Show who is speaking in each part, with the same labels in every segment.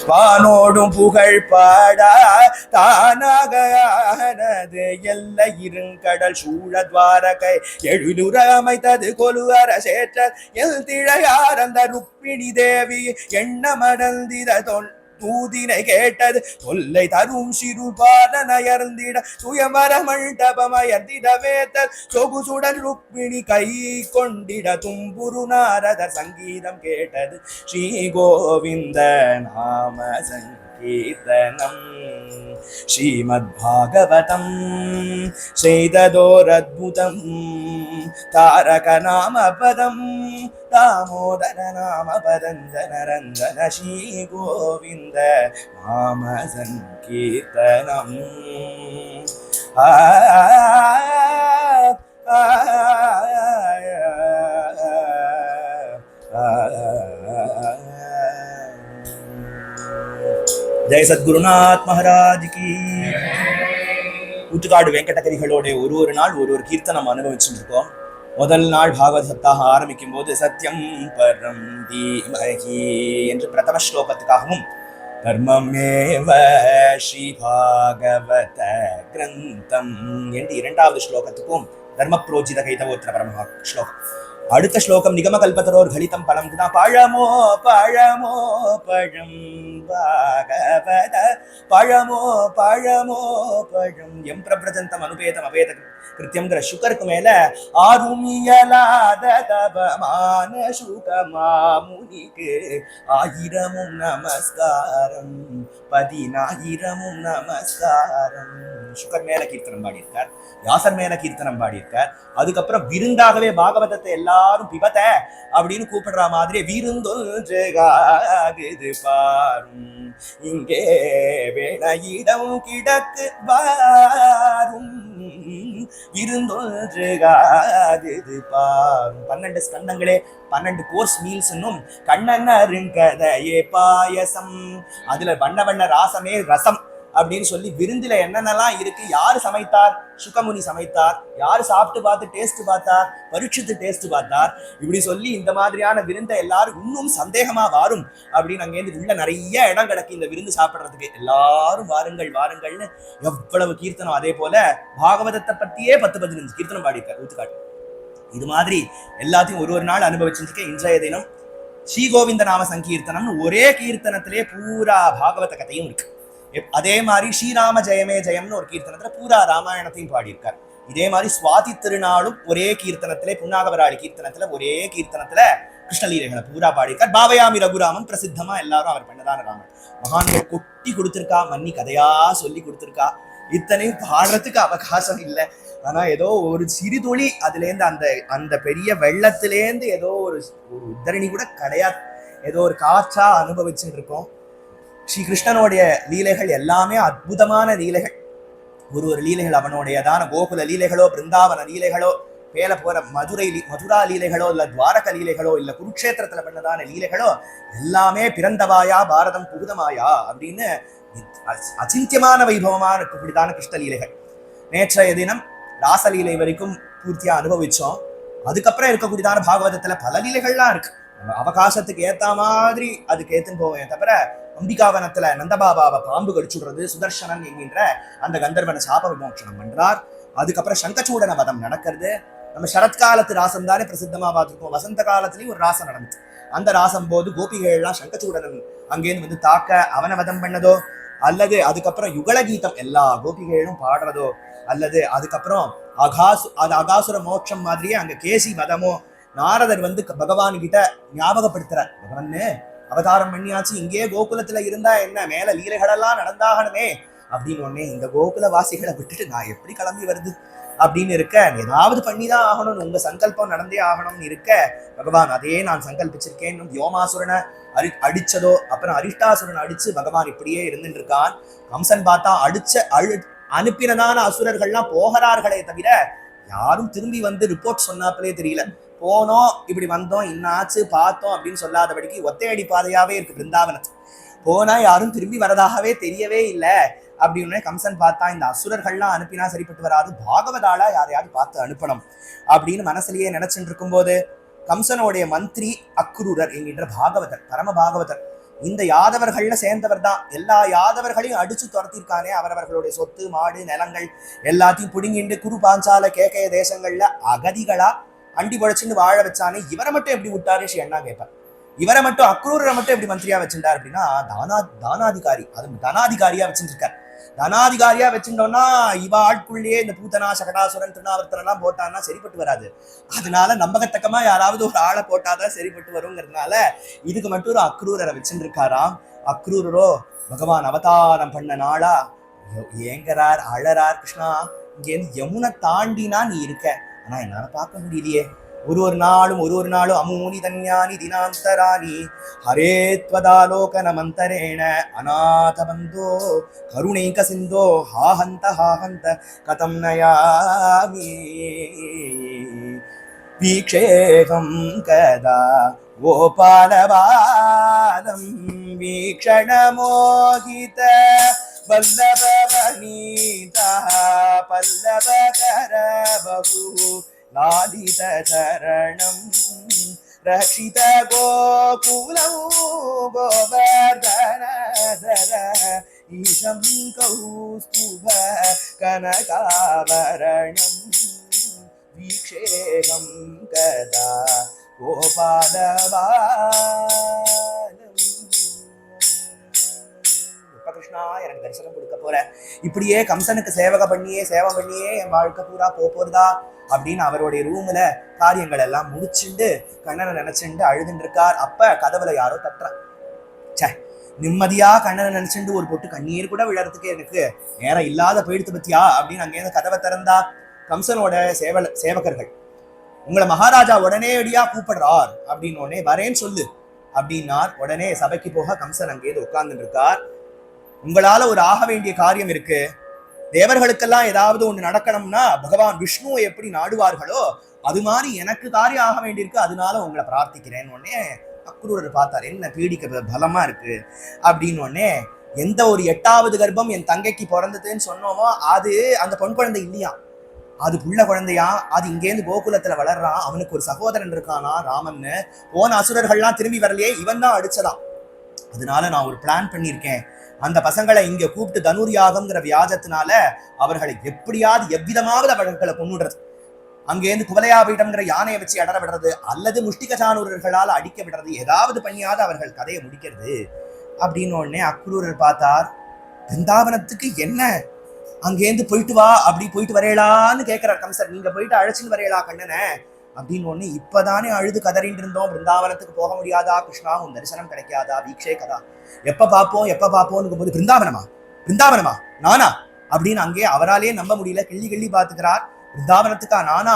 Speaker 1: வானோடும் புகழ் பாடா தானாகனது எல்லை இருங்கடல் சூழ துவாரகை எழுநுற அமைத்தது கொலு அரசேற்ற எல் திழையார் அந்த ருக்மிணி தேவி எண்ணமடந்திட தூதினை கேட்டது தொல்லை தரும் சிறுபாலனயர்ந்திட சுயமர மண்டபமயர்ந்திட வேத்தல் சொகுசுடன் ருக்மிணி கை கொண்டிட தும்புரு நாரதர் சங்கீதம் கேட்டது ஸ்ரீ கோவிந்த நாம சங்கீர்த்தனம் ஸ்ரீமத் பாகவதம் செய்ததோரத்புதம் தாரக நாம பதம் தாமோதர நாம பதஞ்சனரஞ்சன ஸ்ரீ கோவிந்த நாம சங்கீர்த்தனம் ஜெய சத்குருநாத் மகாராஜ் கி. ஊத்துக்காடு வெங்கடகரிகளோட ஒரு நாள் ஒரு கீர்த்தனம் அனுபவிச்சுட்டு இருக்கோம். முதல் நாள் பாகவத சப்தாக ஆரம்பிக்கும் போது சத்யம் பரம் தீமஹி என்று பிரதம ஸ்லோகத்துக்காகவும் தர்மமேவ ஸ்ரீ பாகவத கிரந்தம் என்று இரண்டாவது ஸ்லோகத்துக்கும் தர்ம புரோஜித கைதவோத்திர பரம ஸ்லோகம். அடுத்த ஸ்லோகம் நிகம கல்பத்தரோர் கலிதம் பலம் தான். பழமோ பழமோ பழம் பாகவத பழமோ பழமோ பழம் எம் பிரபிரஜந்தம் அனுபேதம் அபேத கிருத்தியம்ங்கிற சுகருக்கு மேல ஆருமியலாத தபமான சுகமாமுனிக்கு ஆயிரமும் நமஸ்காரம் 10,000 நமஸ்காரம். சுகர் மேல கீர்த்தனம் பாடியிருக்கார், வியாசர் மேல கீர்த்தனம் பாடியிருக்கார். அதுக்கப்புறம் விருந்தாகவே பாகவதத்தை எல்லாரும் பிபத அப்படின்னு கூப்பிடுற மாதிரி விருந்தொன்றுகாகுது பாரும் இங்கே வேணையிடம் கிடக்கு பாரும் விருந்தொன்றுகாகுது பாரும். 12 ஸ்கந்தங்களே 12 கோர்ஸ் மீல்ஸ் இன்னும் கண்ணன் அருங்கதையே பாயசம். அதுல வண்ண வண்ண ராசமே ரசம் அப்படின்னு சொல்லி விருந்தில என்னென்னலாம் இருக்கு, யாரு சமைத்தார், சுகமுனி சமைத்தார், யாரு சாப்பிட்டு பார்த்து டேஸ்ட் பார்த்தார், பரீட்சித்து டேஸ்ட் பார்த்தார், இப்படி சொல்லி இந்த மாதிரியான விருந்தை எல்லாரும் இன்னும் சந்தேகமா வாரும் அப்படின்னு அங்கேருந்து உள்ள நிறைய இடம் கிடக்கு இந்த விருந்து சாப்பிட்றதுக்கு. எல்லாரும் வாருங்கள் வாருங்கள்னு எவ்வளவு கீர்த்தனம். அதே போல பாகவதத்தை பத்தியே 10-15 கீர்த்தனம் பாடியிருக்கார் ஊத்துக்காட்டு. இது மாதிரி எல்லாத்தையும் ஒரு நாள் அனுபவிச்சிருக்கேன். இன்றைய தினம் ஸ்ரீ கோவிந்த நாம சங்கீர்த்தனம் ஒரே கீர்த்தனத்திலே பூரா பாகவத கதையும் இருக்கு. அதே மாதிரி ஸ்ரீராம ஜெயமே ஜெயம்னு ஒரு கீர்த்தனத்துல பூரா ராமாயணத்தையும் பாடியிருக்கார். இதே மாதிரி சுவாதி திருநாளும் ஒரே கீர்த்தனத்திலே புன்னாகவராளி கீர்த்தனத்துல ஒரே கீர்த்தனத்துல கிருஷ்ணலீலைகளை பூரா பாடியிருக்கார். பாவயாமி ரகுராமன் பிரசித்தமா எல்லாரும் அவர் பண்ணதான ராமன். மகான்கள் கொட்டி கொடுத்திருக்கா, மன்னி கதையா சொல்லி கொடுத்திருக்கா. இத்தனையும் பாடுறதுக்கு அவகாசம் இல்லை. ஆனா ஏதோ ஒரு சிறு துளி அதுல இருந்து அந்த அந்த பெரிய வெள்ளத்திலேருந்து ஏதோ ஒரு உத்தரணி கூட கிடையாது, ஏதோ ஒரு காற்றா அனுபவிச்சுட்டு இருக்கோம். ஸ்ரீ கிருஷ்ணனுடைய லீலைகள் எல்லாமே அற்புதமான லீலைகள். ஒரு லீலைகள் அவனுடையதான கோகுல லீலைகளோ, பிருந்தாவன லீலைகளோ, பேல போற மதுரா லீலைகளோ, இல்ல துவாரக லீலைகளோ, இல்ல குருக்ஷேத்திரத்துல பண்ணதான லீலைகளோ எல்லாமே பிறந்தவாயா பாரதம் புகுதமாயா அப்படின்னு அச்சிந்தியமான வைபவமான இருக்கக்கூடியதான கிருஷ்ண லீலைகள். நேற்றைய தினம் ராசலீலை வரைக்கும் பூர்த்தியா அனுபவிச்சோம். அதுக்கப்புறம் இருக்கக்கூடியதான பாகவதத்துல பல லீலைகள்லாம் இருக்கு. அவகாசத்துக்கு ஏத்த மாதிரி அதுக்கு ஏத்துன்னு போவேன் தவிர அம்பிகாவனத்துல நந்தபாபாவை பாம்பு கடிச்சுடுறது, சுதர்சனன் என்கின்ற அந்த கந்தர்வனை சாப விமோச்சனம் பண்றார். அதுக்கப்புறம் சங்கச்சூடன வதம் நடக்கிறது. நம்ம சரத்காலத்து ராசம் தானே பிரசித்தமா பார்த்துருக்கோம். வசந்த காலத்திலயும் ஒரு ராசம் நடந்துச்சு. அந்த ராசம் போது கோபிகைகள்லாம் சங்கச்சூடனன் அங்கேருந்து வந்து தாக்க அவனை வதம் பண்ணதோ, அல்லது அதுக்கப்புறம் யுகல கீதம் எல்லா கோபிகைகளும் பாடுறதோ, அல்லது அதுக்கப்புறம் அகாசுர மோட்சம் மாதிரியே அங்க கேசி வதமோ, நாரதர் வந்து பகவான் கிட்ட ஞாபகப்படுத்துறார், பகவான்னு அவதாரம் பண்ணியாச்சு, இங்கே கோகுலத்துல இருந்தா என்ன, மேல லீலைகளெல்லாம் நடந்தாகணுமே அப்படின்னு. உடனே இந்த கோகுல வாசிகளை விட்டுட்டு நான் எப்படி கிளம்பி வருது அப்படின்னு இருக்க, ஏதாவது பண்ணிதான் ஆகணும்னு உங்க சங்கல்பம் நடந்தே ஆகணும்னு இருக்க, பகவான் அதே நான் சங்கல்பிச்சிருக்கேன். யோமாசுரனை அடிச்சதோ, அப்புறம் அரிஷ்டாசுரனை அடிச்சு பகவான் இப்படியே இருந்துட்டு இருக்கான். கம்சன் பார்த்தா அனுப்பினதான அசுரர்கள்லாம் போகிறார்களே தவிர யாரும் திரும்பி வந்து ரிப்போர்ட் சொன்னாப்பலே தெரியல. போனோம், இப்படி வந்தோம், இன்னாச்சு பார்த்தோம் அப்படின்னு சொல்லாதபடிக்கு ஒத்தையடி பாதையாவே இருக்கு பிருந்தாவனத்து. போனா யாரும் திரும்பி வரதாகவே தெரியவே இல்லை அப்படின்னு கம்சன் பார்த்தா இந்த அசுரர்கள்லாம் அனுப்பினா சரிப்பட்டு வராது, பாகவதாலா யாரையாவது பார்த்து அனுப்பணும் அப்படின்னு மனசுலயே நினைச்சுட்டு இருக்கும் போது கம்சனுடைய மந்திரி அக்ரூரர் என்கின்ற பாகவதர், பரம பாகவதர், இந்த யாதவர்கள்ல சேர்ந்தவர் தான். எல்லா யாதவர்களையும் அடிச்சு துரத்திருக்கானே, அவரவர்களுடைய சொத்து மாடு நிலங்கள் எல்லாத்தையும் புடுங்கிண்டு குரு பாஞ்சால கேக்கைய தேசங்கள்ல அகதிகளா அண்டி பொழைச்சுன்னு வாழ வச்சானே, இவரை மட்டும் எப்படி விட்டாரு ஸ்ரீ அண்ணா கேட்பேன். இவரை மட்டும் அக்ரூரரை மட்டும் எப்படி மந்திரியா வச்சிருந்தார் அப்படின்னா, தானாதிகாரி, அது தனாதிகாரியா வச்சிருக்கார். தனாதிகாரியா வச்சிருந்தோம்னா இவ ஆட்குள்ளேயே இந்த பூத்தனா சகடாசுரன் திருநாவர்த்தன் எல்லாம் போட்டான்னா சரிப்பட்டு வராது. அதனால நம்பகத்தக்கமா யாராவது ஒரு ஆளை போட்டாதான் சரிப்பட்டு வருங்கிறதுனால இதுக்கு மட்டும் ஒரு அக்ரூரரை வச்சுருக்காராம். அக்ரூரரோ பகவான் அவதாரம் பண்ண நாளா ஏங்கறார், அழறார். கிருஷ்ணா, இங்கேருந்து யமுனை தாண்டினா நீ இருக்க, ஆனா என்னால பார்க்க முடியலையே. ஒரு நாளும் அமூனி தன்யானி தினாந்தராணி ஹரே த்வதாலோகன மந்தரேண அநாத பந்தோ கருணைக சிந்தோ ஹாஹந்த கதம் நயாமி வீக்ஷேகம் கதா கோபாலபாலம் வீக்ஷண மோகித வல்லபவனீதா பல்லவகர பஹு லாலித சரணம் ரக்ஷித கோகுலம் கோவர்தனதர ஈஷம் கௌஸ்துப கனகாபரணம் வீக்ஷேகம் கதா கோபாலபாலம். கிருஷ்ணா, எனக்கு தரிசனம் கொடுக்க போற, இப்படியே கம்சனுக்கு சேவை பண்ணியே என் வாழ்க்கை பூரா போறதா அப்படின்னு அவருடைய ரூம்ல காரியங்கள் எல்லாம் முடிச்சுண்டு கண்ணனை நினைச்சுண்டு அழுதுன்னு இருக்கார். அப்ப கதவுல யாரோ தட்டுறான். சே, நிம்மதியா கண்ணனை நினைச்சுண்டு ஒரு பொட்டு கண்ணீர் கூட விழறதுக்கு எனக்கு நேரம் இல்லாத போயிடுத்து பத்தியா அப்படின்னு அங்கேருந்து கதவை திறந்தா கம்சனோட சேவகர்கள், உங்களை மகாராஜா உடனடியா கூப்பிடுறார் அப்படின்னு உடனே வரேன்னு சொல்லு அப்படின்னார். உடனே சபைக்கு போக கம்சன் அங்கேயிருந்து உட்கார்ந்துட்டு இருக்கார். உங்களால ஒரு ஆக வேண்டிய காரியம் இருக்கு. தேவர்களுக்கெல்லாம் ஏதாவது ஒண்ணு நடக்கணும்னா பகவான் விஷ்ணுவை எப்படி நாடுவார்களோ அது மாதிரி எனக்கு காரியம் ஆக வேண்டியிருக்கு, அதனால உங்களை பிரார்த்திக்கிறேன்னு உடனே அக்ரூரர் பார்த்தார். என்ன பீடிக்க பலமா இருக்கு அப்படின்னு உடனே, எந்த ஒரு 8வது கர்ப்பம் என் தங்கைக்கு பிறந்ததுன்னு சொன்னோமோ அது அந்த பொன் குழந்தை இல்லையா, அது புள்ள குழந்தையா, அது இங்கேருந்து கோகுலத்துல வளர்றான். அவனுக்கு ஒரு சகோதரன் இருக்கானா ராமன்னு. போன அசுரர்கள்லாம் திரும்பி வரலையே, இவன் தான் அடிச்சதான். அதனால நான் ஒரு பிளான் பண்ணியிருக்கேன். அந்த பசங்களை இங்க கூப்பிட்டு தனுர்யாகம்ங்கிற வியாஜத்தினால அவர்களை எப்படியாவது எவ்விதமாவது அவர்களை கொண்டுடுறது, அங்கேருந்து குவலையாபீடம்ங்கிற யானையை வச்சு அடர விடுறது, அல்லது முஷ்டிகசானூரர்களால் அடிக்க விடுறது, ஏதாவது பண்ணியாவது அவர்கள் கதையை முடிக்கிறது அப்படின்னு உடனே அக்ரூரர் பார்த்தார். பிருந்தாவனத்துக்கு என்ன, அங்கேருந்து போயிட்டு வா, அப்படி போயிட்டு வரையலான்னு கேட்கிறார் கம்சர். நீங்க போயிட்டு அழைச்சின்னு வரையலா கண்ணனை அப்படின்னு ஒண்ணு. இப்பதானே அழுது கதறிட்டு இருந்தோம், பிருந்தாவனத்துக்கு போக முடியாதா கிருஷ்ணா, உன் தரிசனம் கிடைக்காதா, வீக்ஷே கதா, எப்ப பார்ப்போம் போது பிருந்தாவனமா நானா அப்படின்னு அங்கே அவராலே நம்ப முடியல. கிள்ளி பார்த்துக்கிறார். பிருந்தாவனத்துக்கா நானா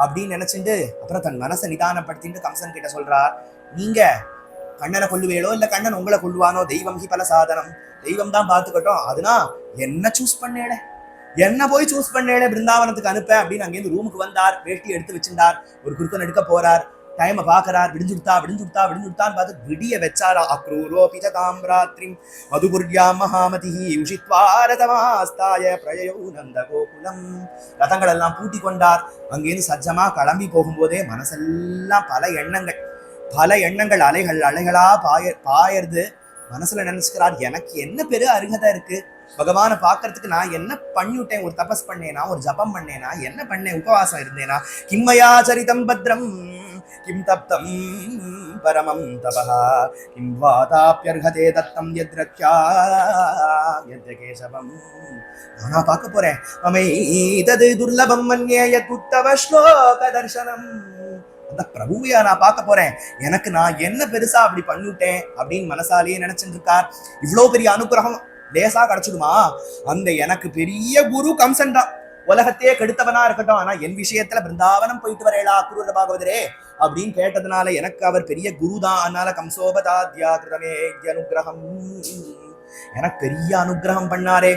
Speaker 1: அப்படின்னு நினைச்சுட்டு அப்புறம் தன் மனசை நிதானப்படுத்திட்டு கம்சன் கிட்ட சொல்றார், நீங்க கண்ணனை கொல்லுவேளோ இல்ல கண்ணன் உங்களை கொல்லுவானோ, தெய்வம் ஹி பல சாதனம், தெய்வம் தான் பார்த்துக்கட்டும், அதுனா என்ன சூஸ் பண்ணேட, என்ன போய் சூஸ் பண்ணேட பிருந்தாவனத்துக்கு அனுப்ப அப்படின்னு அங்கேருந்து ரூமுக்கு வந்தார். வேட்டி எடுத்து வச்சிருந்தார். ஒரு குறுக்கன் எடுக்க போறார். டைமை பாக்குறார். விடிஞ்சுடுத்தான்னு பார்த்து விடிய வச்சாரா. அக்ரூரோ பிததாம் ராத்ரிம் மதுபுர்யா மகாமதி உஷித்வாரதமாஸ்தாய பிரயோ நந்த கோகுலம். ரதங்கள் எல்லாம் பூட்டி கொண்டார். அங்கேருந்து சஜ்ஜமா கிளம்பி போகும்போதே மனசெல்லாம் பல எண்ணங்கள் அலைகளா பாயறது. மனசுல நினைச்சுக்கிறார், எனக்கு என்ன பெரு அருகதை இருக்கு, பகவானை பார்க்கறதுக்கு நான் என்ன பண்ணிவிட்டேன், ஒரு தபஸ் பண்ணேனா, ஒரு ஜபம் பண்ணேனா, என்ன பண்ணேன், உபவாசம் இருந்தேனா, கிம்மயா சரிதம் பத்ரம் கிம் தப்தம் பரமம் தபஹா கிம் வாதாப்யர்ஹதே தத்தம் யத்ரக்ஷா யத்கேசவம். நான் பார்க்க போறேன். மமைதது துர்லபம் மன்யே யத்உத்தவ ஸ்லோக தர்சனம். அந்த பிரபுவையா நான் பார்க்க போறேன், எனக்கு நான் என்ன பெருசா அப்படி பண்ணிவிட்டேன் அப்படின்னு மனசாலேயே நினைச்சுட்டு இருக்கார். இவ்வளவு பெரிய அனுகிரகம் லேசா கிடைச்சிடுமா? அந்த எனக்கு பெரிய குரு கம்சன் தான், உலகத்தையே கெடுத்தவனா இருக்கட்டும், ஆனா என் விஷயத்துல பிருந்தாவனம் போயிட்டு வரையலா அக்ரூர பாகவதரே அப்படின்னு கேட்டதுனால எனக்கு அவர் பெரிய குரு தான். அதனால கம்சோபதாத்யா கிருதமே அனுகிரகம், எனக்கு பெரிய அனுகிரகம் பண்ணாரே.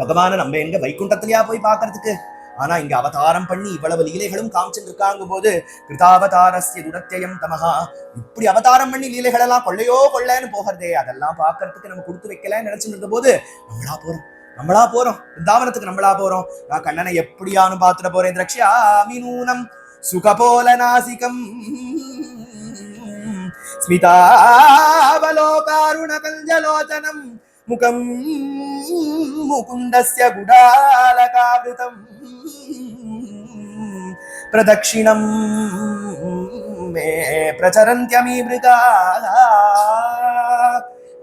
Speaker 1: பகவான நம்ம எங்க வைகுண்டத்திலேயா போய் பாக்குறதுக்கு, ஆனா இங்க அவதாரம் பண்ணி இவ்வளவு லீலைகளும் காமிச்சுட்டு இருக்காங்க போது கிருதாவதாரஸ்ய துரத்யம் தமஹா, இப்படி அவதாரம் பண்ணி லீலைகள் எல்லாம் கொள்ளைன்னு போகிறதே, அதெல்லாம் பாக்குறதுக்கு நம்ம கொடுத்து வைக்கலன்னு நினைச்சுட்டு இருந்த போது நம்மளா போறோம் பிருந்தாவனத்துக்கு, நம்மளா போறோம். நான் கண்ணனை எப்படியானு பாத்துட போறேன். திரக்ஷாமி நூனம் சுகபோல நாசிகம் ஸ்மிதாவலோகாருண கஞ்சலோச்சனம் முகம் முகுந்தஸ்ய குடாலகாவிருதம் பிரதக்ஷிணம் மே பிரச்சரந்த்யமீ மிருகா.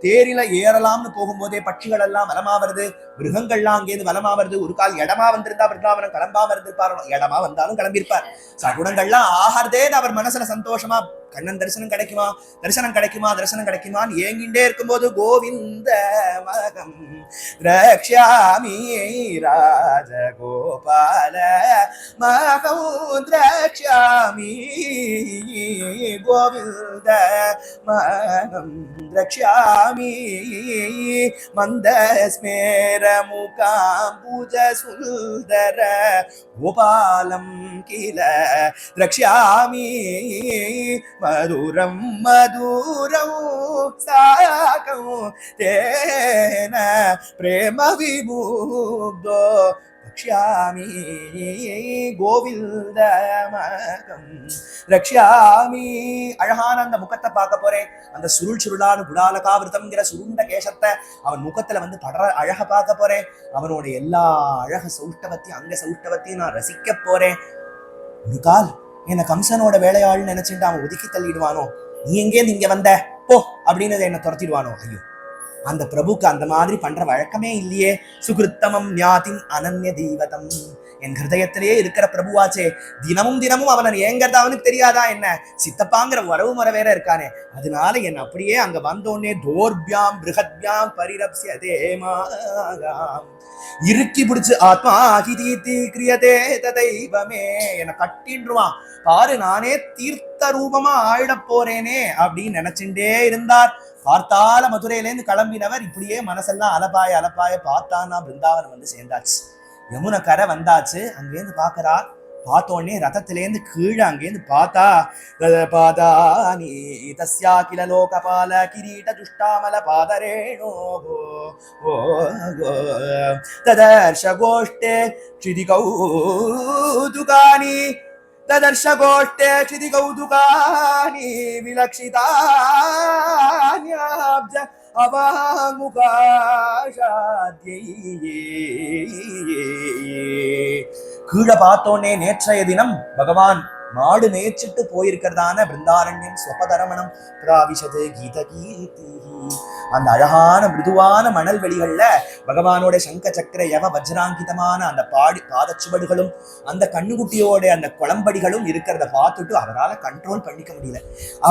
Speaker 1: தேரில ஏறலாம்னு போகும்போதே பட்சிகள் எல்லாம் வலமா வருது, மிருகங்கள்லாம் அங்கேருந்து வலமா வருது. ஒரு கால் இடமா வந்திருந்தா பிருந்தாவனம் கிளம்பாம இருந்திருப்பாரு, இடமா வந்தாலும் கிளம்பியிருப்பார். சகுனங்கள்லாம் ஆஹார்தேன்னு அவர் மனசுல சந்தோஷமா கண்ணன் தரிசனம் கிடைக்குமா தரிசனம் கிடைக்குமா தரிசனம் கிடைக்குமான்னு ஏங்கிண்டே இருக்கும்போது கோவிந்த மகம் திரக்ஷாமி ராஜகோபால மகம் திரக்ஷாமி கோவிந்த மகம் திரக்ஷாமி மந்தஸ்மேர முகாம்புஜ சுந்தர கோபாலம் கில திரக்ஷாமி மதுரம் மதுரம் சாகம் தேன பிரேம விமுக்தோ ரக்ஷ்யாமி கோவிந்த மகம் ரக்ஷ்யாமி. அழகான அந்த முகத்தை பார்க்க போறேன். அந்த சுருள் சுருளான குடாலகாவிருதம்ங்கிற சுருண்ட கேசத்தை அவன் முகத்துல வந்து படுற அழக பார்க்க போறேன். அவனோட எல்லா அழக சௌஷ்டவத்தையும் அங்க சௌஷ்டவத்தையும் நான் ரசிக்க போறேன். ஒரு கால் என்ன கம்சனோட வேலையாள்னு நினைச்சுட்டு அவன் ஒதுக்கி தள்ளிடுவானோ, நீ எங்கேருந்து இங்க வந்த போ அப்படின்னு என்ன துரத்திடுவானோ. ஐயோ, அந்த பிரபுக்கு அந்த மாதிரி பண்ற வழக்கமே இல்லையே. சுகிருத்தமம் ஞாதிம் அனன்ய தீவதம், என் ஹிருதயத்திலேயே இருக்கிற பிரபுவாச்சே, தினமும் தினமும் அவன் ஏங்கிறதா அவனுக்கு தெரியாதா என்ன? சித்தப்பாங்கிற வரவு முறை வேற இருக்கானே, அதனால என் அப்படியே அங்க வந்தோடனே தோர்பியாம் பிருகத்யாம் பரிரப்ஸ்யதே மாகாம், இறுக்கி பிடிச்சு ஆத்மா ஹிதீதி கிரியதே ததைவமே, என்னை கட்டின்றுவான் பாரு, நானே தீர்த்த ரூபமா ஆயிட போறேனே அப்படின்னு நினைச்சுட்டே இருந்தார். பார்த்தால மதுரையிலேருந்து கிளம்பினவர் இப்படியே மனசெல்லாம் அலப்பாய அலப்பாய பார்த்தானா பிருந்தாவனம் வந்து சேர்ந்தாச்சு. யமுனை கரை வந்தாச்சு. அங்கேருந்து பாக்குறார். பார்த்தோடனே ரதத்திலேருந்து கீழே அங்கேருந்து பார்த்தா பாதானி தஸ்யா கில லோகபால கிரீட துஷ்டாமல பாதரேணோ ததர்ஷ கோஷ்டே ஸ்ருதி கௌதுகானி ததர்ஷ கோஷ்டே ஸ்ருதி கௌதுகானி விலக்ஷிதான்யாப்ஜ கீழே பார்த்தோன்னே நேற்றைய தினம் பகவான் மாடு மேய்ச்சிட்டு போயிருக்கிறதான பிருந்தாரண்யம் ஸ்வபதரமணம் பிராவிஷது கீத கீர்த்தி, அந்த அழகான மிருதுவான மணல் வெளிகள்ல பகவானோட சங்க சக்கர யவ வஜ்ராங்கிதமான அந்த பாதச்சுவடுகளும் அந்த கண்ணுக்குட்டியோட அந்த குளம்படிகளும் இருக்கிறத பார்த்துட்டு அவரால் கண்ட்ரோல் பண்ணிக்க முடியல.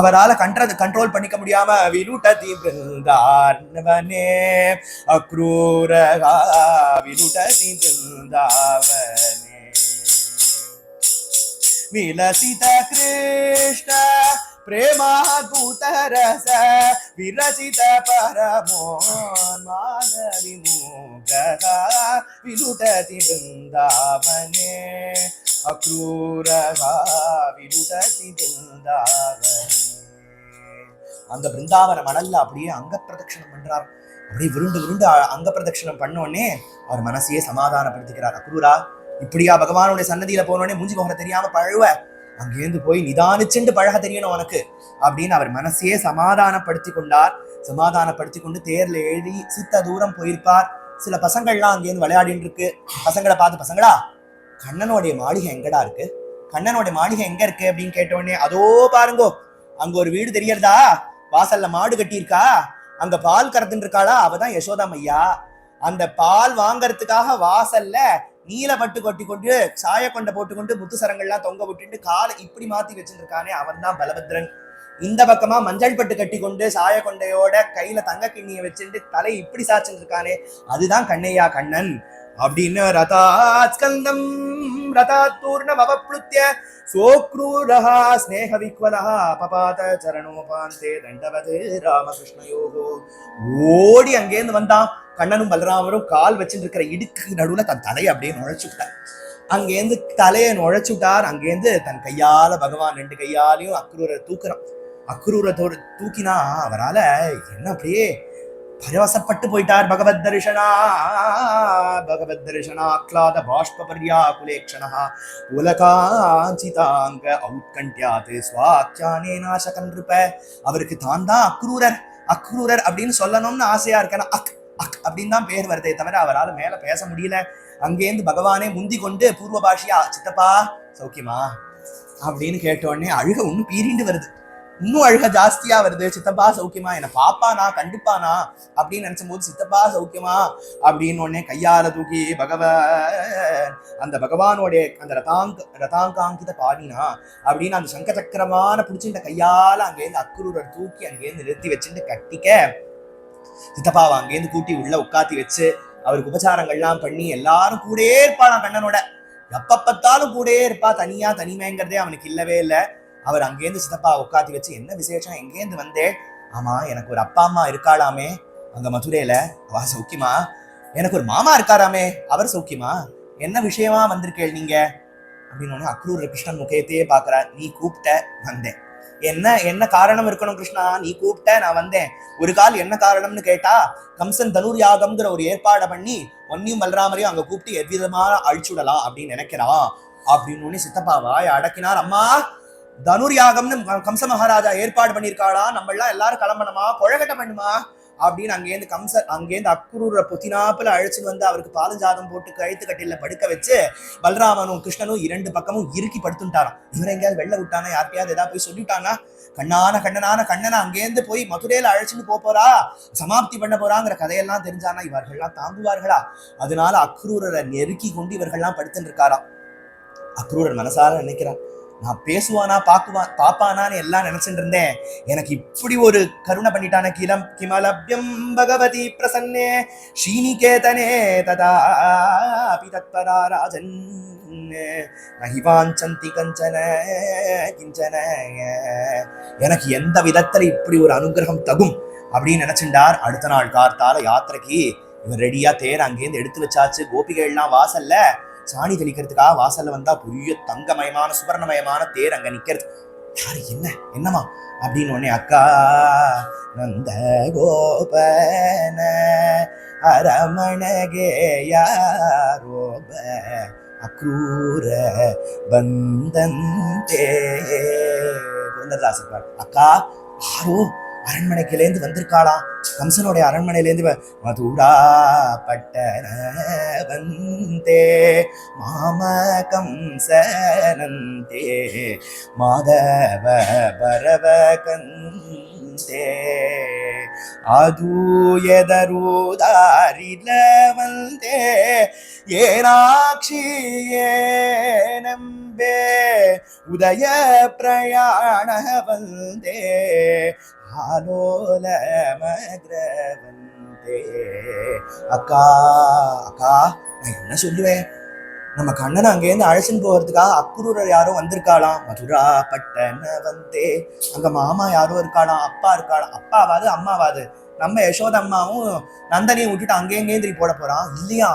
Speaker 1: அவரால் கண்ட்ரோல் பண்ணிக்க முடியாம விருட்டதி பிருந்தாவனே அக்ரூரகா விருட்டதி பிருந்தாவனே விலசித கிருஷ்ண प्रेमाद्भुत रस विरचित परमोन्मादविमुग्धः विलुटति वृन्दावने अक्रूरः विलुटति वृन्दावने. அந்த பிருந்தாவன மணல்ல அப்படியே அங்க பிரதட்சணம் பண்றார். அப்படியே விருண்டு விருண்டு அங்க பிரதட்சணம் பண்ணோடனே அவர் மனசையே சமாதானப்படுத்திக்கிறார். அக்ரூரா, இப்படியா பகவானுடைய சன்னதியில போனோடனே மூஞ்சி முகர தெரியாம பழகுவ, அங்கேருந்து போய் நிதானிச்சுண்டு பழக தெரியணும் உனக்கு அப்படின்னு அவர் மனசையே சமாதானப்படுத்தி கொண்டார். சமாதானப்படுத்தி கொண்டு தேர்ல ஏறி சித்த தூரம் போயிருப்பார். சில பசங்கள்லாம் அங்கேருந்து விளையாடிட்டு இருக்கு. பசங்களை பார்த்து, பசங்களா கண்ணனுடைய மாளிகை எங்கடா இருக்கு, கண்ணனுடைய மாளிகை எங்க இருக்கு அப்படின்னு கேட்டோடனே, அதோ பாருங்கோ அங்க ஒரு வீடு தெரியறதா, வாசல்ல மாடு கட்டியிருக்கா, அங்க பால் கறந்துட்டு இருக்காளா, அவதான் யசோதா மையா. அந்த பால் வாங்கறதுக்காக வாசல்ல நீல பட்டு கொட்டி கொண்டு சாய கொண்ட போட்டுக்கொண்டு முத்து சரங்கள்லாம் தொங்க விட்டுட்டு காலை இப்படி மாத்தி வச்சுட்டு இருக்கானே, அவன் தான் பலபத்ரன். இந்த பக்கமா மஞ்சள் பட்டு கட்டி கொண்டு சாய கொண்டையோட கையில தங்க கிண்ணிய வச்சுட்டு தலை இப்படி சாச்சுட்டு இருக்கானே, அதுதான் கண்ணையா கண்ணன் அப்படின்னு ரதாஸ்கந்தம் ரதாத்தூர்ணம் அவப்ளுத்ய சோக்ரூரஹா ஸ்நேக விக்வலஹா பபாத சரணோபாந்தே தண்டவது ராமகிருஷ்ணயோகோ. ஓடி அங்கேருந்து வந்தான். கண்ணனும் பலராமரும் கால் வச்சுட்டு இருக்கிற இடுக்கு நடுவுல தன் தலையை அப்படியே நுழைச்சு விட்டார். அங்கேருந்து தலையை நுழைச்சு விட்டார். அங்கேருந்து தன் கையால பகவான் ரெண்டு கையாலையும் அக்ரூரை தூக்குறான். அக்ரூரை தூக்கினா அவரால் என்ன அப்படியே பரவசப்பட்டு போயிட்டார். பகவத் தரிசனாக்லாத பாஷ்ப பர்யாகுலேக்ஷணா உலகாஞ்சிதாங்க ஔத்கண்ட்யாத் ஸ்வாக்யானே நாசகன் இருப்ப. அவருக்கு தான் தான் அக்ரூரர் அக்ரூரர் அப்படின்னு சொல்லணும்னு ஆசையா இருக்கேன். அக் அக் அப்படின்னு தான் பேர் வருதே தவிர அவரால் மேல பேச முடியல. அங்கேருந்து பகவானே முந்தி கொண்டு பூர்வ பாஷியா, சித்தப்பா சௌக்கியமா அப்படின்னு கேட்டோடனே அழுக இன்னும் பீறிண்டு வருது, இன்னும் அழுக ஜாஸ்தியா வருது. சித்தப்பா சௌக்கியமா, என்ன பாப்பானா கண்டுப்பானா அப்படின்னு நினைச்சும் போது சித்தப்பா சௌக்கியமா அப்படின்னு உடனே கையால தூக்கி அந்த பகவானோடைய அந்த ரதாங்காங்கித பாடினா அப்படின்னு அந்த சங்க சக்கரமான பிடிச்சிட்ட கையால அங்கேருந்து அக்ரூரர் தூக்கி அங்கேருந்து நிறுத்தி வச்சுட்டு கட்டிக்க, சித்தப்பாவை அங்கேருந்து கூட்டி உள்ள உட்காத்தி வச்சு அவருக்கு உபச்சாரங்கள்லாம் பண்ணி எல்லாரும் கூடயே இருப்பாளாம். கண்ணனோட எப்ப பார்த்தாலும் கூடயே இருப்பா. தனியா தனிமைங்கிறதே அவனுக்கு இல்லவே இல்லை. அவர் அங்கேருந்து சித்தப்பா உட்காத்தி வச்சு, என்ன விசேஷம், எங்கேருந்து வந்தேன்? ஆமா, எனக்கு ஒரு அப்பா அம்மா இருக்காளாமே அங்க மதுரையில, அவ சௌக்கியமா? எனக்கு ஒரு மாமா இருக்காராமே, அவர் சௌக்கியமா? என்ன விஷயமா வந்திருக்கேள் நீங்க அப்படின்னு அக்ரூர் கிருஷ்ணன் முகத்தையே பாக்குறார். நீ கூப்பிட்ட வந்தேன். என்ன என்ன காரணம் இருக்கணும் கிருஷ்ணா? நீ கூப்பிட்ட நான் வந்தேன். ஒரு கால் என்ன காரணம்னு கேட்டா, கம்சன் தனுர் யாகம்ங்கிற ஒரு ஏற்பாடை பண்ணி ஒன்னியும் பல்ராமரையும் அங்க கூப்பிட்டு எவ்விதமா அழிச்சுடலாம் அப்படின்னு நினைக்கிறான் அப்படின்னு சித்தப்பா வாய் அடக்கினார். அம்மா, தனுர் யாகம்னு கம்ச மகாராஜா ஏற்பாடு பண்ணியிருக்காளா, நம்ம எல்லாம் எல்லாரும் கிளம்பணுமா, கொழகட்டை பண்ணுமா அப்படின்னு அங்கேருந்து அக்ரூர பொத்தினாப்புல அழைச்சிட்டு வந்து அவருக்கு பாலஞ்சாதம் போட்டு கழுத்து கட்டில படுக்க வச்சு பல்ராமனும் கிருஷ்ணனும் இரண்டு பக்கமும் இறுக்கி படுத்துட்டாராம். இவரை எங்கேயாவது வெளில விட்டானா, யார்கிட்டயாவது ஏதாவது போய் சொல்லிட்டானா, கண்ணனை அங்கேருந்து போய் மதுரையில அழைச்சிட்டு போறா, சமாப்தி பண்ண போறாங்கிற கதையெல்லாம் தெரிஞ்சானா இவர்கள்லாம் தாங்குவார்களா? அதனால அக்ரூரரை நெருக்கி கொண்டு இவர்கள்லாம் படுத்துட்டு இருக்காராம். அக்ரூரர் மனசார நினைக்கிறான், நான் பேசுவானா பாப்பானான்னு எல்லாம் நினைச்சுட்டு இருந்தேன், எனக்கு இப்படி ஒரு கருணை பண்ணிட்டான. கிமலப்யம் பகவதி பிரசன்னே ஸ்ரீநிகேதனே ததாபி தத்பரா ராஜன் நஹிவாஞ்சந்தி கஞ்சன கிஞ்சன. எனக்கு எந்த விதத்துல இப்படி ஒரு அனுகிரகம் தகும் அப்படின்னு நினைச்சுட்டார். அடுத்த நாள் கார்த்தால யாத்திரைக்கு இவன் ரெடியா தேர் அங்கேருந்து எடுத்து வச்சாச்சு. கோபிகைகள்லாம் வாசல்ல சாணி தெளிக்கிறதுக்காக வாசல்ல வந்தா புரிய தங்கமயமான சுவர்ணமயமான தேர் அங்க நிக்கிறது. யாரு என்னமா அப்படின்னு உடனே, அக்கா நந்த கோபன அரமணகே யாரோப அக்ரூர பந்தந்தே. புரந்தரதாசர் பாட்டு. அக்கா யாரோ அரண்மனைக்கிலேருந்து வந்திருக்காளாம், கம்சனுடைய அரண்மனையிலேருந்து. மதுரா பட்டன வந்தே மாம கம்சனந்தே மாதவ பரவ கந்தே அதூயதரூதாரில வந்தே ஏனாட்சியே நம்பே உதய பிரயாண வந்தே ஆலோல மக்ரவந்தே. அக்கா அக்கா, நான் என்ன சொல்லுவேன், நம்ம கண்ணனை அங்கேருந்து அழைச்சின்னு போகிறதுக்காக அக்ரூரர் யாரோ வந்திருக்காளாம். மதுரா பட்டன வந்தே, அங்க மாமா யாரோ இருக்காளாம், அப்பா இருக்காளாம். அப்பாவாது அம்மாவாது நம்ம யசோத அம்மாவும் நந்தனையும் விட்டுட்டு அங்கேருந்து போட போறான் இல்லையா?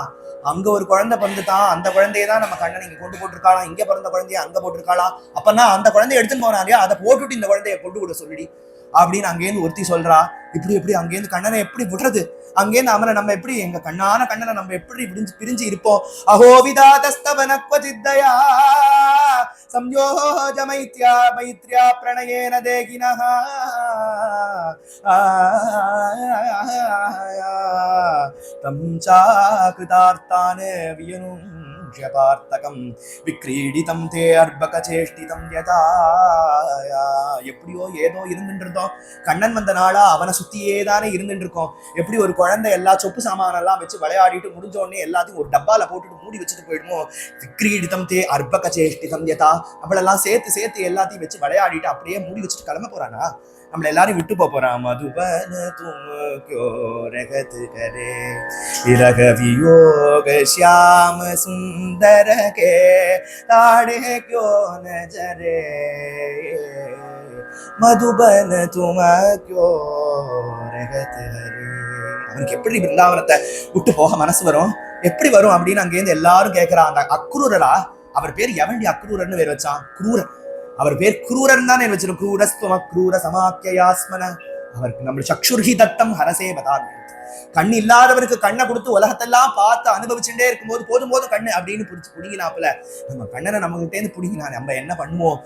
Speaker 1: அங்க ஒரு குழந்தை பிறந்துட்டான், அந்த குழந்தைய தான் நம்ம கண்ணனை இங்க கொண்டு போட்டிருக்காளாம், இங்க பிறந்த குழந்தைய அங்க போட்டிருக்காளாம். அப்பன்னா அந்த குழந்தைய எடுத்துன்னு போறான் இல்லையா, அதை போட்டுட்டு இந்த குழந்தைய கொண்டு விட சொல்லிடி அப்படின்னு அங்கேருந்து ஒருத்தி சொல்றா. எப்படி அங்கேருந்து கண்ணனை எப்படி விடுறது, அங்கேருந்து அவனை நம்ம எப்படி, எங்க கண்ணனை நம்ம எப்படி பிரிஞ்சு இருப்போம். அஹோவிதாதஸ்தவனக்வசித்தயா சம்யோஜ மைத்ரியா பிரணயேன தேகினஹ தம் சாகிருதார்த்தான வியனும் பார்த்தகம் விக்ரீடிதம் தே அர்பக சேஷ்டிதம் யதா. எப்படியோ ஏதோ இருந்துட்டு இருந்தோம், கண்ணன் வந்த நாளா அவனை சுத்தியே தானே இருந்துட்டு இருக்கோம். எப்படி ஒரு குழந்தை எல்லா சொப்பு சாமானெல்லாம் வச்சு விளையாடிட்டு முடிஞ்ச உடனே எல்லாத்தையும் ஒரு டப்பால போட்டுட்டு மூடி வச்சுட்டு போயிடுமோ. விக்ரீடிதம் தே அர்பக சேஷ்டிதம் யதா, நம்மளெல்லாம் சேர்த்து எல்லாத்தையும் வச்சு விளையாடிட்டு அப்படியே மூடி வச்சுட்டு கிளம்ப போறானா, நம்மள எல்லாரும் விட்டு போறான். மதுபன தும் क्यों रगत करे विरह वियोग श्याम सुंदर के ताड़े क्यों नजरे மதுபன தும क्यों रगत करे. அவனுக்கு எப்படி பிருந்தாவனத்தை விட்டு போக மனசு வரும், எப்படி வரும் அப்படின்னு அங்கேருந்து எல்லாரும் கேட்கிறான். அந்த அக்ரூரரா, அவர் பேர் எவண்டி அக்ரூரர்னு பேர் வச்சான்? குரூரர். அவர் பேர் குரூரன் தானே வச்சிருக்கோம். குரூரஸ்துவ அக்ரூர சமாக்கியாஸ்மன. அவருக்கு நம்ம சக்ஷுர்ஹி தத்தம் ஹரசே பதாமி. கண் இல்லாதவருக்கு கண்ணை கொடுத்து உலகத்தெல்லாம் பார்த்து அனுபவிச்சுட்டே இருக்கும்போது போதும் போதும் கண்ணு அப்படின்னு புடிங்கினாப்புல நம்ம கண்ணனை நம்ம கிட்டே இருந்து புடிங்கினா நம்ம என்ன பண்ணுவோம்?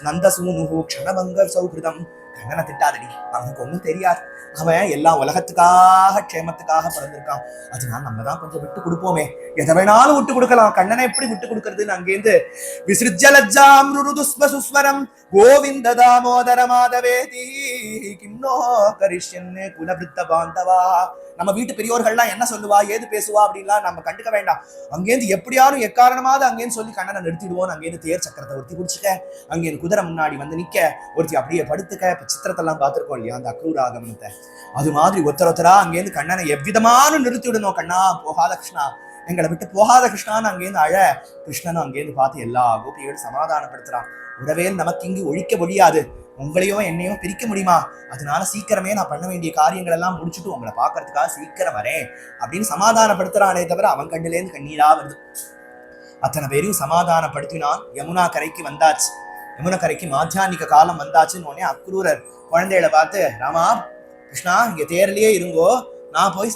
Speaker 1: நந்த சூனுகு க்ஷணபங்க சௌகிருதம். கண்ணனை திட்டாதடி, அவனுக்கு ஒண்ணும் தெரியாது, அவன் எல்லாம் உலகத்துக்காக க்ஷேமத்துக்காக பிறந்திருக்கான், அதனால நம்ம தான் கொஞ்சம் விட்டு கொடுப்போமே, எதை வேணாலும் விட்டு கொடுக்கலாம், கண்ணனை எப்படி விட்டு கொடுக்கறதுன்னு அங்கேருந்து விசிருஜ்ய லஜ்ஜாம் ருருதுஸ்வ சுஸ்வரம் கோவிந்த தாமோதர மாதவேதி கிம்னோ கரிஷ்யன்னு குலபிருத்த பாந்தவா. நம்ம வீட்டு பெரியோர்கள்லாம் என்ன சொல்லுவா ஏது பேசுவா அப்படின்லாம் நம்ம கண்டுக்க வேண்டாம். அங்கேருந்து எப்படியாரும் எக்காரணமாவது அங்கேருந்து சொல்லி கண்ணனை நிறுத்திடுவோம். அங்கேருந்து தேர் சக்கரத்தை ஒருத்தி குடிச்சுக்க, அங்கேருந்து குதிரை முன்னாடி வந்து நிக்க, ஒருத்தி அப்படியே படுத்துக்க. இப்ப சித்திரத்தெல்லாம் பார்த்திருக்கோம் இல்லையா அந்த அக்ரூராகமனத்தை, அது மாதிரி ஒருத்தரா அங்கேருந்து கண்ணனை எவ்விதமான நிறுத்தி விடணும். கண்ணா போகாத கிருஷ்ணா, எங்களை விட்டு போகாத கிருஷ்ணான்னு அங்கேருந்து அழ. கிருஷ்ணனும் அங்கேருந்து பார்த்து எல்லா கோபியோடும் சமாதானப்படுத்துறான். உறவேல் நமக்கு இங்கு ஒழிக்க முடியாது, உங்களையும் என்னையும் பிரிக்க முடியுமா, அதனால சீக்கிரமே நான் பண்ண வேண்டிய காரியங்கள் எல்லாம் முடிச்சுட்டு உங்களை பார்க்கறதுக்காக சீக்கிரம் வரேன் அப்படின்னு சமாதானப்படுத்துறானே தவிர அவன் கண்ணிலேருந்து கண்ணீரா வருது. அத்தனை பேரையும் சமாதானப்படுத்தினான். யமுனா கரைக்கு வந்தாச்சு. யமுனா கரைக்கு மாத்தியானிக காலம் வந்தாச்சுன்னு உடனே அக்ரூரர் குழந்தைகளை பார்த்து, ராமா கிருஷ்ணா இங்க தேர்லயே இருங்கோ, நான் போய்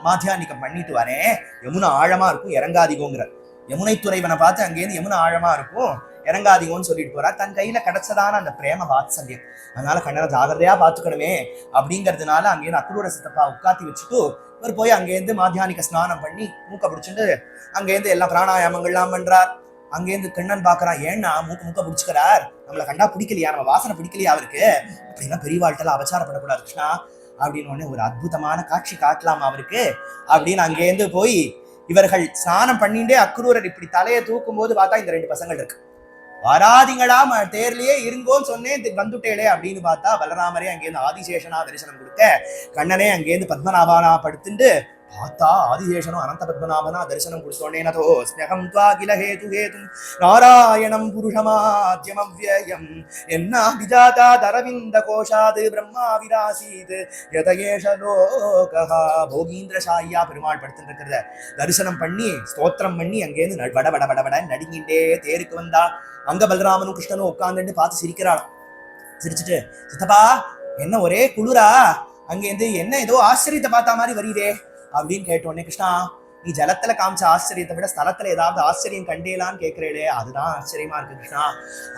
Speaker 1: மாத்தியானிக்கம் பண்ணிட்டு வரேன், யமுனா ஆழமா இருக்கும் இறங்காதிகோங்கிற. யமுனை துறைவனை பார்த்து அங்கேருந்து யமுனா ஆழமா இருக்கும் இறங்காதீங்கன்னு சொல்லிட்டு போறா. தன் கையில கிடைச்சதான அந்த பிரேம வாத்சல்யம், அதனால கண்ணனை ஜாகிரதையா பாத்துக்கணுமே அப்படிங்கிறதுனால அங்கேருந்து அக்ரூர சித்தப்பா உட்காத்தி வச்சுட்டு இவர் போய் அங்கேருந்து மாத்தியானிக ஸ்நானம் பண்ணி மூக்க பிடிச்சிட்டு அங்கேருந்து எல்லாம் பிராணாயாமங்கள்லாம் பண்றார். அங்கேருந்து கண்ணன் பாக்குறான், ஏன்னா மூக்க பிடிச்சுக்கிறார், நம்மளை கண்டா பிடிக்கலையா, நம்ம வாசனை பிடிக்கலையா அவருக்கு, அப்படின்னா பெரியவாழ்கிட்ட அபச்சாரப்படக்கூடாது கிருஷ்ணா அப்படின்னு உடனே ஒரு அற்புதமான காட்சி காட்டலாமா அவருக்கு அப்படின்னு அங்கேருந்து போய் இவர்கள் ஸ்நானம் பண்ணிட்டே அக்ரூரர் இப்படி தலையை தூக்கும் போது பார்த்தா இந்த ரெண்டு பசங்கள் இருக்கு. வராதிங்களா தேர்லயே இருங்கோன்னு சொன்னேன் வந்துட்டேளே அப்படின்னு பார்த்தா பலராமரே அங்கேருந்து ஆதிசேஷனா தரிசனம் கொடுக்க, கண்ணனே அங்கேருந்து பத்மநாபானா படுத்துட்டு பார்த்தா ஆதிசேஷனும் அனந்த பத்மநாபனா தரிசனம் கொடுத்தோன்னே நதோ ஸ்நேகம் துவா கில ஹேது ஹேதும் நாராயணம் புருஷமாத்யம் அவ்யயம் என்ன விஜாதா தரவிந்த கோஷாது பிரம்மா விராசீத் யதயேஷ லோகஹா. போகீந்திர சாயா பெருமாள் படுத்துட்டு இருக்கிறத தரிசனம் பண்ணி ஸ்தோத்திரம் பண்ணி அங்கேருந்து வட வட வட வட நடுங்கிண்டே தேருக்கு வந்தா. அங்க பலராமனும் கிருஷ்ணனும் உட்கார்ந்துட்டு பார்த்து சிரிக்கிறாளாம். சிரிச்சுட்டு, சித்தப்பா என்ன ஒரே குளிரா, அங்கேருந்து என்ன ஏதோ ஆச்சரியத்தை பார்த்த மாதிரி வருதே அப்படின்னு கேட்டோடனே, கிருஷ்ணா நீ ஜலத்துல காமிச்ச ஆச்சரியத்தை விட ஸ்தலத்துல ஏதாவது ஆச்சரியம் கண்டேலான்னு கேட்கிறேளே அதுதான் ஆச்சரியமா இருக்கு கிருஷ்ணா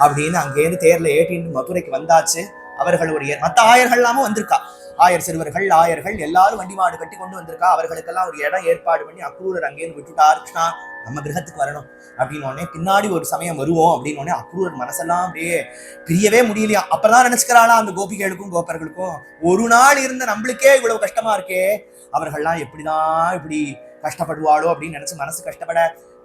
Speaker 1: அப்படின்னு அங்கேருந்து தேர்ல ஏற்றின்னு மதுரைக்கு வந்தாச்சு. அவர்கள் ஒரு மற்ற ஆயர்கள் எல்லாமும் வந்திருக்கா, ஆயர் சிறுவர்கள் ஆயர்கள் எல்லாரும் வண்டி மாடு கட்டி கொண்டு வந்திருக்கா. அவர்களுக்கெல்லாம் ஒரு இடம் ஏற்பாடு பண்ணி அக்ரூரர் அங்கேருந்து விட்டுட்டார். கிருஷ்ணா நம்ம கிரகத்துக்கு வரணும் அப்படின்னு உடனே பின்னாடி ஒரு சமயம் வருவோம் அப்படின்னு உடனே அக்ரூரர் மனசெல்லாம் அப்படியே பிரியவே முடியலையா. அப்பதான் நினைச்சுக்கிறாளா அந்த கோபிகளுக்கும் கோப்பர்களுக்கும், ஒரு நாள் இருந்த நம்மளுக்கே இவ்வளவு கஷ்டமா இருக்கே, அவர்கள்லாம் எப்படிதான் இப்படி கஷ்டப்படுவாளோ அப்படின்னு நினைச்சு மனசு கஷ்டப்பட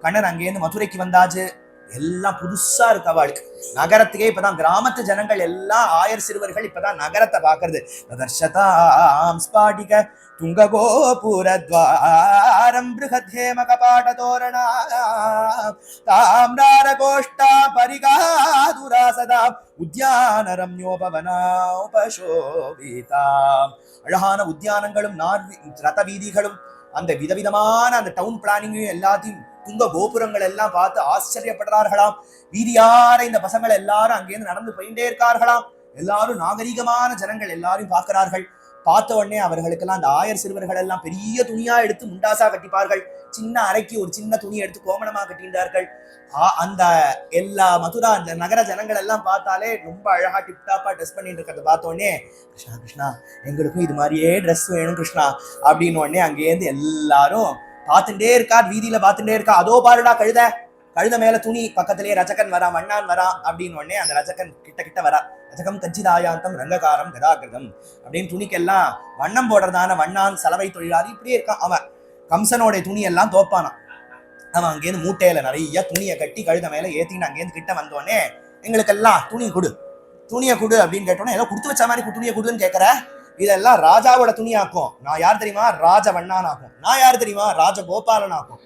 Speaker 1: கண்ணன் அங்கேருந்து மதுரைக்கு வந்தாச்சு. எல்லாம் புதுசா இருக்கு அவளுக்கு. நகரத்துக்கே இப்பதான் கிராமத்து ஜனங்கள் எல்லாம் ஆயர் சிறுவர்கள் இப்பதான் நகரத்தை பாக்குறது. ததர்ஷதாம் ஸ்பாடிக துங்க கோபுரத்வாரம் பிருஹத்ஹேம கபாட தோரணா தாம்ரார கோஷ்டா பரிகாதுரா சதா உத்யான ரம்யோபவனா உபசோபிதா. அழகான உத்தியானங்களும் ரத வீதிகளும் அந்த விதவிதமான அந்த டவுன் பிளானிங்கையும் எல்லாத்தையும் துங்க கோபுரங்கள் எல்லாம் பார்த்து ஆச்சரியப்படுறார்களாம். வீதியார இந்த பசங்கள் எல்லாரும் அங்கேருந்து நடந்து போயிட்டே இருக்கார்களாம். எல்லாரும் நாகரிகமான ஜனங்கள் எல்லாரும் பார்க்கிறார்கள். பார்த்த உடனே அவர்களுக்கெல்லாம் அந்த ஆயர் சிறுவர்கள் எல்லாம் பெரிய துணியா எடுத்து முண்டாசா கட்டிப்பார்கள். சின்ன அறைக்கு ஒரு சின்ன துணி எடுத்து கோமணமா கட்டின்றார்கள். அந்த எல்லா மதுரா அந்த நகர ஜனங்கள் எல்லாம் பார்த்தாலே ரொம்ப அழகா டிப்டாப்பா ட்ரெஸ் பண்ணிட்டு இருக்கிறத பார்த்த உடனே, கிருஷ்ணா கிருஷ்ணா எங்களுக்கும் இது மாதிரியே ட்ரெஸ் வேணும் கிருஷ்ணா அப்படின்னு உடனே அங்கேருந்து எல்லாரும் பார்த்துட்டே இருக்கார். வீதியில பார்த்துட்டே இருக்கா. அதோ பாருடா கழுத மேல துணி, பக்கத்திலேயே ரஜகன் வரா, வண்ணான் வரா அப்படின்னு உடனே அந்த ரஜகன் கிட்ட வரா. ரஜகம் கஞ்சிதாயாந்தம் ரங்ககாரம் கதாகிருதம் அப்படின்னு துணிக்கெல்லாம் வண்ணம் போடுறதான வண்ணான் சலவை தொழிலாளி இப்படியே இருக்கான். அவன் கம்சனோட துணி எல்லாம் தோப்பானான். அவன் அங்கேருந்து மூட்டையில நிறைய துணியை கட்டி கழுத மேல ஏத்தின்னு அங்கேருந்து கிட்ட வந்தோடனே, எங்களுக்கெல்லாம் துணியை கொடு அப்படின்னு கேட்டோன்னே, ஏதோ கொடுத்து வச்ச மாதிரி துணியை கொடுன்னு கேட்கற, இதெல்லாம் ராஜாவோட துணியாக்கும், நான் யார் தெரியுமா ராஜ வண்ணானாக்கும், நான் யார் தெரியுமா ராஜ கோபாலனாக்கும்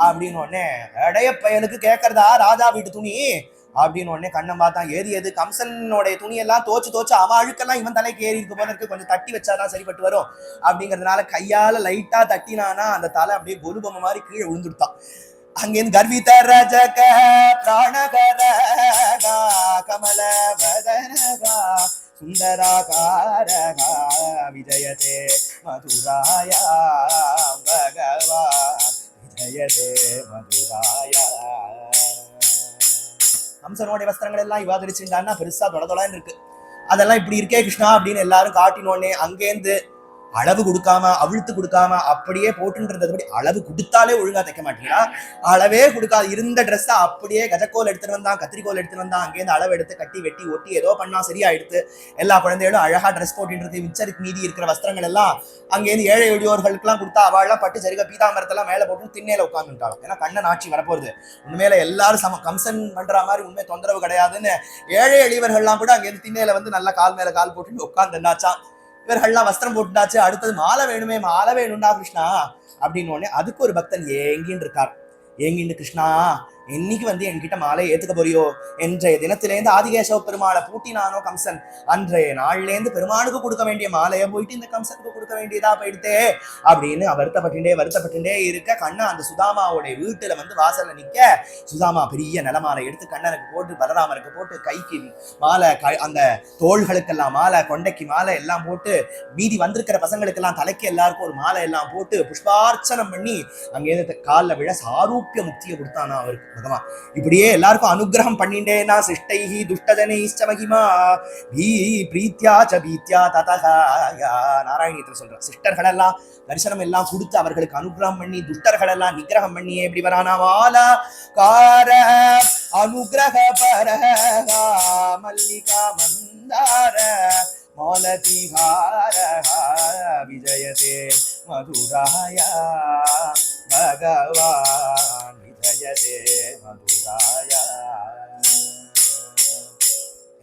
Speaker 1: அப்படின்னு உடனே, இடைய பயலுக்கு கேட்கறதா ராஜா வீட்டு துணி அப்படின்னு உடனே கண்ணன் பார்த்தான். எது கம்சனோடைய துணியெல்லாம் தோச்சு அவன் அழுக்கெல்லாம் இவன் தலைக்கு ஏறி இருக்கு போல இருக்கு, கொஞ்சம் தட்டி வச்சாதான் சரிப்பட்டு வரும் அப்படிங்கிறதுனால கையால லைட்டா தட்டினானா அந்த தலை அப்படியே கொலுபொம்மை மாதிரி கீழே விழுந்துடுத்தான். அங்கேருந்து கர்வித ரஜக பிராணகரகா கமல வதனகா சுந்தராகாரக விஜயதே மதுராயா பகவான் விஜயதே மதுராயா. கம்சனுடைய வஸ்திரங்கள் எல்லாம் இவா தரிச்சுட்டான்னா பெருசா தொலைன்னு இருக்கு. அதெல்லாம் இப்படி இருக்கே கிருஷ்ணா அப்படின்னு எல்லாரும் காட்டினோடனே அங்கேருந்து அளவு கொடுக்காம அவிழ்த்து கொடுக்காம அப்படியே போட்டுன்றதுபடி அளவு கொடுத்தாலே ஒழுங்கா தைக்க மாட்டீங்களா? அளவே கொடுக்காது இருந்த ட்ரெஸ்ஸை அப்படியே கஜக்கோல் எடுத்துட்டு வந்தான், கத்திரிக்கோல் எடுத்துட்டு வந்தான், அங்கேருந்து அளவு எடுத்து கட்டி வெட்டி ஒட்டி ஏதோ பண்ணா சரியா எடுத்து எல்லா குழந்தைகளும் அழகா ட்ரெஸ் போட்டுட்டு இருக்கு. மிச்சருக்கு மீதி இருக்கிற வஸ்திரங்கள் எல்லாம் அங்கேருந்து ஏழை எளியோர்களுக்கெல்லாம் கொடுத்தா அவள்லாம் பட்டு சரிக பீதாம்பரத்தெல்லாம் மேல போட்டு திண்ணையில உட்காந்துட்டாலும். ஏன்னா கண்ணன் ஆட்சி வரப்போகுது. உண்மையில எல்லாரும் கம்சன் பண்ற மாதிரி உண்மை தொந்தரவு கிடையாதுன்னு ஏழை எளியவர்கள்லாம் கூட அங்கேருந்து திண்ணையில வந்து நல்லா கால் மேல கால் போட்டு உட்காந்துன்னாச்சா. இவர்கள்லாம் வஸ்திரம் போட்டுட்டாச்சு, அடுத்தது மாலை வேணுமே, மாலை வேணும்டா கிருஷ்ணா அப்படின்னு உடனே அதுக்கு ஒரு பக்தன் ஏங்கின்னு இருக்கார். ஏங்கின்னு கிருஷ்ணா என்னைக்கு வந்து என்கிட்ட மாலை ஏத்துக்க போறியோ, இன்றைய தினத்திலேருந்து ஆதிகேசவ பெருமாளை பூட்டினானோ கம்சன், அன்றைய நாள்லேருந்து பெருமாளுக்கு கொடுக்க வேண்டிய மாலையை போயிட்டு இந்த கம்சனுக்கு கொடுக்க வேண்டியதா போயிடுத்தே அப்படின்னு வருத்தப்பட்டுட்டே இருக்க கண்ணா அந்த சுதாமாவுடைய வீட்டுல வந்து வாசல்ல நிக்க சுதாமா பெரிய நிலமாலை எடுத்து கண்ணனுக்கு போட்டு பலராமருக்கு போட்டு கைக்கு மாலை, அந்த தோள்களுக்கெல்லாம் மாலை, கொண்டைக்கு மாலை எல்லாம் போட்டு மீதி வந்திருக்கிற பசங்களுக்கெல்லாம் தலைக்கு எல்லாருக்கும் ஒரு மாலை எல்லாம் போட்டு புஷ்பார்ச்சனம் பண்ணி அங்கேருந்து காலில் விழ சாரூப்பிய முக்தியை கொடுத்தானா அவருக்கு பகவான். இப்படியே எல்லாருக்கும் அனுகிரகம் பண்ணிட்டேனா சிஷ்டைஹி துஷ்டஜனைச்ச மகிமா பீ பிரீத்யா ச பீத்யா ததஹா. நாராயணியத்துல சொல்ற சிஷ்டர்கள் எல்லாம் தரிசனம் எல்லாம் கொடுத்து அவர்களுக்கு அனுகிரகம் பண்ணி துஷ்டர்கள் எல்லாம் நிகிரகம் பண்ணி எப்படி வரானா வாலா கார அனுகிரக பரஹா மல்லிகா மந்தார மாலதிஹார விஜயதே மதுராயா பகவான் விஜயதே மதுராயா.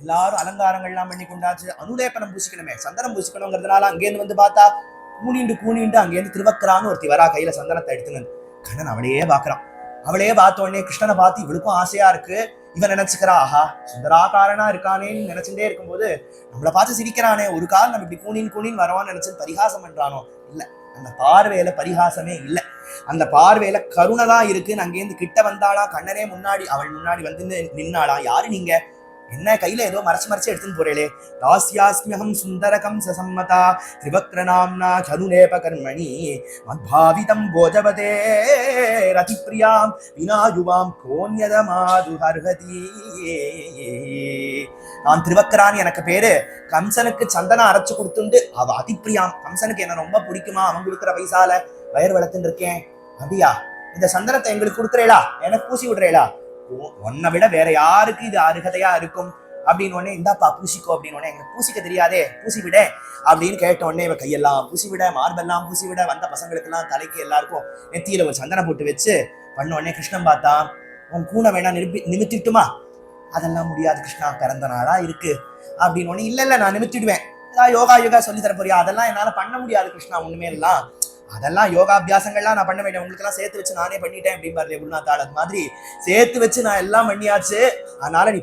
Speaker 1: எல்லாரும் அலங்காரங்கள்லாம் பண்ணி கொண்டாச்சு. அனுலேபனம் பூசிக்கணுமே, சந்தனம் பூசிக்கணுங்கிறதுனால அங்கேருந்து வந்து பார்த்தா கூணிண்டு அங்கேருந்து திருவக்கரான்னு ஒருத்தி வரா, கையில சந்தனத்தை எடுத்துன்னு. கண்ணன் அவளையே பாக்குறான். அவளையே பார்த்த உடனே கிருஷ்ணனை பார்த்து இவளுக்கும் ஆசையா இருக்கு. இவன் நினைச்சுக்கிறா, ஆஹா சுந்தராகாரனா இருக்கானேன்னு நினைச்சுட்டே இருக்கும்போது நம்மளை பார்த்து சிரிக்கிறானே, ஒரு கால் நம்ம இப்படி கூணின்னு வரவான்னு நினைச்சு பரிகாசம் பண்றானோ? இல்ல, அந்த பார்வையில பரிகாசமே இல்ல, அந்த பார்வையில கருணை தான் இருக்குன்னு அங்கேருந்து கிட்ட வந்தாளா. கண்ணனே முன்னாடி அவள் முன்னாடி வந்து நின்னாளா. யாரு நீங்க? என்ன கையில ஏதோ மறைச்சு எடுத்துன்னு போறேளே. தாஸ்யாஸ்மியகம் சுந்தரகம் சசம்மதா திரிவக்ரநாம்னா சனுலேப கர்மணி மத்பாவிதம் போஜவதே ரதிப்ரியாம் வினாயுவாம் கோன்யதமாது ஹர்ஹதி. நான் திருவக்கரான், எனக்கு பேரு. கம்சனுக்கு சந்தனம் அரைச்சு கொடுத்துண்டு அவ அதிப்பிரியாம், கம்சனுக்கு என்ன ரொம்ப பிடிக்குமா, அவன் கொடுக்குற பைசால வயர் வளர்த்துன்னு இருக்கேன். அப்படியா, இந்த சந்தனத்தை எங்களுக்கு கொடுக்குறேளா, எனக்கு பூசி விடுறேளா? உன்னை விட வேற யாருக்கு இது அருகதையா இருக்கும் அப்படின்னு உடனே இந்தாப்பா பூசிக்கோ அப்படின்னு உடனே எங்களுக்கு பூசிக்க தெரியாதே, பூசி விட அப்படின்னு கேட்ட உடனே இவ கையெல்லாம் பூசி விட, மார்பெல்லாம் பூசி விட, வந்த பசங்களுக்கு எல்லாம் தலைக்கு எல்லாருக்கும் நெத்தியில ஒரு சந்தனம் போட்டு வச்சு பண்ண உடனே கிருஷ்ணன் பார்த்தா, உன் கூனை வேணா நிமித்திட்டுமா? அதெல்லாம் முடியாது கிருஷ்ணா, பிறந்த நாளா இருக்கு அப்படின்னு உடனே இல்ல நான் நிமித்திடுவேன். யோகா சொல்லி தர போறியா? அதெல்லாம் என்னால பண்ண முடியாது கிருஷ்ணா, ஒண்ணுமே எல்லாம் அதெல்லாம் யோகாபியாசங்கள்லாம் நான் பண்ண வேண்டிய, உங்களுக்கு எல்லாம் சேர்த்து வச்சு நானே பண்ணிட்டேன் அப்படின்னு பாரு குருநாத்தாள். அது மாதிரி சேர்த்து வச்சு நான் எல்லாம் பண்ணியாச்சு. அதனால நீ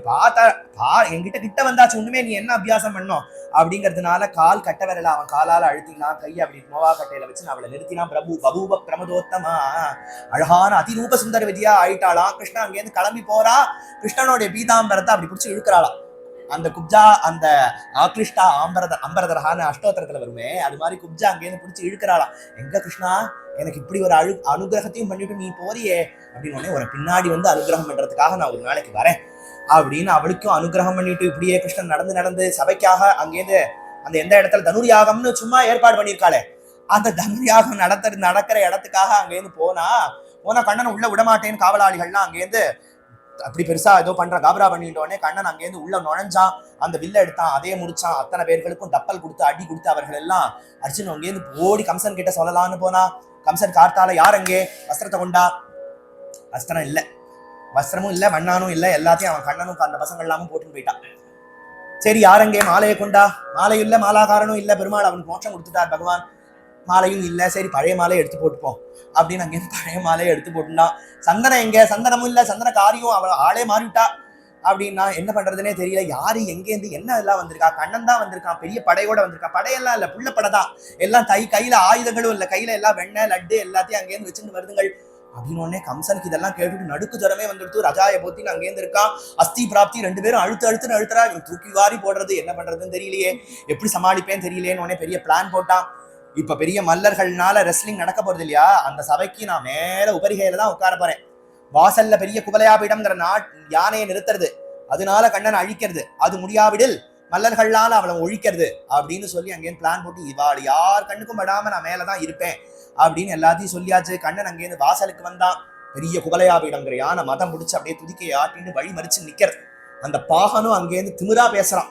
Speaker 1: என்கிட்ட கிட்ட வந்தாச்சு, ஒண்ணுமே நீ என்ன அபியாசம் பண்ணோம் அப்படிங்கிறதுனால கால் கட்ட வரல, அவன் காலால அழுத்தினான், கையை அப்படி மோவா கட்டையில வச்சு நான் அவளை நிறுத்தினான். பிரபு பபூப பிரமதோத்தமா, அழகான அதிரூப சுந்தர விதியா ஆயிட்டாளாம். கிருஷ்ணன் அங்கேருந்து கிளம்பி போறா. கிருஷ்ணனுடைய பீதாம்பரத்தை அப்படி பிடிச்சி இழுக்கிறாளாம். அந்த குப்ஜா, அந்த ஆக்லிஷ்டா அம்பரதரஹான அஷ்டோத்திரத்துல வருமே, அது மாதிரி குப்ஜா அங்கேருந்து பிடிச்சி இழுக்கிறாளாம். எங்க கிருஷ்ணா, எனக்கு இப்படி ஒரு அனுகிரகத்தையும் பண்ணிட்டு நீ போறியே அப்படின்னு உடனே ஒரு பின்னாடி வந்து அனுகிரகம் பண்றதுக்காக நான் ஒரு நாளைக்கு வரேன் அப்படின்னு அவளுக்கும் அனுகிரகம் பண்ணிட்டு இப்படியே கிருஷ்ணன் நடந்து சபைக்காக அங்கேருந்து அந்த எந்த இடத்துல தனுர்யாகம்னு சும்மா ஏற்பாடு பண்ணியிருக்காளே, அந்த தனுர்யாகம் நடக்கிற இடத்துக்காக அங்கேருந்து போனா கண்ணனை உள்ள விடமாட்டேன்னு காவலாளிகள்லாம் அங்கேருந்து அப்படி பெருசா ஏதோ பண்ற காபரா பண்ணிட்டோடனே கண்ணன் அங்கேருந்து உள்ள நுழைஞ்சான். அந்த வில்ல எடுத்தான், அதே முடிச்சான். அத்தனை பேர்களுக்கும் தப்பல் கொடுத்து அடி கொடுத்து அவர்கள் எல்லாம் அர்ஜுன் அங்கேருந்து ஓடி கம்சன் கிட்ட சொல்லலான்னு போனா. கம்சன் கார்த்தால யார் அங்கே வஸ்திரத்தை கொண்டா? வஸ்திரம் இல்ல, வஸ்திரமும் இல்ல, வண்ணானும் இல்ல, எல்லாத்தையும் அவன் கண்ணனும் அந்த பசங்கள் எல்லாமும் போட்டுன்னு போயிட்டான். சரி யார் அங்கே? மாலையை கொண்டா? மாலை இல்ல, மாலாகாரனும் இல்ல, பெருமாள் அவனுக்கு மோட்சம் கொடுத்துட்டார் பகவான். மாலையும் இல்ல, சரி பழைய மாலையை எடுத்து போட்டுப்போம் அப்படின்னு அங்கே பழைய மாலையை எடுத்து போட்டுட்டான். சந்தனம் எங்க? சந்தனமும் இல்ல, சந்தன காரியம் அவள் ஆளே மாறிவிட்டா அப்படின்னா என்ன பண்றதுன்னே தெரியல. யாரு எங்கேருந்து என்ன எல்லாம் வந்திருக்கா? கண்ணன் தான் வந்திருக்கான், பெரிய படையோட வந்திருக்கான். படையெல்லாம் இல்ல, புள்ள படை தான். எல்லாம் கையில ஆயுதங்களும் இல்ல, கையில எல்லாம் வெண்ணெய் லட்டு எல்லாத்தையும் அங்கேருந்து வச்சுட்டு வருதுங்கள். அப்படின்னு உடனே கம்சனுக்கு இதெல்லாம் கேட்டுட்டு நடுக்கு ஜரமே வந்துடுத்து. ரஜாய போத்தின்னு அங்கேருந்து இருக்கான். அஸ்தி பிராப்தி 2 பேரும் அழுத்துன்னு அழுத்துறா. இவன் தூக்கி வாரி போடுறது, என்ன பண்றதுன்னு தெரியலையே, எப்படி சமாளிப்பேன்னு தெரியலையேன்னு உடனே பெரிய பிளான் போட்டான். இப்ப பெரிய மல்லர்கள்னால ரெஸ்லிங் நடக்க போறது இல்லையா, அந்த சபைக்கு நான் மேல உபரிகையில தான் உட்கார போறேன். வாசல்ல பெரிய குவலயாபீடம்ங்கிற யானையை நிறுத்துறது, அதனால கண்ணனை அழிக்கிறது, அது முடியாவிடில் மல்லர்களால அவளை ஒழிக்கிறது அப்படின்னு சொல்லி அங்கேருந்து பிளான் போட்டு இவாள் யார் கண்ணுக்கும் படாம நான் மேலதான் இருப்பேன் அப்படின்னு எல்லாத்தையும் சொல்லியாச்சு. கண்ணன் அங்கேருந்து வாசலுக்கு வந்தான். பெரிய குவலயாபீடம்ங்கிற யானை மதம் பிடிச்சு அப்படியே துதிக்கையை ஆட்டின்னு வழி மறிச்சு நிக்கிறது. அந்த பாகனும் அங்கேருந்து திமிரா பேசுறான்.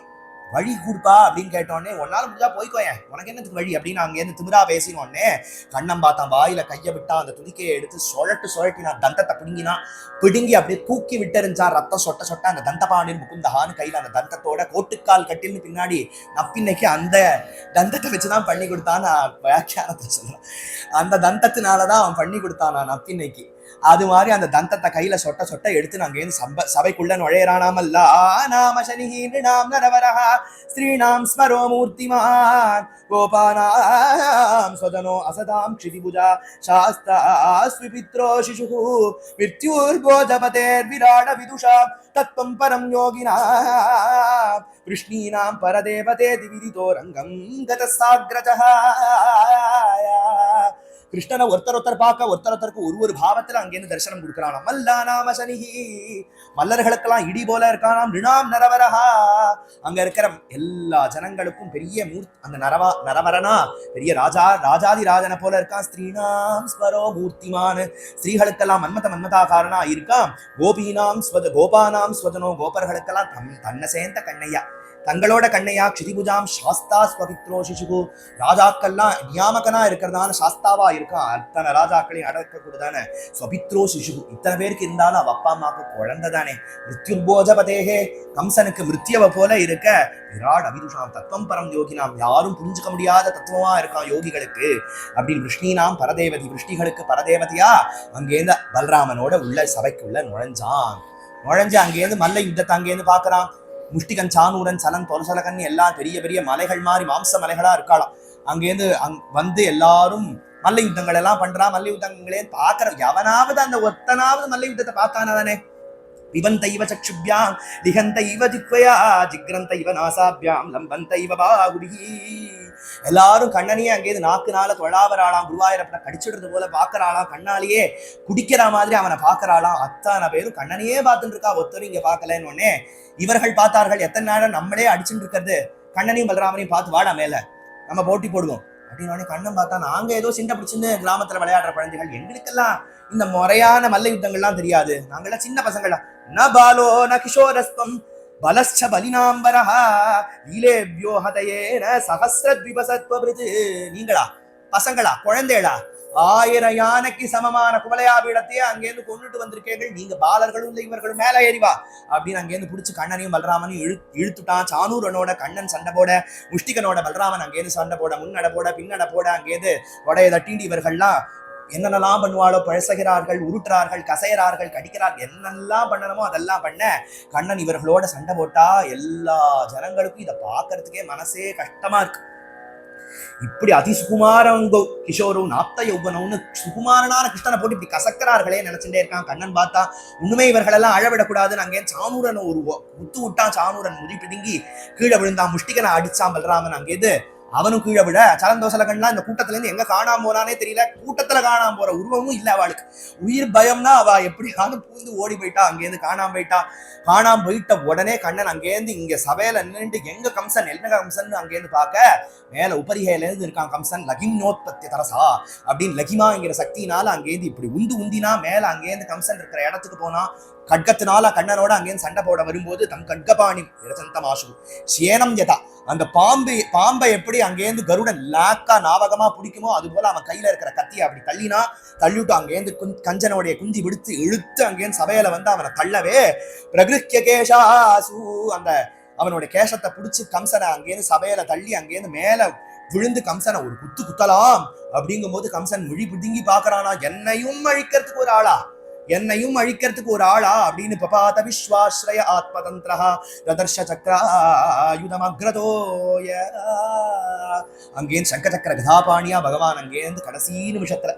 Speaker 1: வழி கூடுப்பா அப்படின்னு கேட்டோடனே, உன்னால முடிஞ்சா போய்க்கோயேன், உனக்கு என்னத்துக்கு வழி அப்படின்னு அங்கேருந்து திமிரா பேசினோடனே கண்ணன் பார்த்தான். வாயில கையை விட்டா, அந்த துதிக்கையை எடுத்து சுழட்டினான். தந்தத்தை பிடுங்கி அப்படியே தூக்கி விட்டறிஞ்சான். ரத்தம் சொட்ட சொட்ட அந்த தந்தபாணின் முகுந்தஹான்னு கையில அந்த தந்தத்தோட கோட்டுக்கால் கட்டில்னு பின்னாடி நப்பின்னைக்கு அந்த தந்தத்தை வச்சுதான் பண்ணி கொடுத்தான்னு வியாக்கியானத்தை சொல்றான். அந்த தந்தத்தினாலதான் அவன் பண்ணி கொடுத்தான் நான் நப்பின்னைக்கு. அது மாதிரி அந்த தந்தத்தை கையில சொட்ட சொட்ட எடுத்து நாங்க சபைக்குள்ள நுழையறானாமல்லா நாம சனிஹீனாம் நரவரஹ ஸ்ரீநாம் ஸ்மரோ மூர்த்திமான் கோபானாம் ஸ்வதனோ அசதாம் க்ஷிதிபுஜா சாஸ்தாஸ்விபித்ரோ சிசுஹு மிருத்யுர்போஜபதேர் விராட விதுஷா தத்வம் பரம் யோகினா விஷ்ணீனாம் பரதேவதே திவிதிதோ ரங்கம் கதசாக்ரஜஹ. கிருஷ்ணனை ஒருத்தர் பார்க்க ஒருத்தருக்கு ஒரு பாவத்துல அங்கேருந்து தரிசனம் கொடுக்கிறானாம். மல்லானாம சனிஹி, மல்லர்களுக்கெல்லாம் இடி போல இருக்கானாம். ரிணாம் நரவரஹா, அங்க இருக்கிற எல்லா ஜனங்களுக்கும் பெரிய அந்த நரவரனா பெரிய ராஜாதி ராஜனை போல இருக்கான். ஸ்ரீநாம் ஸ்வரோ மூர்த்திமான், ஸ்ரீகளுக்கெல்லாம் மன்மதாகாரனா இருக்கான். கோபானாம் ஸ்வதனோ, கோபர்களுக்கெல்லாம் தன்னை சேர்ந்த கண்ணையா, தங்களோட கண்ணையா. க்ஷிதிபுஜாம் சாஸ்தா ஸ்வபித்ரோ சிசுகு, ராஜாக்கள்லாம் நியாமகனா இருக்கிறதான சாஸ்தாவா இருக்கான். அத்தனை ராஜாக்களையும் அடக்கக்கூடாதான ஸ்வபித்ரோ சிசுகு. இத்தனை பேருக்கு இருந்தாலும் அவ அப்பா அம்மாவுக்கு குழந்தை தானே. மிருத்யுர்போஜபதேகே, கம்சனுக்கு மிருத்யவ போல இருக்க. விராட் அவிதுஷாம் தத்துவம் பரம் யோகினாம், யாரும் புரிஞ்சுக்க முடியாத தத்துவமா இருக்கான் யோகிகளுக்கு அப்படின்னு. விஷ்ணினாம் பரதேவதி, விஷ்ணிகளுக்கு பரதேவதியா அங்கேருந்து பல்ராமனோட உள்ள சபைக்குள்ள நுழைஞ்சு அங்கேருந்து மல்ல யுத்தத்தை அங்கேருந்து பாக்குறான். முஷ்டிகன், சானூரன், சலன், பொலசலகன் எல்லாம் பெரிய பெரிய மலைகள் மாதிரி மாம்ச மலைகளா இருக்காளாம். அங்கேருந்து வந்து எல்லாரும் மல்ல யுத்தங்கள் எல்லாம் பண்றான். மல்ல யுத்தங்களே பாக்குற எவனாவது அந்த ஒத்தனாவது மல்ல யுத்தத்தை பார்த்தானே. பிபந்தைவ சக்ஷுபியாம் லிகந்தைவ ஜிக்வயா ஜிக்ரந்தைவ நாசாபியாம் லம்பந்தைவ பாகுபிஹி. எல்லாரும் கண்ணனையே அங்கேயிருந்து நாக்குனால தொழாவராளாம். குருவாயூரப்பனை கடிச்சிடுறது போல பாக்குறாளாம். கண்ணாலேயே குடிக்கிற மாதிரி அவனை பாக்குறாளாம். அத்தனை பேரும் கண்ணனையே பார்த்துட்டு இருக்கா, ஒருத்தரும் இங்க பாக்கலன்னு உடனே இவர்கள் பார்த்தார்கள். எத்தனை நேரம் நம்மளே அடிச்சுட்டு இருக்கிறது, கண்ணனையும் பலராமனையும் பார்த்து வாடா மேல நம்ம போட்டி போடுவோம் அப்படின்னு. கண்ணன் பார்த்தா, நாங்க ஏதோ சின்ன பிடிச்சுன்னு கிராமத்துல விளையாடுற குழந்தைகள், எங்களுக்கெல்லாம் இந்த முறையான மல்ல யுத்தங்கள்லாம் தெரியாது, நாங்கெல்லாம் சின்ன பசங்களா. ந பாலோ ந கிஷோரஸ்வம் பலஸ்ச பலினாம்பரஹ லீலேவ்யோ ஹதயேன சஹஸ்ரத்விபசத்வபிருத். நீங்களா பசங்களா, குழந்தைகளா, 1000 யானைக்கு சமமான குவலயாபீடத்தையே அங்கேருந்து கொண்டுட்டு வந்திருக்கீர்கள், நீங்க பாலர்களும் இல்லை, இவர்களும் மேல ஏறிவா அப்படின்னு அங்கேருந்து பிடிச்சி கண்ணனையும் பலராமனையும் இழுத்துட்டான். சானூரனோட கண்ணன் சண்டை போட, முஷ்டிகனோட பலராமன் அங்கேருந்து சண்டை போட, முன்னட போட பின்னட போட அங்கேருந்து உடைய தட்டிண்டு இவர்கள்லாம் என்னென்னலாம் பண்ணுவாளோ, பழசுகிறார்கள், உருட்டுறார்கள், கசையறார்கள், கடிக்கிறார்கள், என்னெல்லாம் பண்ணணுமோ அதெல்லாம் பண்ண கண்ணன் இவர்களோட சண்டை போட்டா எல்லா ஜனங்களுக்கும் இதை பார்க்கறதுக்கே மனசே கஷ்டமா இருக்கு. இப்படி அதிசுகுமாரங்கோ கிஷோரும் நாப்த யௌவனம்னு சுகுமாரனான கிருஷ்ணனை போட்டு இப்படி கசக்கிறார்களே நினைச்சுட்டே இருக்கான். கண்ணன் பார்த்தா உண்மை இவர்கள் எல்லாம் அழவிடக்கூடாதுன்னு அங்கே சானூரன் ஒரு முத்து விட்டான். சானூரன் முடி பிடுங்கி கீழே விழுந்தான். முஷ்டிகனை அடிச்சான் பலராமன். அங்கேருந்து அவனும் கீழே விட சலந்தோசலகன்லாம் இந்த கூட்டத்துல இருந்து எங்க காணாம போனானே தெரியல. கூட்டத்துல காணாம போற உருவமும் இல்ல அவளுக்கு. உயிர் பயம்னா அவ எப்படியாவது பூந்து ஓடி போயிட்டா. அங்கேருந்து காணாம போயிட்ட உடனே கண்ணன் அங்கேருந்து இங்க சபையில நின்று எங்க கம்சன் என்ன கம்சன் அங்கேருந்து பார்க்க மேல உபரிகையில இருந்து இருக்கான் கம்சன். லகிம்னோத்பத்தி தரசா அப்படின்னு லகிமாங்கிற சக்தினால அங்கேருந்து இப்படி உந்தினா மேல அங்கேருந்து கம்சன் இருக்கிற இடத்துக்கு போனா. கட்கத்தினால கண்ணனோட அங்கேருந்து சண்டை போட வரும்போது தம் கட்கபாணி விரசந்தமாசு சேனம் யதா, அந்த பாம்பை எப்படி அங்கேருந்து கருடன் லாக்கா நாவகமா பிடிக்குமோ அது போல அவன் கையில இருக்கிற கத்தியை அப்படி தள்ளிவிட்டு அங்கேருந்து கஞ்சனோடைய குந்தி விடுத்து இழுத்து அங்கேருந்து சபையில வந்து அவனை தள்ளவே பிரகிருக்கிய கேசாசு, அந்த அவனோட கேசத்தை பிடிச்சு கம்சனை அங்கேருந்து சபையில தள்ளி அங்கேருந்து மேல விழுந்து கம்சனை ஒரு குத்தலாம். அப்படிங்கும் போது கம்சன் மொழி பிடுங்கி பாக்குறானா, என்னையும் அழிக்கிறதுக்கு ஒரு ஆளா அப்படின்னு. பபாத விஸ்வாஸ்ரய ஆத்மதந்திரஹ ரதர்ஷ சக்ராயுதம் அக்ரதோய. அங்கேருந்து சங்க சக்கர கதாபாணியா பகவான் அங்கேருந்து கடைசி நிமிஷத்துல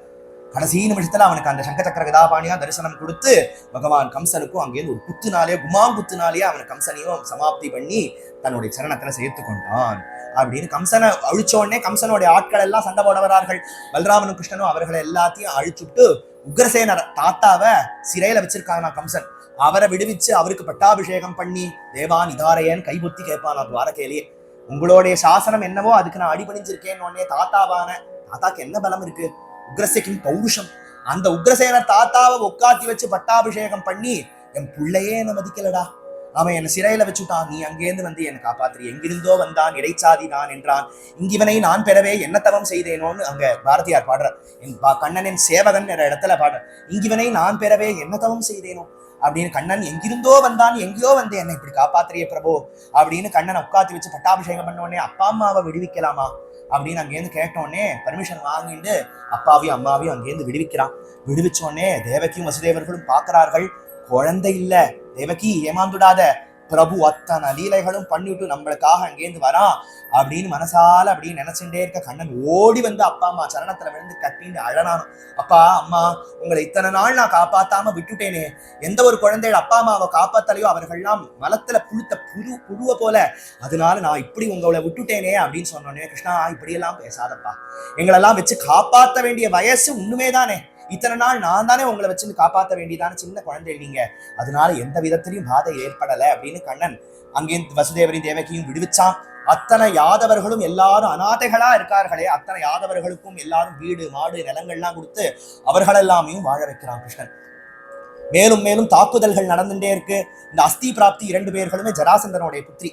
Speaker 1: கடைசி நிமிஷத்துல அவனுக்கு அந்த சங்க சக்கர கதாபாணியா தரிசனம் கொடுத்து பகவான் கம்சனுக்கும் அங்கேருந்து ஒரு குத்துனாலே குமாங்குத்துனாலேயே அவனை கம்சனையும் சமாப்தி பண்ணி தன்னுடைய சரணத்துல சேர்த்து கொண்டான் அப்படின்னு கம்சனை அழிச்ச உடனே கம்சனுடைய ஆட்கள் எல்லாம் சண்டை போட வரார்கள். பலராமனும் கிருஷ்ணனும் அவர்களை எல்லாத்தையும் அழிச்சுட்டு உக்ரசேனர் தாத்தாவை சிறையில வச்சிருக்காங்க கம்சன். அவரை விடுவிச்சு அவருக்கு பட்டாபிஷேகம் பண்ணி தேவான் இதாரையன் கைபுத்தி கேட்பான் துவாரகையிலேயே. உங்களுடைய சாசனம் என்னவோ அதுக்கு நான் அடிபணிஞ்சிருக்கேன்னு உடனே தாத்தாக்கு என்ன பலம் இருக்கு? உக்ரசேனின் பௌருஷம். அந்த உக்ரசேனர் தாத்தாவை உட்காத்தி வச்சு பட்டாபிஷேகம் பண்ணி என் பிள்ளையே என்ன மதிக்கலடா, அவன் என்ன சிறையில வச்சுட்டான், நீ அங்கேருந்து வந்து என்னை காப்பாத்திரி, எங்கிருந்தோ வந்தான் இடைச்சாதி நான் என்றான், இங்கிவனை நான் பெறவே என்ன தவம் செய்தேனோன்னு அங்க பாரதியார் பாடுறார். என் கண்ணனின் சேவகன் என்ற இடத்துல பாடுற, இங்கிவனை நான் பெறவே என்ன தவம் செய்தேனோ அப்படின்னு. கண்ணன் எங்கிருந்தோ வந்தான், எங்கேயோ வந்து என்னை இப்படி காப்பாத்திரியே பிரபு அப்படின்னு கண்ணனை உட்காத்தி வச்சு பட்டாபிஷேகம் பண்ண உடனே அப்பா அம்மாவை விடுவிக்கலாமா அப்படின்னு அங்கேருந்து கேட்டோடனே பர்மிஷன் வாங்கிட்டு அப்பாவையும் அம்மாவையும் அங்கேருந்து விடுவிக்கிறான். விடுவிச்சோடனே தேவகியும் வசுதேவர்களும் பார்க்கிறார்கள், குழந்தை இல்ல தேவகி ஏமாந்துடாத, பிரபு அத்தனை லீலைகளும் பண்ணிவிட்டு நம்மளுக்காக அங்கேருந்து வரான் அப்படின்னு மனசால அப்படின்னு நினைச்சுட்டே இருக்க கண்ணன் ஓடி வந்து அப்பா அம்மா சரணத்துல விழுந்து கட்டின்னு அழனானோ, அப்பா அம்மா உங்களை இத்தனை நாள் நான் காப்பாத்தாம விட்டுட்டேனே, எந்த ஒரு குழந்தையோட அப்பா அம்மாவை காப்பாத்தலையோ அவர்கள்லாம் மலத்துல புழுத்த புழுவ போல, அதனால நான் இப்படி உங்களை விட்டுட்டேனே அப்படின்னு சொன்னோன்னே, கிருஷ்ணா இப்படியெல்லாம் பேசாதப்பா, எங்களெல்லாம் வச்சு காப்பாற்ற வேண்டிய வயசு உண்மையே தானே, இத்தனை நாள் நான் தானே உங்களை வச்சு காப்பாற்ற வேண்டியதான சின்ன குழந்தை நீங்க, அதனால எந்த விதத்திலையும் பாதை ஏற்படலை அப்படின்னு கண்ணன் அங்கேருந்து வசுதேவரையும் தேவகியும் விடுவிச்சான். அத்தனை யாதவர்களும் எல்லாரும் அநாதைகளா இருக்கார்களே, அத்தனை யாதவர்களுக்கும் எல்லாரும் வீடு மாடு நிலங்கள்லாம் கொடுத்து அவர்களெல்லாமே வாழ வைக்கிறான் கிருஷ்ணன். மேலும் மேலும் தாக்குதல்கள் நடந்துட்டே இருக்கு. இந்த அஸ்தி பிராப்தி 2 பேர்களுமே ஜராசந்தனுடைய புத்திரி.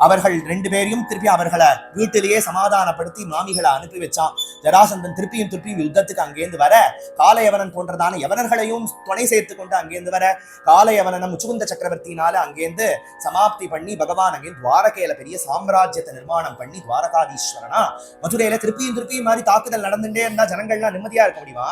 Speaker 1: அவர்கள் 2 பேரையும் திருப்பி அவர்களை வீட்டிலேயே சமாதானப்படுத்தி மாமிகளை அனுப்பி வச்சான். ஜராசந்தன் திருப்பியும் யுத்தத்துக்கு அங்கேருந்து வர காலயவனன் போன்றதான யவனர்களையும் துணை சேர்த்து கொண்டு அங்கேருந்து வர காலயவனனை முச்சுகுந்த சக்கரவர்த்தினால அங்கேருந்து சமாப்தி பண்ணி பகவான் அங்கேருந்து துவாரகையில பெரிய சாம்ராஜ்யத்தை நிர்மாணம் பண்ணி துவாரகாதீஸ்வரனா மதுரையில திருப்பியும் மாதிரி தாக்குதல் நடந்துட்டே இருந்தா ஜனங்கள்லாம் நிம்மதியா இருக்க முடியுமா?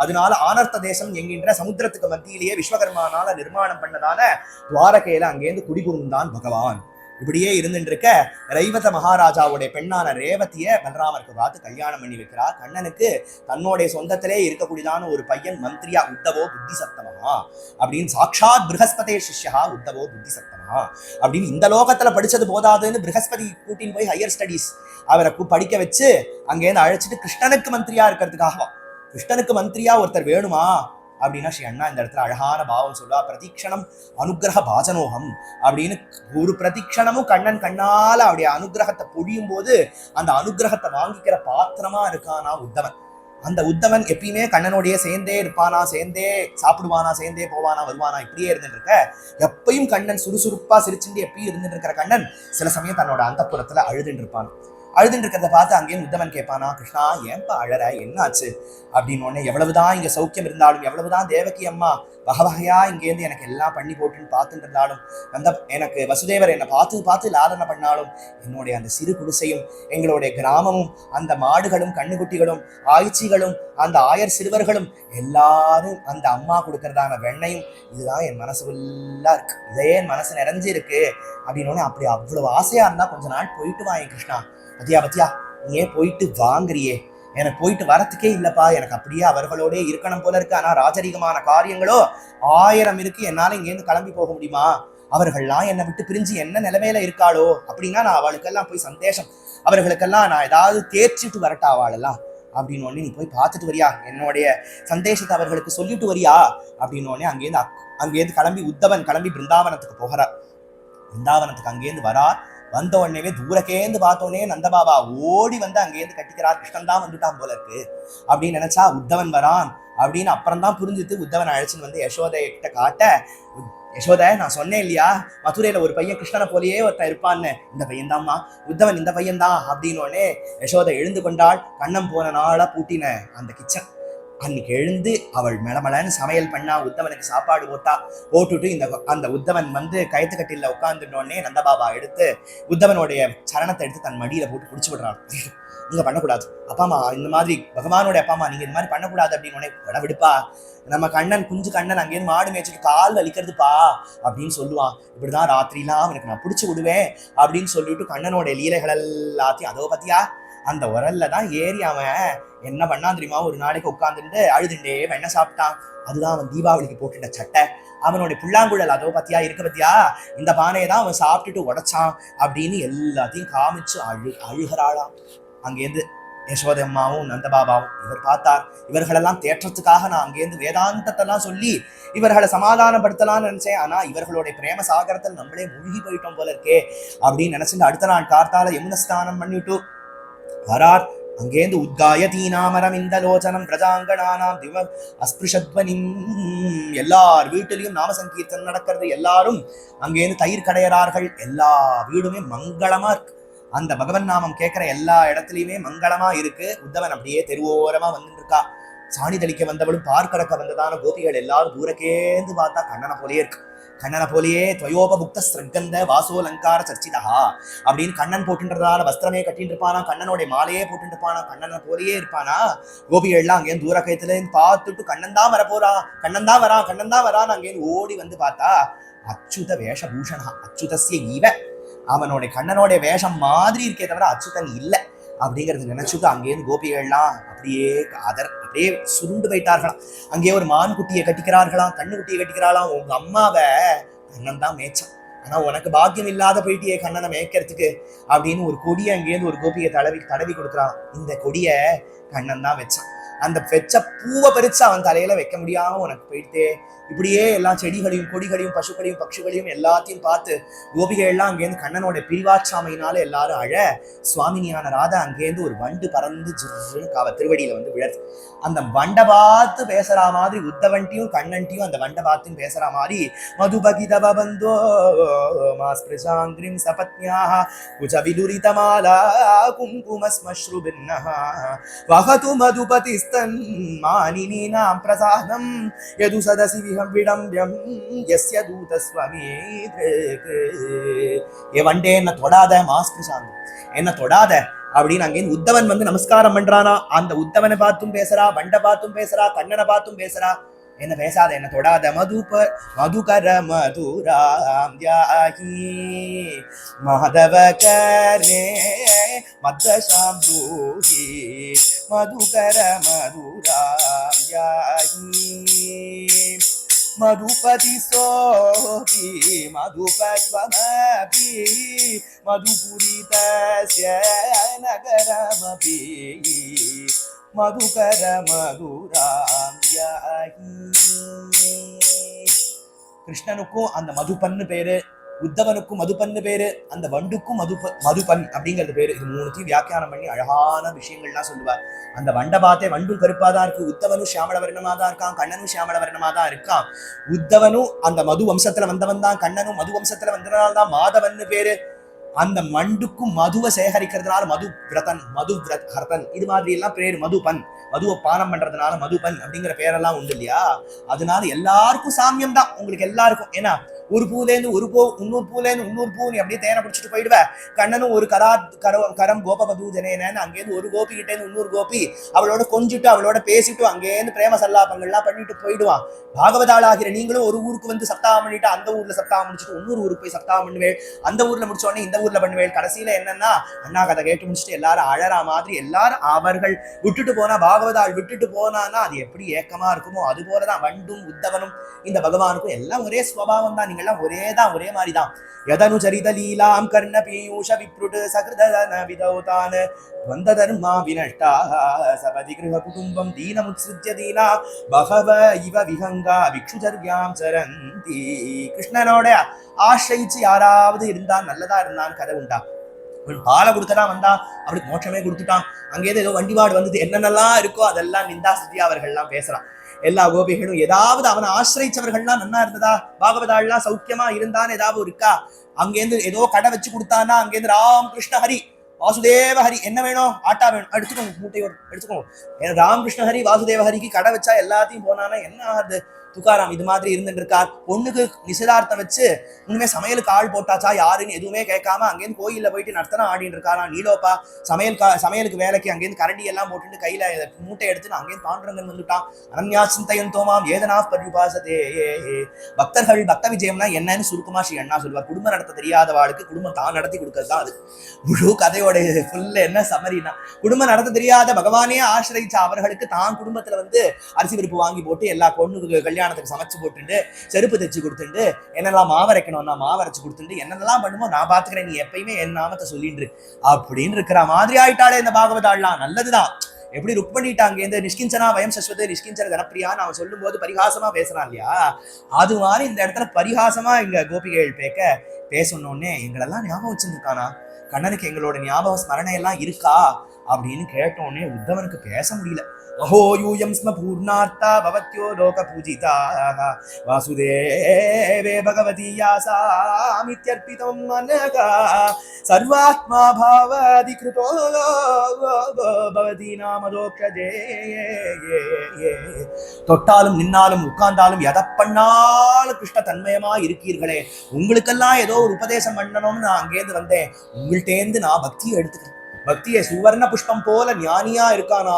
Speaker 1: அதனால ஆனர்த்த தேசம் என்கின்ற சமுத்திரத்துக்கு மத்தியிலேயே விஸ்வகர்மானால நிர்மாணம் பண்ணதான துவாரகையில அங்கேருந்து குடிபுகுந்தான் பகவான். இப்படியே இருந்துட்டு இருக்க ரைவத மகாராஜாவுடைய பெண்ணான ரேவதிய பலராமருக்கு பார்த்து கல்யாணம் பண்ணி வைக்கிறார். கண்ணனுக்கு தன்னுடைய சொந்தத்திலே இருக்கக்கூடியதான ஒரு பையன் மந்திரியா உத்தவோ புத்தி சப்தமா அப்படின்னு, சாட்சாத் ப்ரஹஸ்பதே சிஷ்யா உத்தவோ புத்தி சப்தமா அப்படின்னு. இந்த லோகத்துல படிச்சது போதாதுன்னு ப்ரஹஸ்பதி கூட்டின்னு போய் ஹையர் ஸ்டடீஸ் அவரை படிக்க வச்சு அங்கேருந்து அழைச்சிட்டு கிருஷ்ணனுக்கு மந்திரியா இருக்கிறதுக்காக, கிருஷ்ணனுக்கு மந்திரியா ஒருத்தர் வேணுமா அப்படின்னா ஸ்ரீ அண்ணா இந்த இடத்துல அழகான பாவம் சொல்லுவா, பிரதீக்ஷணம் அனுகிரக பாஜனோகம் அப்படின்னு. ஒரு பிரதீக்ஷணமும் கண்ணன் கண்ணால அவருடைய அனுகிரகத்தை பொழியும் போது அந்த அனுகிரகத்தை வாங்கிக்கிற பாத்திரமா இருக்கானா உத்தவன். அந்த உத்தவன் எப்பயுமே கண்ணனோடைய சேர்ந்தே இருப்பானா, சேர்ந்தே சாப்பிடுவானா, சேர்ந்தே போவானா வருவானா, இப்படியே இருந்துட்டு இருக்க. எப்பயும் கண்ணன் சுறுசுறுப்பா சிரிச்சுட்டு எப்பயும் இருந்துட்டு இருக்கிற கண்ணன் சில சமயம் தன்னோட அந்தப்புறத்துல அழுதுட்டு இருப்பான். அழுதுட்டு இருக்கிறத பார்த்து அங்கேயும் உத்தவன் கேட்பானா, கிருஷ்ணா ஏன்பா அழற, என்னாச்சு அப்படின்னு. உடனே எவ்வளவுதான் இங்க சௌக்கியம் இருந்தாலும், எவ்வளவுதான் தேவகி அம்மா வகையா இங்கேருந்து எனக்கு எல்லாம் பண்ணி போட்டுன்னு பார்த்துட்டு இருந்தாலும், அந்த எனக்கு வசுதேவர் என்னை பார்த்து லாலனை பண்ணாலும், என்னுடைய அந்த சிறு குடிசையும் எங்களுடைய கிராமமும் அந்த மாடுகளும் கண்ணுக்குட்டிகளும் ஆய்ச்சிகளும் அந்த ஆயர் சிறுவர்களும் எல்லாரும் அந்த அம்மா கொடுக்கறதான வெண்ணையும் இதுதான் என் மனசு ஃபுல்லா இருக்கு, இதே என் மனசு நிறைஞ்சு இருக்கு அப்படின்னு. அப்படி அவ்வளவு ஆசையா இருந்தா கொஞ்ச நாள் போயிட்டு வா என் கிருஷ்ணா, பத்தியா நீ ஏன் போயிட்டு வாங்குறியே, எனக்கு போயிட்டு வரத்துக்கே இல்லப்பா, எனக்கு அப்படியே அவர்களோட இருக்கணும் போல இருக்கு, ஆனா ராஜரீகமான காரியங்களோ 1000 இருக்கு, என்னால இங்கேருந்து கிளம்பி போக முடியுமா, அவர்கள்லாம் என்னை விட்டு பிரிஞ்சு என்ன நிலைமையில இருக்காளோ அப்படின்னா நான் அவளுக்கெல்லாம் போய் சந்தேஷம், அவர்களுக்கெல்லாம் நான் ஏதாவது தேர்ச்சிட்டு வரட்டா அவளெல்லாம் அப்படின்னு. நீ போய் பார்த்துட்டு வரியா, என்னுடைய சந்தேஷத்தை அவர்களுக்கு சொல்லிட்டு வரியா அப்படின்னு. அங்கேருந்து கிளம்பி உத்தவன் கிளம்பி பிருந்தாவனத்துக்கு போகிறார். பிருந்தாவனத்துக்கு அங்கேருந்து வரார். வந்த உடனே தூரக்கேந்து பார்த்தோன்னே நந்தபாபா ஓடி வந்து அங்கேருந்து கட்டிக்கிறார். கிருஷ்ணன் தான் வந்துட்டான் போல இருக்கு அப்படின்னு நினைச்சா உத்தவன் வரான் அப்படின்னு அப்புறம் தான் புரிஞ்சுட்டு உத்தவன் அழைச்சின்னு வந்து யசோதைய கிட்ட காட்ட, யசோதை நான் சொன்னேன் இல்லையா மதுரையில ஒரு பையன் கிருஷ்ணனை போலேயே ஒருத்தன் இருப்பான்னு, இந்த பையன் தான்மா உத்தவன், இந்த பையன் தான் அப்படின்னு உடனே யசோதை எழுந்து கொண்டாள். கண்ணம் போன நாளா பூட்டின அந்த கிச்சன் அன்னைக்கு எழுந்து அவள் மெளமளன்னு சமையல் பண்ணா, உத்தவனுக்கு சாப்பாடு போட்டுட்டு அந்த உத்தவன் வந்து கயத்து கட்டில உட்கார்ந்துட்டோடனே நந்தபாபா எடுத்து உத்தவனுடைய சரணத்தை எடுத்து தன் மடியில போட்டு குடிச்சு விடுறான். நீங்க பண்ணக்கூடாது அப்பாமா, இந்த மாதிரி பகவானோட அப்பாமா நீங்க இந்த மாதிரி பண்ணக்கூடாது அப்படின்னு. விட விடுப்பா, நம்ம கண்ணன் குஞ்சு கண்ணன் அங்கேருந்து மாடு மேய்ச்சிட்டு கால் வலிக்கிறதுப்பா அப்படின்னு சொல்லுவான். இப்படிதான் ராத்திரிலாம் அவனுக்கு நான் பிடிச்சி விடுவேன் அப்படின்னு சொல்லிட்டு கண்ணனோட லீலைகள் எல்லாத்தையும் அதோ பத்தியா அந்த உரல்ல தான் ஏறி அவன் என்ன பண்ணான் தெரியுமா, ஒரு நாளைக்கு உட்காந்துட்டு அழுதுண்டே வெண்ணெய் சாப்பிட்டான். அதுதான் அவன் தீபாவளிக்கு போட்டுட்ட சட்டை. அவனுடைய புல்லாங்குழல் அதோ பத்தியா இருக்க பத்தியா, இந்த பானையை தான் அவன் சாப்பிட்டுட்டு உடைச்சான் அப்படின்னு எல்லாத்தையும் காமிச்சு அழுகிறாளாம். அங்கேருந்து யசோதை அம்மாவும் நந்தபாபாவும் இவர் பார்த்தார். இவர்களெல்லாம் தேற்றத்துக்காக நான் அங்கேருந்து வேதாந்தத்தெல்லாம் சொல்லி இவர்களை சமாதானப்படுத்தலாம்னு நினைச்சேன். ஆனா இவர்களுடைய பிரேம சாகரத்தில் நம்மளே மூழ்கி போயிட்டோம் போல இருக்கே அப்படின்னு நினைச்சுட்டு அடுத்த நாள் கார்த்தால யமுன ஸ்நானம் பண்ணிட்டு வரார். அங்கேந்து உத்காயதீனாமரம் இந்த லோச்சனம் பிரஜாங்கனானாம் திவ அஸ்பிருஷத்வனிம். எல்லார் வீட்டிலையும் நாம சங்கீர்த்தனம் நடக்கிறது. எல்லாரும் அங்கேருந்து தயிர் கடையறார்கள். எல்லா வீடுமே மங்களமா இருக்கு. அந்த பகவன் நாமம் கேட்கிற எல்லா இடத்துலயுமே மங்களமா இருக்கு. உத்தவன் அப்படியே தெருவோரமா வந்துட்டு இருக்கா. சாணி தெளிக்க வந்தவளும் பார்க்கடக்க வந்ததான கோபிகள் எல்லாரும் தூரக்கேந்து பார்த்தா கண்ணனை போலயே இருக்கு. கண்ணனை போலயே துவயோபுக்த ஸ்ரகந்த வாசோலங்கார சர்ச்சிதா அப்படின்னு கண்ணன் போட்டுன்றதான வஸ்திரமே கட்டிட்டு இருப்பானா, கண்ணனுடைய மாலையே போட்டு இருப்பானா, கண்ணனை போலயே இருப்பானா. கோபிகள் எல்லாம் அங்கேயும் தூரக்கயத்துல பார்த்துட்டு கண்ணன் தான் வரப்போறா, கண்ணன் தான் வரா, கண்ணன் தான் வரான்னு அங்கேயும் ஓடி வந்து பார்த்தா அச்சுத வேஷபூஷணா அச்சுதஸ்ய ஈவ. அவனுடைய கண்ணனுடைய வேஷம் மாதிரி இருக்கே தவிர அச்சுதன் இல்லை அப்படிங்கிறது நினைச்சுட்டு அங்கேயிருந்து கோபிகள்லாம் அப்படியே அப்படியே சுருண்டு போயிட்டார்களாம். அங்கேயே ஒரு மான் குட்டியை கட்டிக்கிறார்களாம், கண்ணு குட்டியை கட்டிக்கிறாளாம். உங்க அம்மாவை கண்ணன் தான் மேய்ச்சான், ஆனா உனக்கு பாக்கியம் இல்லாத போயிட்டியே கண்ணனை மேய்க்கிறதுக்கு அப்படின்னு ஒரு கொடியை அங்கேயிருந்து ஒரு கோபியை தடவி கொடுக்குறான். இந்த கொடியை கண்ணன் தான் வச்சான். அந்த வெச்ச பூவை பறிச்சு அவன் தலையில வைக்க முடியாம உனக்கு போயிட்டே. இப்படியே எல்லா செடிகளையும் கொடிகளையும் பசுக்களையும் பட்சிகளையும் எல்லாத்தையும் பார்த்து கோபிகள் எல்லாம் அங்கேருந்து கண்ணனோட பிரிவாச்சாமையினால எல்லாரும் அழ. சுவாமினியான ராதா அங்கேருந்து ஒரு வண்டு பறந்து ஜிருன்னு திருவடியில வந்து விழது. அந்த வண்டை பார்த்து பேசுற மாதிரி உத்தவன்ட்டியும் கண்ணன்ட்டியும் அந்த வண்டை பார்த்து பேசுற மாதிரி மதுபகிதவ பந்தோ மாஸ்பிருஷாங்கிரிம் சபத்ஞாஹ குஜவிதுரிதமாலா குங்குமஸ்மஸ்ருபின்னஹ வஹது மதுபதிஸ்தன் மானினீனாம் பிரசாதம் யது சதசி விடம்பியம் யஸ்ய தூதஸ்வமே. ஏ வண்டே என்ன தொடாத, மாஸ்பிருஷாங்கம் என்ன தொடாத அப்படின்னு அங்கேருந்து உத்தவன் வந்து நமஸ்காரம் பண்றானா. அந்த உத்தவனை பார்த்தும் பேசுறா, வண்டை பார்த்தும் பேசுறா, கண்ணனை பார்த்தும் பேசுறா. என்ன பேசாத, என்ன தொடாத. மதுகர மதுராம் யாகி மாதவ கரே மத்ஷாம் ப்ரூஹி மதுகர மதுராம் யாகி மதுபதி சோபி மதுபத்வமபி மதுபுரிதஸ்ய நகரமபி மதுகர மதுராம் யாகி. கிருஷ்ணனுக்கும் அந்த மதுபன்னு பேரு, உத்தவனுக்கும் மதுபன்னு பேரு, அந்த வண்டுக்கும் மதுபன் அப்படிங்கிறது பேரு. இது மூணுத்தையும் வியாக்கியானம் பண்ணி அழகான விஷயங்கள்லாம் சொல்லுவார். அந்த வண்டை பார்த்தே வண்டும் கருப்பா தான் இருக்கு, உத்தவனும் சியாமள வர்ணமா தான் இருக்கான், கண்ணனும் சியாமள வர்ணமா தான் இருக்கான். உத்தவனும் அந்த மது வம்சத்துல வந்தவன் தான், கண்ணனும் மது வம்சத்துல வந்ததுனால்தான் மாதவன்னு பேரு. அந்த மண்டுக்கும் மதுவை சேகரிக்கிறதுனால மது விரதன், மது ஹர்தன், இது மாதிரி எல்லாம் பேரு. மதுபன், மதுவை பானம் பண்றதுனால மதுபன் அப்படிங்கிற பேரெல்லாம் உண்டு இல்லையா. அதனால எல்லாருக்கும் சாமியம் தான் உங்களுக்கு எல்லாருக்கும். ஏன்னா ஒரு பூலேருந்து ஒரு பூ, இன்னொரு பூலேருந்து இன்னொரு பூ, நீ அப்படியே தேனை பிடிச்சிட்டு போயிடுவேன். கண்ணனும் ஒரு கரம் கோபபது ஜனேனன்னு அங்கேருந்து ஒரு கோபி கிட்டேருந்து இன்னொரு கோபி அவளோட கொஞ்சிட்டு அவளோட பேசிட்டு அங்கேருந்து பிரேம சல்லாபங்கள்லாம் பண்ணிட்டு போயிடுவான். பாகவதாள் ஆகிற நீங்களும் ஒரு ஊருக்கு வந்து சப்தாகம் பண்ணிட்டு அந்த ஊர்ல சப்தாகம் முடிச்சுட்டு இன்னொரு ஊருக்கு போய் சப்தாகம் பண்ணுவேன், அந்த ஊர்ல முடிச்ச உடனே இந்த ஊர்ல பண்ணுவேன். கடைசியில என்னன்னா அண்ணா கதை கேட்டு முடிச்சுட்டு எல்லாரும் அழறா மாதிரி எல்லாரும் அவர்கள் விட்டுட்டு போனா, பாகவதாள் விட்டுட்டு போனான்னா அது எப்படி ஏக்கமா இருக்குமோ அது போலதான் வண்டும் உத்தவனும் இந்த பகவானுக்கும் எல்லாம் ஒரே ஸ்வபாவம் தான். நீங்கள்லாம் ஒரேதான், ஒரே மாதிரிதான். யதனு சரித லீலாம் கர்ண பீயூஷ விப்ருடு சகிருதன விதௌதான வந்த தர்மா வினஷ்டா சபதி கிருஹ குடும்பம் தீனமுத்ஸ்ருத்ய தீனா பகவ இவ விஹங்கா விக்ஷுச்சர்யாம் சரந்தி. கிருஷ்ணனோட ஆசிரிச்சு யாராவது இருந்தா நல்லதா இருந்தான்னு கதை உண்டா. பாலை கொடுக்கதான் வந்தா அவளுக்கு மோட்சமே கொடுத்துட்டான். அங்கேயிருந்து ஏதோ வண்டிவாடு வந்தது, என்னென்னலாம் இருக்கோ அதெல்லாம் நிந்தா ஸ்துதி அவர்கள்லாம் பேசுறான். எல்லா கோபிகளும் ஏதாவது அவனை ஆசிரிச்சவர்கள்லாம் நன்னா இருந்ததா, பாகவதாள்லாம் சௌக்கியமா இருந்தான்னு ஏதாவது இருக்கா. அங்கேருந்து ஏதோ கடை வச்சு கொடுத்தானா, அங்கேருந்து ராம் கிருஷ்ண ஹரி வாசுதேவ ஹரி என்ன வேணும், ஆட்டா வேணும், எடுத்துக்கோங்க, மூட்டையோட எடுத்துக்கோங்க. ராம் கிருஷ்ண ஹரி வாசுதேவ ஹரிக்கு கடை வச்சா எல்லாத்தையும் போனானா என்ன ஆகுது, துக்காராம் இது மாதிரி இருந்துட்டு இருக்கார். பொண்ணுக்கு நிச்சயதார்த்தம் வச்சு உண்மையே சமையலுக்கு ஆள் போட்டாச்சா யாருன்னு எதுவுமே கேட்காம அங்கேருந்து கோயில்ல போயிட்டு நர்த்தனம் ஆடிட்டு இருக்காராம். நீலோப்பா சமையலுக்கு வேலைக்கு அங்கேருந்து கரண்டி எல்லாம் போட்டுட்டு கையில மூட்டை எடுத்துட்டு அங்கேருந்து பாண்டுரங்கன் வந்துட்டான். அனன்யா சிந்தையன் தோமாம் ஏதனா பரிபாசதே. பக்தர்கள் பக்த விஜயம்னா என்னன்னு சுருக்கமா ஸ்ரீ அண்ணா சொல்லுவார். குடும்பம் நடத்த தெரியாதவாளுக்கு குடும்பம் தான் நடத்தி கொடுக்கறது தான் அது. முழு கதையோட ஃபுல்ல என்ன சமரினா, குடும்பம் நடத்த தெரியாத பகவானே ஆசிரியிச்ச அவர்களுக்கு தான் குடும்பத்துல வந்து அரிசி பருப்பு வாங்கி போட்டு எல்லா பொண்ணுக்கு கல்யாணத்துக்கு சமைச்சு போட்டுட்டு செருப்பு தைச்சு கொடுத்துட்டு என்னெல்லாம் மாவரைக்கணும்னா மாவரைச்சு கொடுத்துட்டு என்னெல்லாம் பண்ணுமோ நான் பாத்துக்கிறேன், நீ எப்பயுமே என் நாமத்தை சொல்லிட்டு அப்படின்னு இருக்கிற மாதிரி ஆயிட்டாலே இந்த பாகவதாள்லாம். நல்லதுதான். எப்படி ருக் பண்ணிட்டாங்க இந்த நிஷ்கிஞ்சனா வயம் சஸ்வத நிஷ்கிஞ்சன கனப்பிரியான்னு அவன் சொல்லும் போது பரிகாசமா பேசுறான் இல்லையா, அது மாதிரி இந்த இடத்துல பரிகாசமா இங்க கோபிகைகள் பேசணுன்னே எங்களெல்லாம் ஞாபகம் வச்சிருக்கானா, கண்ணனுக்கு எங்களோட ஞாபகம் ஸ்மரணை எல்லாம் இருக்கா அப்படின்னு கேட்டோன்னே உத்தவனுக்கு பேச முடியல. அஹோ யூயம் ஸ்ம பூர்ணார்த்தா பவத்யோ லோக பூஜிதாः வாசுதேவே பகவதி யாசாமித்யர்ப்பிதம் மனகா சர்வாத்மா பாவாதிக்ருதோ பவதி நாமதோக்ஷதே. தொட்டாலும் நின்னாலும் உட்கார்ந்தாலும் எதை பண்ணாலும் கிருஷ்ண தன்மயமா இருக்கீர்களே, உங்களுக்கெல்லாம் ஏதோ ஒரு உபதேசம் பண்ணணும்னு நான் அங்கேருந்து வந்தேன், உங்கள்கிட்டேந்து நான் பக்தியை எடுத்துக்கிறேன். பக்தியை சுவர்ண புஷ்பம் போல ஞானியா இருக்கானா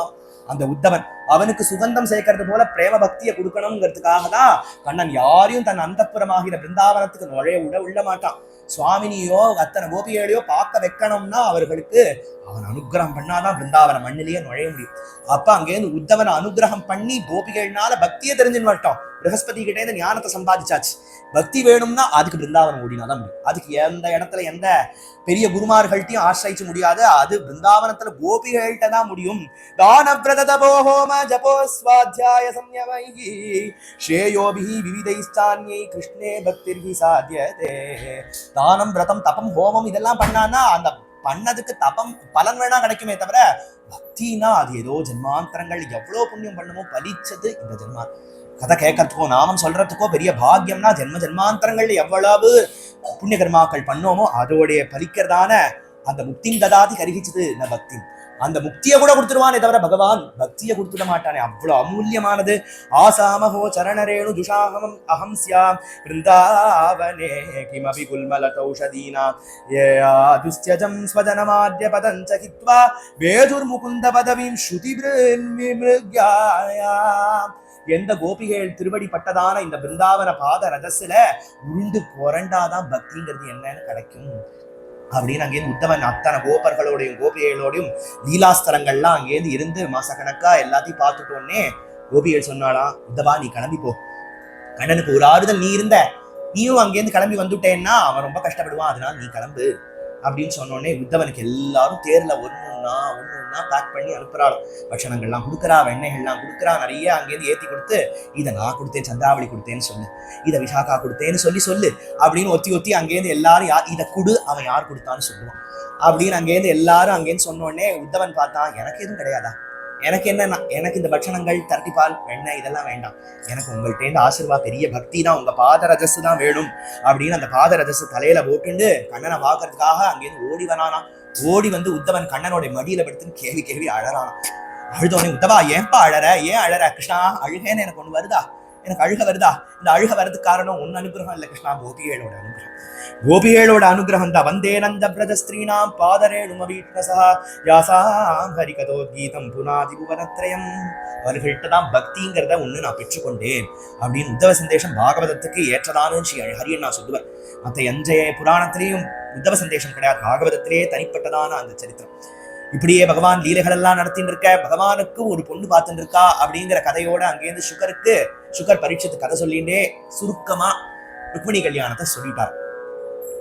Speaker 1: அந்த உத்தவன், அவனுக்கு சுகந்தம் சேர்க்கறது போல பிரேம பக்தியை கொடுக்கணுங்கிறதுக்காக தான் கண்ணன் யாரையும் தன் அந்தப்புறமாகிற பிருந்தாவனத்துக்கு நுழைய உள்ள மாட்டான். சுவாமினியோ அத்தனை கோபிகளையோ பார்க்க வைக்கணும்னா அவர்களுக்கு அவன் அனுகிரகம் பண்ணாதான் பிருந்தாவன மண்ணிலேயே நுழைய முடியும். அப்ப அங்கேருந்து உத்தவனை அனுகிரகம் பண்ணி கோபிகள்னால பக்தியை தெரிஞ்சுன்னு வரட்டும். பிரகஸ்பதி கிட்டே இருந்து ஞானத்தை சம்பாதிச்சாச்சு. பக்தி வேணும்னா அதுக்கு பிருந்தாவனம் ஓடினாதான் முடியும். அதுக்கு எந்த இடத்துல எந்த பெரிய குருமார்கள்ட்டையும் ஆசிரியிச்சு முடியாது. அது பிருந்தாவனத்துல கோபிகள்கிட்ட தான் முடியும். தானவ்ரதபோஹோம ஜபோ ஸ்வாத்யாய சம்யமைஹி ஸ்ரேயோபிஹி விவிதைஸ்தான்யை கிருஷ்ணே பக்திர்ஹி சாத்யதே. தானம் விரதம் தபம் ஹோமம் இதெல்லாம் பண்ணான்னா அந்த பண்ணதுக்கு தபம் பலன் வேணா கிடைக்குமே தவிர பக்தினா அது ஏதோ ஜென்மாந்தரங்கள் எவ்வளவு புண்ணியம் பண்ணுமோ பலிச்சது இந்த ஜென்மா. கதை கேட்கறதுக்கோ நாமம் சொல்றதுக்கோ பெரிய பாக்கியம்னா ஜென்ம ஜென்மாந்தரங்கள் எவ்வளவு புண்ணிய கர்மாக்கள் பண்ணோமோ அதோடைய பலிக்கிறதான அந்த முக்தின் ததாதி கருகிச்சது இந்த பக்தி. அந்த முக்தியை கூட கொடுத்துருவானே தவிர பகவான் பக்தியை கொடுத்துட மாட்டானே, அவ்வளவு அமூல்யமானது. ஆசாமஹோ சரணரேணு துஷாஹம் அஹம் ஸ்யாம் விருந்தாவனே கிமபி குல்மலதௌஷதீனாம் துஸ்த்யஜம் ஸ்வஜனமாத்ய பதஞ்ச ஹித்வா வேதுர்முகுந்த பதவீம் ஸ்ருதிப்ருன்மிருக்யாயாம். எந்த கோபிகைகள் திருவடி பட்டதான இந்த பிருந்தாவன பாத ரதத்துல உருண்டு புரண்டாதான் பக்திங்கிறது என்னன்னு கிடைக்கும் அப்படின்னு அங்கேருந்து உத்தவன் அத்தனை கோபர்களோடையும் கோபிகைகளோடையும் லீலாஸ்தலங்கள்லாம் அங்கேருந்து இருந்து மாசக்கணக்கா எல்லாத்தையும் பார்த்துட்டோன்னே கோபிகள் சொன்னாலாம், உத்தவா நீ கிளம்பி போ, கண்ணனுக்கு ஒரு ஆறுதல் நீ இருந்த, நீயும் அங்கேருந்து கிளம்பி வந்துட்டேன்னா அவன் ரொம்ப கஷ்டப்படுவான், அதனால நீ கிளம்பு அப்படின்னு சொன்னோடனே உத்தவனுக்கு எல்லாரும் தேர்ல ஒன்னொன்னா பேக் பண்ணி அனுப்புறாள். பட்சணங்கள்லாம் கொடுக்குறா, வெண்ணெய்கள்லாம் கொடுக்குறா, நிறைய அங்கேருந்து ஏற்றி கொடுத்து இதை நான் கொடுத்தேன், சந்திராவளி கொடுத்தேன்னு சொல்லு, இதை விசாகா கொடுத்தேன்னு சொல்லு அப்படின்னு ஒத்தி அங்கேருந்து எல்லாரும் இதை கொடு, அவன் யார் கொடுத்தான்னு சொல்லுவான் அப்படின்னு அங்கேருந்து எல்லாரும் அங்கேருந்து சொன்னோடனே உத்தவன் பார்த்தா எனக்கு எதுவும் கிடையாதா, எனக்கு என்னன்னா எனக்கு இந்த பட்சணங்கள் தரட்டிப்பால் வெண்ணெய் இதெல்லாம் வேண்டாம், எனக்கு உங்கள்கிட்ட ஆசீர்வாத் பெரிய பக்தி தான், உங்க பாத ரஜஸ் தான் வேணும் அப்படின்னு அந்த பாத ரஜஸ் தலையில போட்டுண்டு கண்ணனை பார்க்கறதுக்காக அங்கேருந்து ஓடி வரானா. ஓடி வந்து உத்தவன் கண்ணனோட மடியில படுத்துன்னு கேவி அழறானா. அழுதோடனே உத்தவா ஏன்பா அழற, ஏன் அழற, கிருஷ்ணா அழுகேன்னு எனக்கு ஒண்ணு வருதா, எனக்கு அழுக வருதா, இந்த அழுக வர்றதுக்கு காரணம் ஒன்னு அனுகிரகம் இல்லை கிருஷ்ணா, கோபிகளோட அனுகிரகம். கோபிகளோட அனுகிரகம் தான். வந்தே நந்த பிரஜ ஸ்திரீனாம் பாதரேணுமவீட்னசா யாசாம் ஹரிகதோத்கீதம் புனாதி புவனத்ரயம். அவர்கள்ட்ட தான் பக்திங்கிறத ஒண்ணு நான் பெற்றுக்கொண்டேன் அப்படின்னு உத்தவ சந்தேஷம் பாகவதத்துக்கு ஏற்றதானு ஸ்ரீ ஹரியண்ணா சொல்லுவார். மற்ற எந்த புராணத்திலேயும் உத்தவ சந்தேஷம் கிடையாது, பாகவதத்திலேயே தனிப்பட்டதான அந்த சரித்திரம். இப்படியே பகவான் லீலைகள் எல்லாம் நடத்தின்னு இருக்க, பகவானுக்கு ஒரு பொண்ணு பார்த்துட்டு இருக்கா அப்படிங்கிற கதையோட அங்கேருந்து சுகர் பரீட்சத்து கதை சொல்லிட்டே சுருக்கமா ருக்மிணி கல்யாணத்தை சொல்லிட்டார்.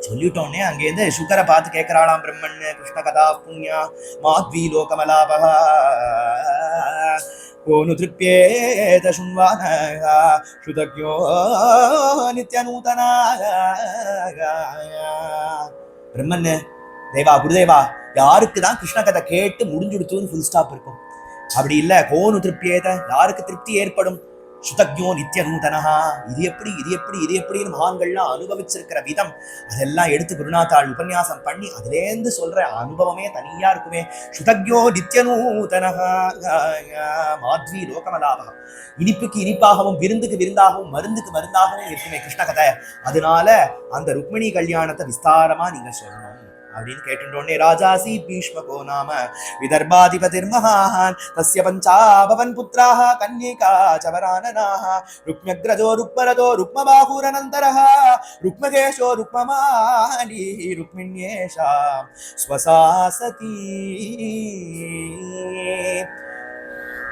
Speaker 1: சொல்லிட்டோன்னே அங்கேருந்து சுகரை பார்த்து கேட்கிறாளாம், பிரம்மன் கிருஷ்ண கதா புண்ணியா மாத்வி லோகமலாபா கோனு திருப்யேத சுன்வானஹ சுதக்யோ நித்யநூதனா. பிரம்மன் தேவா குருதேவா யாருக்கு தான் கிருஷ்ண கதை கேட்டு முடிஞ்சுடுத்துன்னு ஃபுல் ஸ்டாப் இருக்கும், அப்படி இல்லை கோனு திருப்தியேத யாருக்கு திருப்தி ஏற்படும், சுதக்யோ நித்திய நூதனஹா. இது எப்படி இது எப்படி இது எப்படின்னு மகான்கள்லாம் அனுபவிச்சிருக்கிற விதம் அதெல்லாம் எடுத்து குருநாத்தாள் உபன்யாசம் பண்ணி அதுலேருந்து சொல்ற அனுபவமே தனியா இருக்குமே. சுதக்யோ நித்திய நூதனஹா மாத்வி லோகமலாபகம். இனிப்புக்கு இனிப்பாகவும் விருந்துக்கு விருந்தாகவும் மருந்துக்கு மருந்தாகவும் இருக்குமே கிருஷ்ண கதை. அதனால அந்த ருக்மிணி கல்யாணத்தை விஸ்தாரமா நீங்க சொல்லணும் அப்படின்னு கேட்டுட்டோன்னே ராஜாசி பீஷ்மகோ நாம விதர்பாதிபதிர் மகான் தஸ்ய பஞ்சாபவன் புத்ராஹ கன்யகா சவரானனாஹ ருக்மக்ரஜோ ருக்மரதோ ருக்மபாஹுரனந்தரஹ ருக்மகேஷோ ருக்மமாலி ருக்மிண்யேஷாம் ஸ்வசாசதி.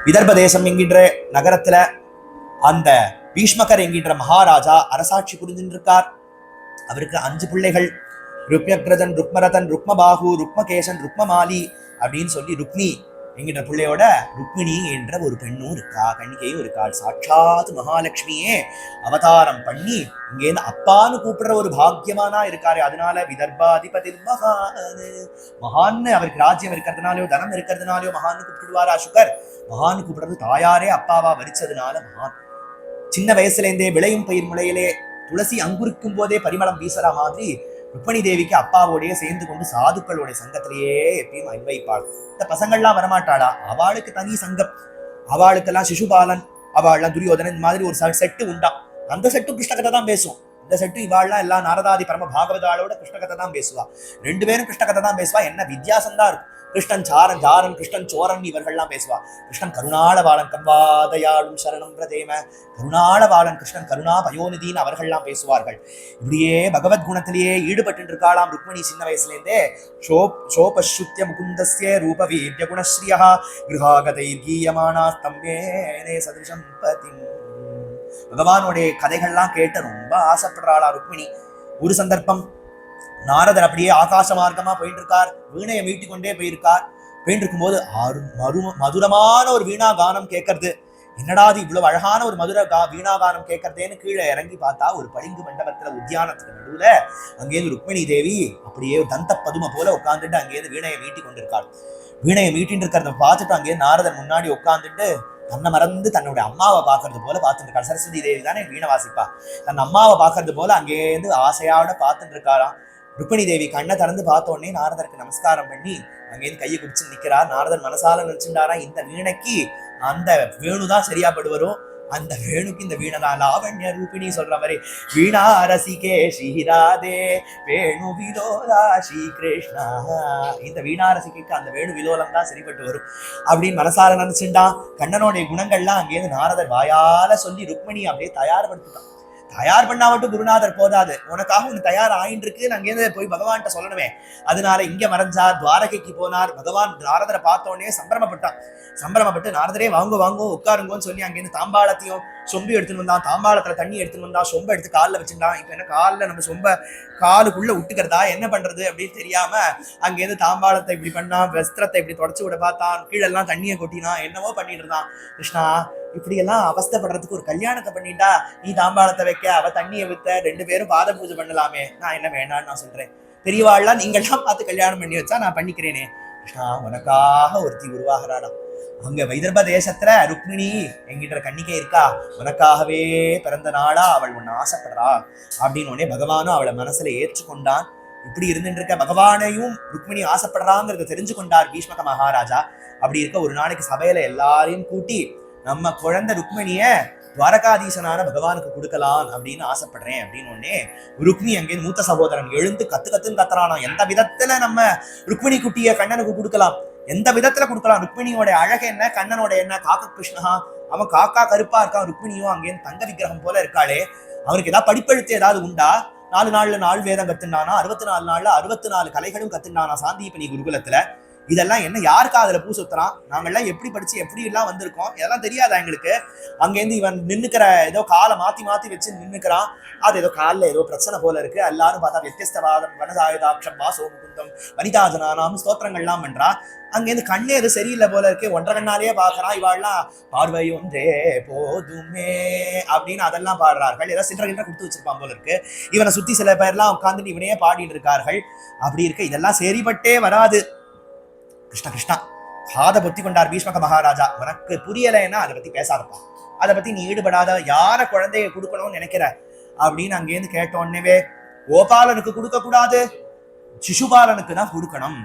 Speaker 1: விதர்ப தேசம் என்கின்ற நகரத்துல அந்த பீஷ்மகர் என்கின்ற மகாராஜா அரசாட்சி புரிஞ்சுட்டு இருக்கார். அவருக்கு 5 பிள்ளைகள். ருக்மக்ரஜன், ருக்மரதன், ருக்மபாகு, ருக்மகேசன், ருக்மமாலி அப்படின்னு சொல்லி ருக்மி என்கின்ற பிள்ளையோட ருக்மிணி என்ற ஒரு பெண்ணும் இருக்கா, கன்னிகையும் இருக்காள். சாட்சாத் மகாலட்சுமியே அவதாரம் பண்ணி இங்கேருந்து அப்பான்னு கூப்பிடுற ஒரு பாக்கியமானா இருக்காரு. அதனால விதர்பாதிபதி மகான்னு அவருக்கு ராஜ்யம் இருக்கிறதுனாலயோ தனம் இருக்கிறதுனாலயோ மகான்னு கூப்பிடுவாரா சுகர்? மகான்னு கூப்பிடுறது தாயாரே அப்பாவா வரிச்சதுனால மகான். சின்ன வயசுல இருந்தே விளையும் பயிர் முளையிலே துளசி அங்குரிக்கும் போதே பரிமளம் வீசுற மாதிரி ருக்மணி தேவிக்கு அப்பாவோடைய சேர்ந்து கொண்டு சாதுக்களுடைய சங்கத்திலேயே எப்பயும் அன்வைப்பாள். இந்த பசங்கள்லாம் வரமாட்டாளா, அவளுக்கு தனி சங்கம். அவளுக்கெல்லாம் சிசுபாலன், அவள்லாம் துரியோதனன், இந்த மாதிரி ஒரு செட்டு உண்டா. அந்த செட்டும் கிருஷ்ணகதை தான் பேசும். இந்த செட்டு இவாள்லாம் எல்லாம் நாரதாதி பரம பாகவதாளோட கிருஷ்ணகதை தான் பேசுவா. 2 பேரும் கிருஷ்ணகதை தான் பேசுவா. என்ன வித்தியாசம் தான் இருக்கும். கிருஷ்ணன் சாரன் ஜாரன், கிருஷ்ணன் சோரன் இவர்கள்லாம் பேசுவா. கிருஷ்ணன் கருணாளவாளன் கம்பாதயாளும் சரணம் பிரதேம கருணாளவாளன், கிருஷ்ணன் கருணா பயோநிதின்னு அவர்கள்லாம் பேசுவார்கள். இப்படியே பகவத் குணத்திலேயே ஈடுபட்டு இருக்காளாம் ருக்மிணி சின்ன வயசுலேருந்தே. சோபஸ்ருத்ய முகுந்தஸ்ய ரூப வீர்ய குணஸ்ரீயா கிருஹாகதை கீயமானா ஸ்தம்பேனே சதிருஷம் பதிம். பகவானுடைய கதைகள்லாம் கேட்டு ரொம்ப ஆசைப்படுறாளா ருக்மிணி. ஒரு சந்தர்ப்பம் நாரதர் அப்படியே ஆகாச மார்க்கமா போயிட்டு இருக்கார். வீணையை மீட்டி கொண்டே போயிருக்கார். போயிட்டு இருக்கும்போது மதுரமான ஒரு வீணா கானம் கேட்கறது. என்னடா அது இவ்வளவு அழகான ஒரு வீணா கானம் கேட்கறதேன்னு கீழே இறங்கி பார்த்தா ஒரு பளிங்கு மண்டபத்துல உத்தியானத்துக்கு நடுவுல அங்கேருந்து ருக்மிணி தேவி அப்படியே தந்த பதுமை போல உட்காந்துட்டு அங்கேருந்து வீணையை மீட்டி கொண்டிருக்காள். வீணையை மீட்டின்னு இருக்கிறத பார்த்துட்டு அங்கேருந்து நாரதர் முன்னாடி உட்காந்துட்டு தன்னை மறந்து தன்னுடைய அம்மாவை பார்க்கறது போல பார்த்துட்டு இருக்காள். சரஸ்வதி தேவி தானே வீணை வாசிப்பா. தன் அம்மாவை பார்க்கறது போல அங்கேருந்து ஆசையோட பார்த்துட்டு இருக்காராம். ருக்மிணி தேவி கண்ணை திறந்து பார்த்த உடனே நாரதருக்கு நமஸ்காரம் பண்ணி அங்கேருந்து கையை குடிச்சு நிக்கிறார். நாரதர் மனசால நினைச்சுட்டாரா, இந்த வீணைக்கு அந்த வேணுதான் சரியா படுவரும், அந்த வேணுக்கு இந்த வீணதான் லாவண்ய ரூபிணி சொல்ற மாதிரி வீணா ரசிகே ஸ்ரீராதே வேணு விலோலா ஸ்ரீ கிருஷ்ணா, இந்த வீணா ரசிகைக்கு அந்த வேணு விலோலம் தான் சரிப்பட்டு வரும் அப்படின்னு மனசால நினைச்சுட்டான். கண்ணனுடைய குணங்கள்லாம் அங்கேருந்து நாரதர் வாயால சொல்லி ருக்மிணி அப்படியே தயார்படுத்திட்டான். தயார் பண்ணா மட்டும் குருநாதர் போதாது, உனக்காக உனக்கு தயார் ஆயின்னு இருக்கு, அங்கேருந்து போய் பகவான்கிட்ட சொல்லணுமே. அதனால இங்க மறைஞ்சார், துவாரகைக்கு போனார். பகவான் நாரதரை பார்த்த உடனே சம்பிரமப்பட்டான். சம்பிரமப்பட்டு நாரதரே வாங்க வாங்க உட்காருங்கன்னு சொல்லி அங்கேருந்து தாம்பாளத்தையும் சொம்பு எடுத்துன்னு வந்தான். தாம்பாளத்துல தண்ணி எடுத்துன்னு வந்தான். சொம்பை எடுத்து காலில் வச்சுட்டான். இப்ப என்ன காலில் நம்ம சொம்ப காலுக்குள்ள விட்டுக்கிறதா என்ன பண்றது அப்படின்னு தெரியாம அங்கேருந்து தாம்பாளத்தை இப்படி பண்ணான், வஸ்திரத்தை இப்படி தொடச்சு விட பார்த்தான், கீழெல்லாம் தண்ணியை கொட்டினான், என்னவோ பண்ணிட்டு இருந்தான். கிருஷ்ணா, இப்படி எல்லாம் அவஸ்தைப்படுறதுக்கு ஒரு கல்யாணத்தை பண்ணிட்டா, நீ தாம்பாளத்தை வைக்க அவ தண்ணியை வித்த 2 பேரும் பாத பூஜை பண்ணலாமே. நான் என்ன வேணான்னு நான் சொல்றேன். பெரியவாள்லாம் நீங்கள்லாம் பார்த்து கல்யாணம் பண்ணி வச்சா நான் பண்ணிக்கிறேனே. கிருஷ்ணா, உனக்காக ஒருத்தி உருவாகிறாடா. அங்க வைதர்ப தேசத்துல ருக்மிணி என்கின்ற கன்னிகை இருக்கா, உனக்காகவே பிறந்த நாளா அவள் ஒன்னு ஆசைப்படுறா அப்படின்னு உடனே பகவானும் அவளை மனசுல ஏற்றுக்கொண்டான். இப்படி இருந்துட்டு இருக்க பகவானையும் ருக்மிணி ஆசைப்படுறாங்கிறத தெரிஞ்சு கொண்டார் பீஷ்மக மகாராஜா. அப்படி இருக்க ஒரு நாளைக்கு சபையில எல்லாரையும் கூட்டி நம்ம குழந்தை ருக்மிணிய துவாரகாதீசனான பகவானுக்கு கொடுக்கலாம் அப்படின்னு ஆசைப்படுறேன் அப்படின்னு உடனே ருக்மி அங்கே மூத்த சகோதரன் எழுந்து கத்துன்னு கத்துறானா. எந்த விதத்துல நம்ம ருக்மிணி குட்டிய கண்ணனுக்கு கொடுக்கலாம், எந்த விதத்துல கொடுக்கலாம்? ருக்மிணியோட அழகு என்ன, கண்ணனோட என்ன? காக்கா கிருஷ்ணா, அவன் காக்கா கருப்பா இருக்கான், ருக்மிணியும் அங்கேருந்து தங்க விக்கிரகம் போல இருக்காளே. அவனுக்கு ஏதாவது படிப்பெழுத்து ஏதாவது உண்டா? 4 நாள்ல 4 வேதம் கத்துனானா, 64 நாள்ல 64 கலைகளும் கத்துனானா சாந்தீபனி குருகுலத்துல. இதெல்லாம் என்ன, யாருக்கா அதுல பூ சுத்துறான்? நாங்கெல்லாம் எப்படி படிச்சு எப்படி எல்லாம் வந்திருக்கோம், இதெல்லாம் தெரியாதா எங்களுக்கு? அங்கேருந்து இவன் நின்னுக்கிற ஏதோ காலை மாத்தி மாத்தி வச்சு நின்னுக்கிறான். அது ஏதோ காலில் ஏதோ பிரச்சனை போல இருக்கு. எல்லாரும் பார்த்தா வியஸ்தவாதம் வனதாயுதாட்சம் வாசோ முகுந்தம் வனிதாஜனானாம் ஸ்தோத்திரங்கள்லாம் பண்றா. அங்கேருந்து கண்ணே எது சரியில்லை போல இருக்கு, 1.5 கண்ணாலேயே பாக்குறான். இவாள்லாம் பார்வை ஒன்றே போதுமே அப்படின்னு அதெல்லாம் பாடுறார்கள். ஏதாவது சில்லறை கொடுத்து வச்சிருப்பான் போல இருக்கு. இவனை சுத்தி சில பேர்லாம் உட்காந்துட்டு இவனையே பாடிட்டு இருக்கார்கள். அப்படி இருக்கு. இதெல்லாம் சரிபட்டே வராது. கிருஷ்ணா கிருஷ்ணா, காதை பொத்தி கொண்டார் பீஷ்மக மகாராஜா. உனக்கு புரியலைன்னா அதை பத்தி பேசாதப்பா, அதை பத்தி நீ ஈடுபடாத, யார குழந்தைய கொடுக்கணும்னு நினைக்கிற அப்படின்னு அங்கேருந்து கேட்டோன்னே, கோபாலனுக்கு கொடுக்க கூடாது, சிசுபாலனுக்கு தான் கொடுக்கணும்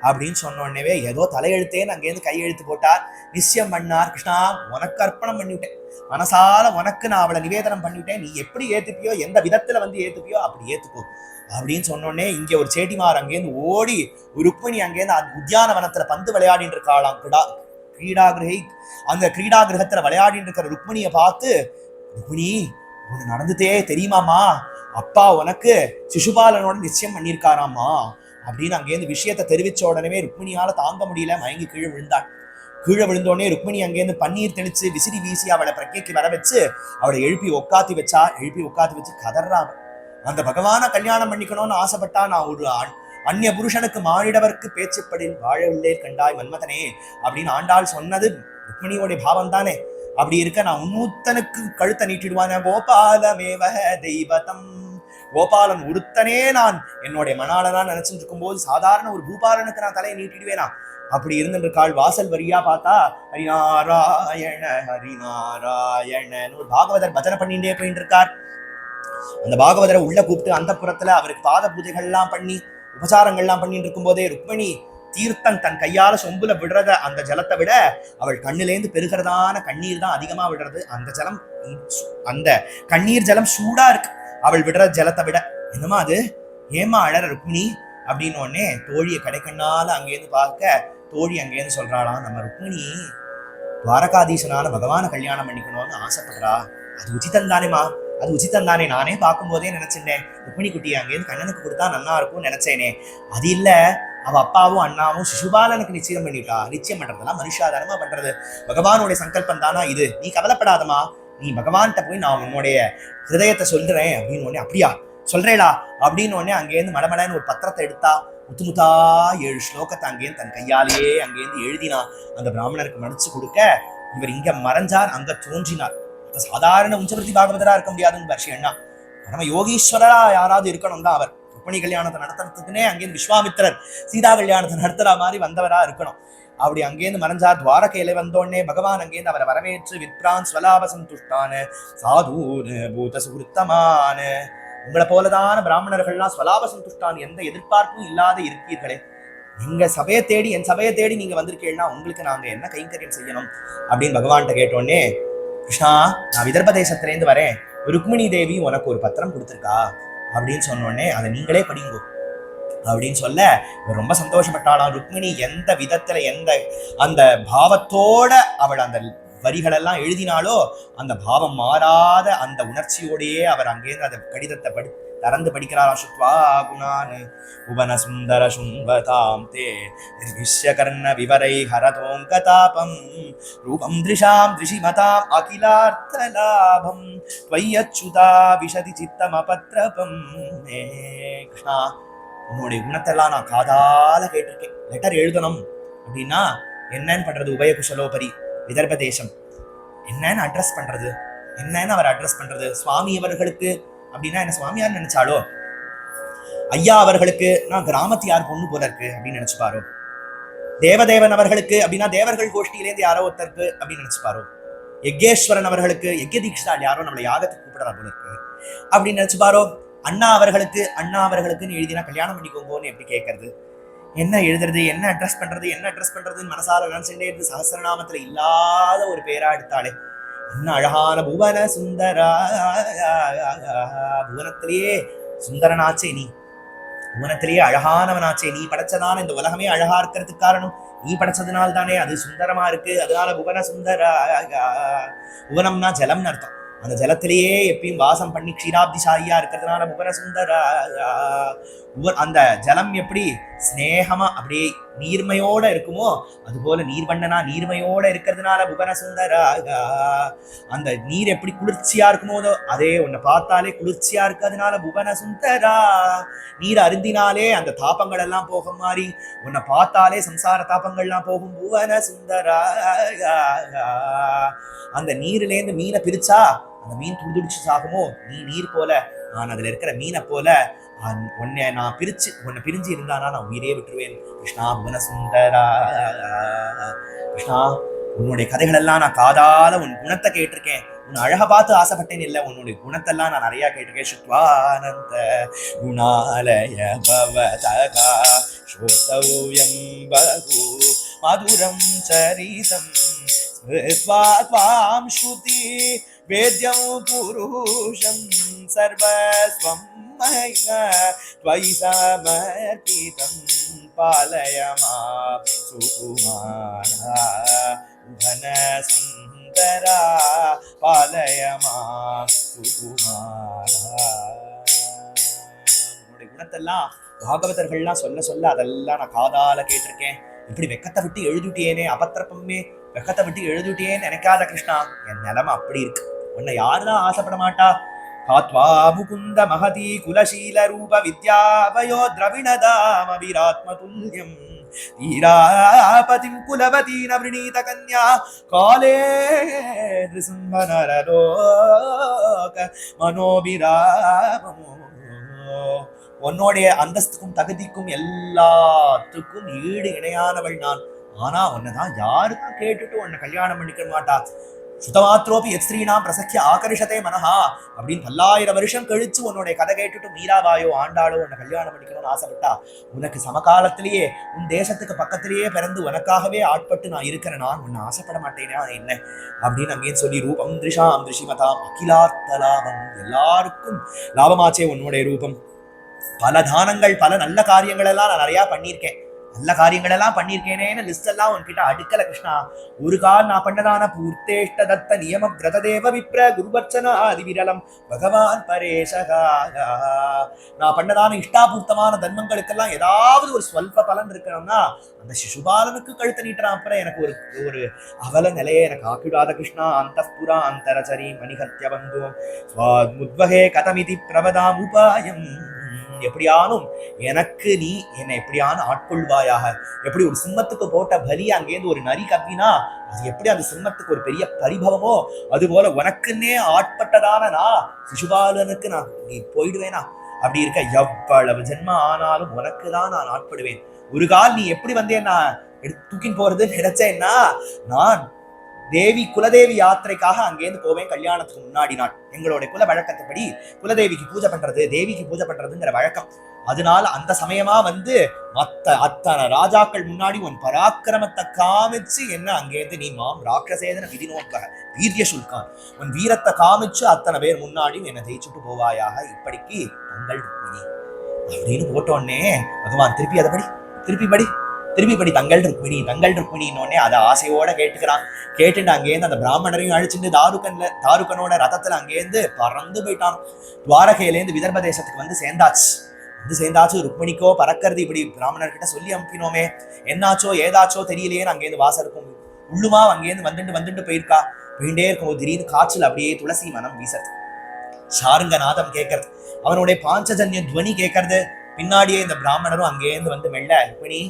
Speaker 1: அப்படின்னு சொன்னோடனே ஏதோ தலையெழுத்தேன்னு அங்கேருந்து கையெழுத்து போட்டார். நிச்சயம் பண்ணார். கிருஷ்ணா, உனக்கு அர்ப்பணம் பண்ணிவிட்டேன், மனசால உனக்கு நான் அவளை நிவேதனம் பண்ணிவிட்டேன், நீ எப்படி ஏத்துப்பியோ, எந்த விதத்துல வந்து ஏத்துப்பியோ அப்படி ஏத்துக்கோ அப்படின்னு சொன்னோடனே, இங்க ஒரு சேட்டிமார் அங்கேருந்து ஓடி ருக்மிணி அங்கேருந்து உத்தியானவனத்துல பந்து விளையாடிட்டு இருக்காளாம். கிரீடாகிரகை அந்த கிரீடா கிரகத்துல விளையாடிட்டு இருக்கிற ருக்மிணியை பார்த்து, ருக்மிணி உனக்கு நடந்துட்டே தெரியுமாமா, அப்பா உனக்கு சிசுபாலனோட நிச்சயம் பண்ணியிருக்காராமா அப்படின்னு அங்கேருந்து விஷயத்தை தெரிவிச்ச உடனே ருக்மிணியால தாங்க முடியல, மயங்கி கீழே விழுந்தாள். கீழே விழுந்தோடனே ருக்மிணி அங்கேருந்து பன்னீர் தெளிச்சு விசிறி வீசி அவளை பிரக்கைக்கு வர வச்சு அவளை எழுப்பி உட்காத்தி வச்சா. எழுப்பி உட்காத்தி வச்சு கதறாவ. அந்த பகவான கல்யாணம் பண்ணிக்கணும்னு ஆசைப்பட்டா, நான் ஒரு அந்நிய புருஷனுக்கு மானிடவர்க்கு பேச்சுப்படில் வாழவில்லை கண்டாய் மன்மதனே அப்படின்னு ஆண்டாள் சொன்னது ருக்மிணியோடைய பாவம் தானே. அப்படி இருக்க நான் உன்னூத்தனுக்கு கழுத்தை நீட்டிடுவான, கோபாலமேவ தெய்வதம், கோபாலன் ஒருத்தனே நான் என்னுடைய மணாளனா நினைச்சிட்டு இருக்கும் போது சாதாரண ஒரு பூபாலனுக்கு நான் தலையை நீட்டிடுவேனா? அப்படி இருந்திருக்காள். வாசல் வரியா பார்த்தா ஹரிநாராயண ஹரிநாராயணன் ஒரு பாகவதர் பஜனை பண்ணிட்டே போயிட்டு இருக்கார். அந்த பாகவதரை உள்ள கூப்பிட்டு அந்த புறத்துல அவருக்கு பாத பூஜைகள்லாம் பண்ணி உபசாரங்கள்லாம் பண்ணிட்டு இருக்கும் போதே ருக்மிணி தீர்த்தம் தன் கையால சொம்புல விடுறத, அந்த ஜலத்தை விட அவள் கண்ணிலேந்து பெருகிறதான கண்ணீர் தான் அதிகமா விடுறது. அந்த ஜலம், அந்த கண்ணீர் ஜலம் சூடா இருக்கு அவள் விடுற ஜலத்தை விட. என்னமா அது, ஏமா அழற ருக்மிணி அப்படின்னு உடனே தோழியை கடைக்கண்ணால அங்கேருந்து பார்க்க, தோழி அங்கேருந்து சொல்றாளாம், நம்ம ருக்மிணி துவாரகாதீசனான பகவான கல்யாணம் பண்ணிக்கணும்னு ஆசைப்படுறா, அது உச்சிதம் தானேமா, அது உச்சிதம் தானே. நானே பார்க்கும் போதே நினைச்சிருந்தேன் ருக்மிணி குட்டியை அங்கேருந்து கண்ணனுக்கு கொடுத்தா நல்லா இருக்கும்னு நினைச்சேனே. அது இல்ல, அவ அப்பாவும் அண்ணாவும் சிசுபாலனுக்கு நிச்சயம் பண்ணிட்டா. நிச்சயம் பண்றதெல்லாம் மனுஷாதாரமா பண்றது, பகவானுடைய சங்கல்பம் தானா இது, நீ கவலைப்படாதமா, நீ பகவான்கிட்ட போய் நான் உன்னுடைய ஹிருதயத்தை சொல்றேன் அப்படின்னு உடனே, அப்படியா சொல்றேடா அப்படின்னு உடனே அங்கேருந்து மடமடன்னு ஒரு பத்திரத்தை எடுத்தா. முத்துமுத்தா 7 ஸ்லோகத்தை அங்கேருந்து தன் கையாலேயே அங்கேருந்து எழுதினா. அந்த பிராமணருக்கு மடிச்சு கொடுக்க, இவர் இங்க மறைஞ்சார், அங்க தோன்றினார். சாதாரண உஞ்சவர்த்தி பாகவதரா இருக்க முடியாதுன்னு பர்ஷி அண்ணா, பரம யோகீஸ்வரரா யாராவது இருக்கணும் தான் அவர். ருக்மிணி கல்யாணத்தை நடத்துறதுக்குன்னே அங்கேருந்து விஸ்வாமித்திரர் சீதா கல்யாணத்தை நடத்துற மாதிரி வந்தவரா இருக்கணும். அப்படி அங்கேருந்து மறைஞ்சார். துவாரகையில வந்தோடனே பகவான் அங்கேருந்து அவரை வரவேற்று, விப்ரான் ஸ்வலாபசந்துஷ்டான சாதூனு பூத சுகிருத்தமான, உங்களை போலதான பிராமணர்கள்லாம் ஸ்வலாபசந்துஷ்டான், எந்த எதிர்பார்ப்பும் இல்லாத இருக்கீர்களே, எங்க சபையை தேடி, என் சபையை தேடி நீங்க வந்திருக்கீங்கன்னா உங்களுக்கு நாங்க என்ன கைங்கரியம் செய்யணும் அப்படின்னு பகவான்கிட்ட கேட்டோடனே, கிருஷ்ணா நான் விதர்ப தேசத்திலேருந்து வரேன், ருக்மிணி தேவி உனக்கு ஒரு பத்திரம் கொடுத்துருக்கா அப்படின்னு சொன்னோடனே, அதை நீங்களே படிங்கோ அப்படின்னு சொல்ல ரொம்ப சந்தோஷப்பட்டாளாம். ருக்மிணி எந்த விதத்துல, எந்த அந்த பாவத்தோட அவள் அந்த வரிகளெல்லாம் எழுதினாலோ, அந்த பாவம் மாறாத அந்த உணர்ச்சியோடையே அவர் அங்கேருந்து அந்த கடிதத்தை திறந்து படிக்கிறாராம். சுத்வா குணான் உபன சுந்தர சும்பதாம் தே நிர்விஷ்யகர்ண விவரை ஹரதோங்கதாபம் ரூபம் திருஷாம் திருஷிமதாம் அகிலார்த்த லாபம் த்வய்யச்சுதா விஷதி சித்தம் அபத்ரபம். கிருஷ்ணா, உன்னுடைய குணத்தெல்லாம் நான் காதால கேட்டிருக்கேன். லெட்டர் எழுதணும் அப்படின்னா என்னன்னு பண்றது, உபயகுஷலோபரி விதர்ப தேசம் என்னன்னு அட்ரஸ் பண்றது, என்னன்னு அவர் அட்ரஸ் பண்றது. சுவாமி அவர்களுக்கு அப்படின்னா என்ன சுவாமியார் நினைச்சாலோ, ஐயா அவர்களுக்கு நான் கிராமத்து யார் பொண்ணு போல இருக்கு அப்படின்னு நினைச்சுப்பாரோ, தேவதேவன் அவர்களுக்கு அப்படின்னா தேவர்கள் கோஷ்டியிலேருந்து யாரோ ஒருத்தருக்கு அப்படின்னு நினைச்சுப்பாரோ, யக்ஞேஸ்வரன் அவர்களுக்கு யக்ஞ தீக்ஷிதால் யாரோ நம்மளை யாகத்துக்கு கூப்பிடுறா போல இருக்கு அப்படின்னு நினைச்சுப்பாரோ, அண்ணா அவர்களுக்குன்னு எழுதினா கல்யாணம் பண்ணிக்கோங்கன்னு எப்படி கேட்கறது, என்ன எழுதுறது, என்ன அட்ரஸ் பண்றதுன்னு மனசால நினைச்சுட்டே இருந்து சஹஸ்ரநாமத்துல இல்லாத ஒரு பேரா எடுத்தாலே, என்ன அழகான புவன சுந்தரா, புவனத்திலேயே சுந்தரனாச்சே நீ, புவனத்திலேயே அழகானவனாச்சே நீ, படைச்சதான இந்த உலகமே அழகா இருக்கிறதுக்கு காரணம் நீ படைச்சதுனால தானே அது சுந்தரமா இருக்கு. அதனால புவன சுந்தரா, புவனம்னா ஜலம்னு அர்த்தம். அந்த ஜலத்திலேயே எப்பயும் வாசம் பண்ணி க்ஷீராப்திசாயியா இருக்கிறதுனால புவன சுந்தரா. அந்த ஜலம் எப்படி ஸ்னேகமா அப்படியே நீர்மையோட இருக்குமோ, அது போல நீர்வண்ணனா நீர்மையோட இருக்கிறதுனால புவன சுந்தரா. அந்த நீர் எப்படி குளிர்ச்சியா இருக்குமோதோ, அதே உன்னை பார்த்தாலே குளிர்ச்சியா இருக்கிறதுனால புவன சுந்தரா. நீர் அருந்தினாலே அந்த தாபங்கள் எல்லாம் போகும் மாதிரி, உன்னை பார்த்தாலே சம்சார தாபங்கள்லாம் போகும் புவன சுந்தரா. அந்த நீரிலேருந்து மீனை பிரிச்சா அந்த மீன் துடிச்சு சாகுமோ, நீ நீர் போல, நான் அதுல இருக்கிற மீனை போல, உன்னை பிரிஞ்சு இருந்தானா நான் உயிரே விட்டுருவேன். கிருஷ்ணா புவன சுந்தரா. கிருஷ்ணா, உன்னுடைய கதைகள் எல்லாம் நான் காதால உன் குணத்தை கேட்டிருக்கேன், உன் அழக பார்த்து ஆசைப்பட்டேன் இல்ல, உன்னுடைய குணத்தெல்லாம் நான் நிறைய கேட்டிருக்கேன். சுத்வானந்த குணாலய பவதகா ஸ்ரோதவ்யம் பகு மதுரம் சரிதம் ஸ்ருத்வாம் ஸ்ருதி வேத்யம் புருஷம் சர்வஸ்வம் மயா த்வயி சமர்ப்பிதம் பாலய மாம் சுகுமாரா உபன சுந்தரா பாலய மாம் சுகுமாரா. உன்னுடைய குணத்தெல்லாம் பாகவதர்கள்லாம் சொல்ல சொல்ல அதெல்லாம் நான் காதால கேட்டிருக்கேன். இப்படி வெக்கத்தை விட்டு எழுதிட்டேனே, அபத்திரப்பமே வெக்கத்தை விட்டு எழுதிட்டேன்னு நினைக்காத கிருஷ்ணா, என் நிலைமை அப்படி இருக்கு. உன்னை யாருதான் ஆசைப்பட மாட்டா? காத்வா முகுந்த மகதி குலசீல ரூப வித்யாவயோ திரவிணதாம வீராத்ம துல்யம் ஈராபதிம் குலவதீன விரணீத கன்யா காலே நிருசிம்மநரலோக மனோபிராமோ. உன்னோடைய அந்தஸ்துக்கும் தகுதிக்கும் எல்லாத்துக்கும் ஈடு இணையானவள் நான். ஆனா உன்னதான் யாருக்கும் கேட்டுட்டு உன்னை கல்யாணம் பண்ணிக்க மாட்டா. சுதமாத்ரோபி எத்ஸ்ரீனாம் பிரசக்கிய ஆகர்ஷதே மனஹா அப்படின்னு 1000 வருஷம் கழிச்சு உன்னுடைய கதை கேட்டுட்டு மீராபாயோ ஆண்டாளோ உன்னை கல்யாணம் பண்ணிக்கணும்னு ஆசைப்பட்டா, உனக்கு சமகாலத்திலேயே உன் தேசத்துக்கு பக்கத்திலேயே பிறந்து உனக்காகவே ஆட்பட்டு நான் இருக்கிறேன், நான் உன்னை ஆசைப்பட மாட்டேனா என்ன அப்படின்னு அங்கேன்னு சொல்லி ரூபம் திருஷாம் திருஷிமதாம் அகிலார்த்த லாபம், எல்லாருக்கும் லாபமாச்சே உன்னுடைய ரூபம். பல தானங்கள் பல நல்ல காரியங்கள் எல்லாம் நான் நிறைய பண்ணியிருக்கேன், நல்ல காரியங்கள் எல்லாம் பண்ணியிருக்கேனேன்னு லிஸ்ட் எல்லாம் உன்கிட்ட அடுக்கல கிருஷ்ணா. ஒரு கால் நான் பண்ணதான பூர்த்தேஷ்ட தத்த நியம பிரததேவ விப்ர குருபர்ச்சனா அதிவிரலம் பகவான் பரேஷகா. நான் பண்ணதான இஷ்டாபூர்த்தமான தர்மங்களுக்கெல்லாம் ஏதாவது ஒரு ஸ்வல்ப பலன் இருக்கணும்னா அந்த சிசுபாலனுக்கு கழுத்த நீட்டுறான். அப்புறம் எனக்கு ஒரு அவல நிலையை எனக்கு ஆக்கிடாத கிருஷ்ணா. அந்த புரா அந்தரச்சரி மணிகத்திய பந்துவம் முத்வகே கதமிதி பிரபதாம் உபாயம். எப்படியானும் எனக்கு நீ என்னை எப்படியானும் ஆட்கொள்வாயாக. எப்படி ஒரு சிம்மத்துக்கு போட்ட பலி அங்கேருந்து ஒரு நரி கப்பினா அது எப்படி அந்த சிம்மத்துக்கு ஒரு பெரிய பரிபவமோ, அது போல உனக்குன்னே ஆட்பட்டதான நான் சிசுபாலனுக்கு நான் நீ போயிடுவேனா? அப்படி இருக்க எவ்வளவு ஜென்மம் ஆனாலும் உனக்கு தான் நான் ஆட்படுவேன். ஒரு கால் நீ எப்படி வந்தேன் நான் தூக்கின் போறதுன்னு நினைச்சேன்னா, நான் தேவி குலதேவி யாத்திரைக்காக அங்கேருந்து போவேன் கல்யாணத்துக்கு முன்னாடி நாள். எங்களுடைய குல வழக்கத்தைப்படி குலதேவிக்கு பூஜை பண்றது, தேவிக்கு பூஜை பண்றதுங்கிற வழக்கம். அதனால அந்த சமயமா வந்து அத்தனை ராஜாக்கள் முன்னாடி உன் பராக்கிரமத்தை காமிச்சு என்ன அங்கேருந்து நீ மாம் ராட்சசேதன விதினோத்வக வீரிய சுல்கான், உன் வீரத்தை காமிச்சு அத்தனை பேர் முன்னாடியும் என்னை ஜெயிச்சுட்டு போவாயாக. இப்படிக்கு தங்கள் ருக்மிணி அப்படின்னு போட்டோன்னே பகவான் திருப்பி அதை திருப்பி படி தங்கள் ருக்மிணின்னொடனே அதை ஆசையோட கேட்டுக்கிறான். கேட்டுட்டு அங்கேருந்து அந்த பிராமணரையும் அழிச்சுட்டு தாருக்கனோட ரதத்துல அங்கேருந்து பறந்து போயிட்டான். துவாரகையிலேருந்து விதர்ப தேசத்துக்கு வந்து சேர்ந்தாச்சு. ருக்மிணிக்கோ பறக்கிறது இப்படி பிராமணர்கிட்ட சொல்லி அனுப்பினோமே, என்னாச்சோ ஏதாச்சோ தெரியலையேன்னு அங்கேருந்து வாசலுக்கும் உள்ளுமா அங்கேருந்து வந்துட்டு போயிட்டே இருக்கும்போது திடீர்னு காய்ச்சல் அப்படியே துளசி மனம் வீசது. சாருங்க நாதம் கேட்கறது, அவனுடைய பாஞ்சஜன்ய துவனி கேட்கறது. பின்னாடியே இந்த பிராமணரும் அங்கேருந்து வந்து மெல்ல ருக்மிணி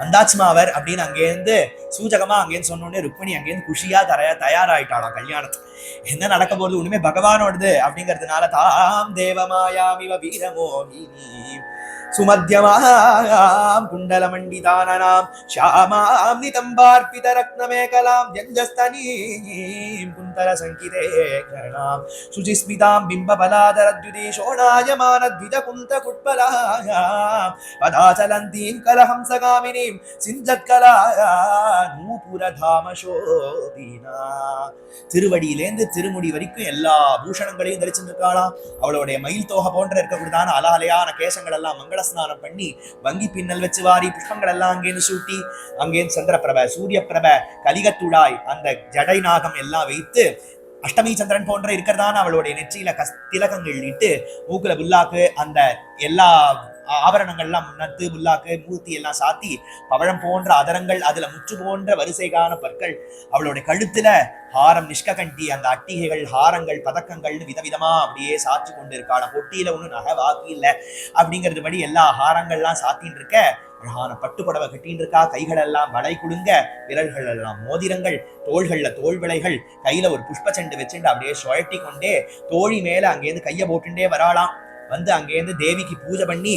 Speaker 1: வந்தாச்சுமா அவர் அப்படின்னு அங்கேருந்து சூச்சகமா அங்கேருந்து சொன்னோடனே ருக்மிணி அங்கேருந்து குஷியா தயாராயிட்டாளாம் கல்யாணத்துக்கு. என்ன நடக்க போறது ஒண்ணுமே பகவானோடது அப்படிங்கிறதுனால தாம் தேவமாயாமிவ வீரமோகினி சுமத்யமாம் குண்டலமண்டிதானனாம் ஷாமாம் நிதம்பார்பித ரத்னமேகலாம் யஞ்சஸ்தனீம் குந்தல சங்கிதே கணாம் சுஜிஸ்மிதாம் பிம்பபலாதரத்யுதே சோணாயமானத்விஜ குந்த குட்பலாயாம் பதாச்சலந்தீம் கலஹம்சகாமினீம் சிஞ்சத்கலாயா நூபுரதாம சோபினா. திருவடியிலேந்து திருமுடி வரைக்கும் எல்லா பூஷணங்களையும் தரிச்சிருக்காளாம். அவளுடைய மயில் தோகை போன்ற இருக்கக்கூடியதான அலாலையான கேசங்கள் எல்லாம் மங்கள ஸ்நானம் பண்ணி வங்கி பின்னல் வச்சு வாரி புஷ்பங்கள் எல்லாம் அங்கேருந்து சூட்டி அங்கேருந்து சந்திரபிரப சூரிய பிரப கலிகத்துடாய் அந்த ஜடை நாகம் எல்லாம் வைத்து அஷ்டமி சந்திரன் போன்ற இருக்கிறதான அவளுடைய நெற்றியில திலகங்கள் இட்டு மூக்குல புல்லாக்கு அந்த எல்லா ஆபரணங்கள்லாம் நத்து புல்லாக்கு மூர்த்தி எல்லாம் சாத்தி பவழம் போன்ற அதரங்கள் அதுல முற்று போன்ற வரிசைகான பற்கள் அவளுடைய கழுத்துல ஹாரம் நிஷ்கண்டி அந்த அட்டிகைகள் ஹாரங்கள் பதக்கங்கள்னு விதவிதமா அப்படியே சாத்தி கொண்டு இருக்காள. பொட்டியில ஒண்ணு நகை வாக்கி இல்லை அப்படிங்கிறது படி எல்லா ஹாரங்கள்லாம் சாத்தின்னு இருக்க. அழகான பட்டு புடவை கட்டின்னு இருக்கா. கைகள் எல்லாம் வளை குடுங்க, விரல்கள் எல்லாம் மோதிரங்கள், தோள்கள்ல தோல் விளைகள், கையில ஒரு புஷ்பச்செண்டு வச்சுட்டு அப்படியே சுழட்டி கொண்டே தோழி மேல அங்கேருந்து கைய போட்டுட்டே வராளாம். வந்து அங்கேருந்து தேவிக்கு பூஜை பண்ணி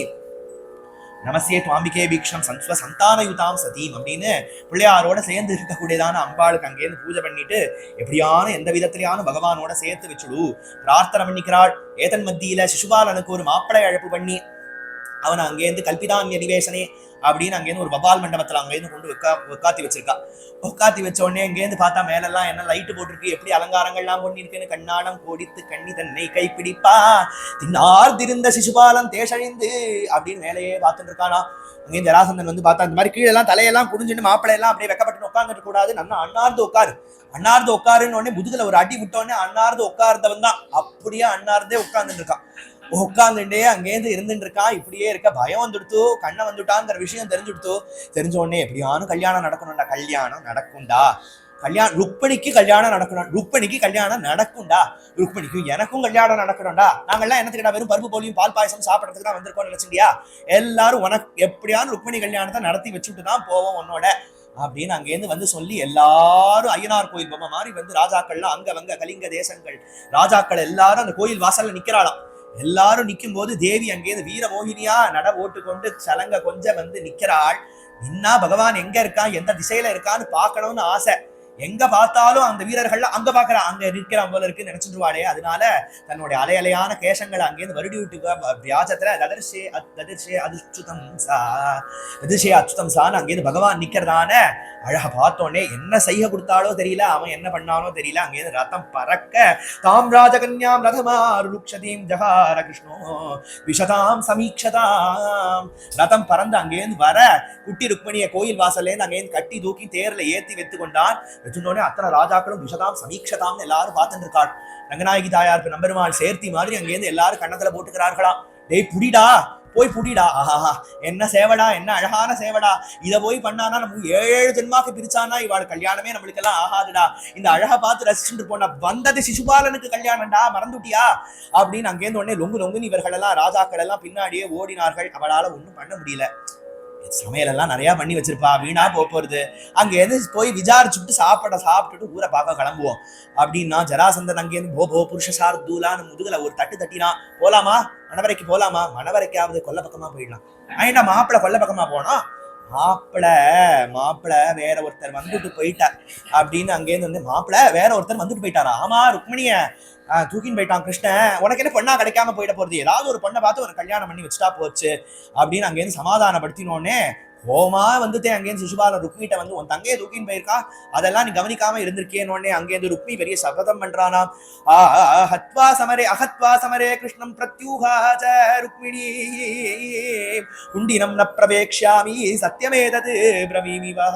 Speaker 1: நமஸ்தே துவாம்பிகே பீக்ஷம் சந்த்வ சந்தானயுதாம் சதீம் அப்படின்னு பிள்ளையாரோட சேர்ந்து இருக்கக்கூடியதான அம்பாளுக்கு அங்கேருந்து பூஜை பண்ணிட்டு எப்படியான எந்த விதத்திலையான பகவானோட சேர்த்து வச்சுடு பிரார்த்தனை பண்ணிக்கிறாள். ஏதன் மத்தியில சிசுபாலனுக்கு ஒரு மாப்பிளை அழைப்பு பண்ணி அவனை அங்கேருந்து கல்பிதான்ய நிவேசனே அப்படின்னு அங்கேருந்து ஒரு வபால் மண்டபத்துல அங்கேருந்து கொண்டு உட்காத்தி வச்சிருக்கா. உட்காத்தி வச்ச உடனே அங்கேருந்து பார்த்தா மேலெல்லாம் என்ன லைட்டு போட்டிருக்கு, எப்படி அலங்காரங்கள்லாம் பண்ணிருக்குன்னு கண்ணாடம் கோடித்து கண்ணி தன்னை கைப்பிடிப்பா தின்னார் திருந்த சிசுபாலன் தேசழிந்து அப்படின்னு மேலேயே பார்த்துட்டு இருக்கானா. அங்கேயும் ஜராசந்தன் வந்து பார்த்தா இந்த மாதிரி கீழே எல்லாம் தலையெல்லாம் குடிஞ்சுட்டு மாப்பிள்ளை எல்லாம் அப்படியே வெக்கப்பட்டு உட்காந்துட்டு கூடாது, நல்லா அண்ணார்ந்து உட்காரு அண்ணார்ந்து உட்காருன்னு உடனே முதுகுல ஒரு அடி விட்டோடனே அண்ணார்ந்து உட்கார்ந்தவன் தான் அப்படியே அண்ணார்ந்தே உட்கார்ந்துட்டு இருக்கான். உட்காந்துட்டே அங்கேருந்து இருந்துட்டு இருக்கா. இப்படியே இருக்க பயம் வந்துடுத்து, கண்ணை வந்துட்டாங்கிற விஷயம் தெரிஞ்ச உடனே எப்படியானு கல்யாணம் நடக்கணும்டா, கல்யாணம் நடக்கும்டா, கல்யாணம் ருக்மணிக்கு கல்யாணம் நடக்கணும், ருக்மணிக்கு கல்யாணம் நடக்கும்டா, ருக்மணிக்கும் எனக்கும் கல்யாணம் நடக்கணும்டா. நாங்கெல்லாம் என்னத்துக்கிட்ட வெறும் பருப்பு போலியும் பால் பாயசம் சாப்பிடறதுக்கு தான் வந்திருக்கோம்னு நினைச்சிட்டியா, எல்லாரும் உனக்கு எப்படியான ருக்மணி கல்யாணத்தை நடத்தி வச்சுட்டு தான் போவோம் உன்னோட அப்படின்னு அங்கேருந்து வந்து சொல்லி எல்லாரும் ஐயனார் கோயில் பொம்மை மாதிரி வந்து ராஜாக்கள்லாம் அங்க கலிங்க தேசங்கள் ராஜாக்கள் எல்லாரும் அந்த கோயில் வாசல்ல நிக்கிறாளாம். எல்லாரும் நிற்கும் போது தேவி அங்கேருந்து வீர மோகினியா நட ஓட்டு கொண்டு சலங்க கொஞ்சம் வந்து நிக்கிறாள். நின்னா பகவான் எங்க இருக்கான், எந்த திசையில இருக்கான்னு பார்க்கணும்னு ஆசை. எங்க பார்த்தாலும் அந்த வீரர்கள் அங்க பாக்குறா, அங்க இருக்கிறான் போல இருக்குன்னு நினைச்சிருவாளே. அதனால தன்னுடைய அலையலையான கேசங்களை அங்கேருந்து வருடி விட்டு வியாஜத்துல ததர்ஷே அச்சுதம் சான்னு அங்கேருந்து பகவான் நிக்கிறதான அழகா பார்த்தோன்னே என்ன செய்ய கொடுத்தாலோ தெரியல, அவன் என்ன பண்ணானோ தெரியல. அங்கேருந்து ரதம் பறக்க தாம் ராஜகன்யாம் ரதமாருக்ஷதீம் ஜஹார கிருஷ்ணோ விஷதாம் சமீக்ஷதாம். ரதம் பறந்து அங்கேருந்து வர குட்டி ருக்மணிய கோயில் வாசல்லேருந்து அங்கேருந்து கட்டி தூக்கி தேர்ல ஏத்தி வைத்து கொண்டான். வச்சுட்டோடனே அத்தனை ராஜாக்களும் விஷதாம் சமீக்ஷதாம் எல்லாரும் பார்த்துட்டு இருக்காள். ரங்கநாயகி தாயார் நம்பெருமாள் சேர்த்தி மாதிரி அங்கேருந்து எல்லாரும் கண்ணத்துல போட்டுக்கிறார்களாம். டேய் புடிடா, போய் புடிடா, ஆஹா என்ன சேவடா, என்ன அழகான சேவடா, இதை போய் பண்ணானா நம்ம 7 ஜென்மாக்கு பிரிச்சானா இவாள் கல்யாணமே நம்மளுக்கு எல்லாம் ஆகாதுடா, இந்த அழகா பார்த்து ரசிச்சுட்டு போன வந்தது சிசுபாலனுக்கு கல்யாணம்டா மறந்துட்டியா அப்படின்னு அங்கேருந்து உடனே லொங்குன்னு இவர்கள் எல்லாம் ராஜாக்கள் எல்லாம் பின்னாடியே ஓடினார்கள். அவளால ஒண்ணும் பண்ண முடியல. சமையல் எல்லாம் நிறைய பண்ணி வச்சிருப்பா, வீணா போறது. அங்கேருந்து போய் விசாரிச்சுட்டு சாப்பிட்டுட்டு ஊரை பார்க்க கிளம்புவோம் அப்படின்னா ஜராசந்தன் அங்கேருந்து போ புருஷ சார்தூலான்னு முதுகுல ஒரு தட்டு தட்டினா, போலாமா மணவரைக்கு போலாமா, மணவரைக்காவது கொல்ல பக்கமா போயிடலாம். ஏன்னா மாப்பிள்ளை கொல்ல பக்கமா போனோம், மாப்பிள்ளை வேற ஒருத்தர் வந்துட்டு போயிட்டார் அப்படின்னு அங்கேருந்து வந்து மாப்பிள்ளை வேற ஒருத்தர் வந்துட்டு போயிட்டாரா. ஆமா ருக்மணிய தூக்கின்னு போயிட்டான் கிருஷ்ணன், உனக்கு என்ன பொண்ணா கிடைக்காம போயிட போறது, ஏதாவது ஒரு பொண்ணை பார்த்து உனக்கு கல்யாணம் பண்ணி வச்சுட்டா போச்சு அப்படின்னு அங்கேருந்து சமாதானப்படுத்தினோடனே கோமா வந்துட்டே அங்கேருந்து சிசுபாலன் ருக்மிட்ட வந்து உன் தங்கையை தூக்கின்னு போயிருக்கா, அதெல்லாம் நீ கவனிக்காம இருந்திருக்கேன்னொடனே அங்கேருந்து ருக்மி பெரிய சபதம் பண்றானாம். அஹத்வா சமரே கிருஷ்ணம் பிரத்யூகாச்ச ருக்மிணி குண்டினம் ந பிரவேக்ஷாமி சத்தியமேதது பிரவீமிவா.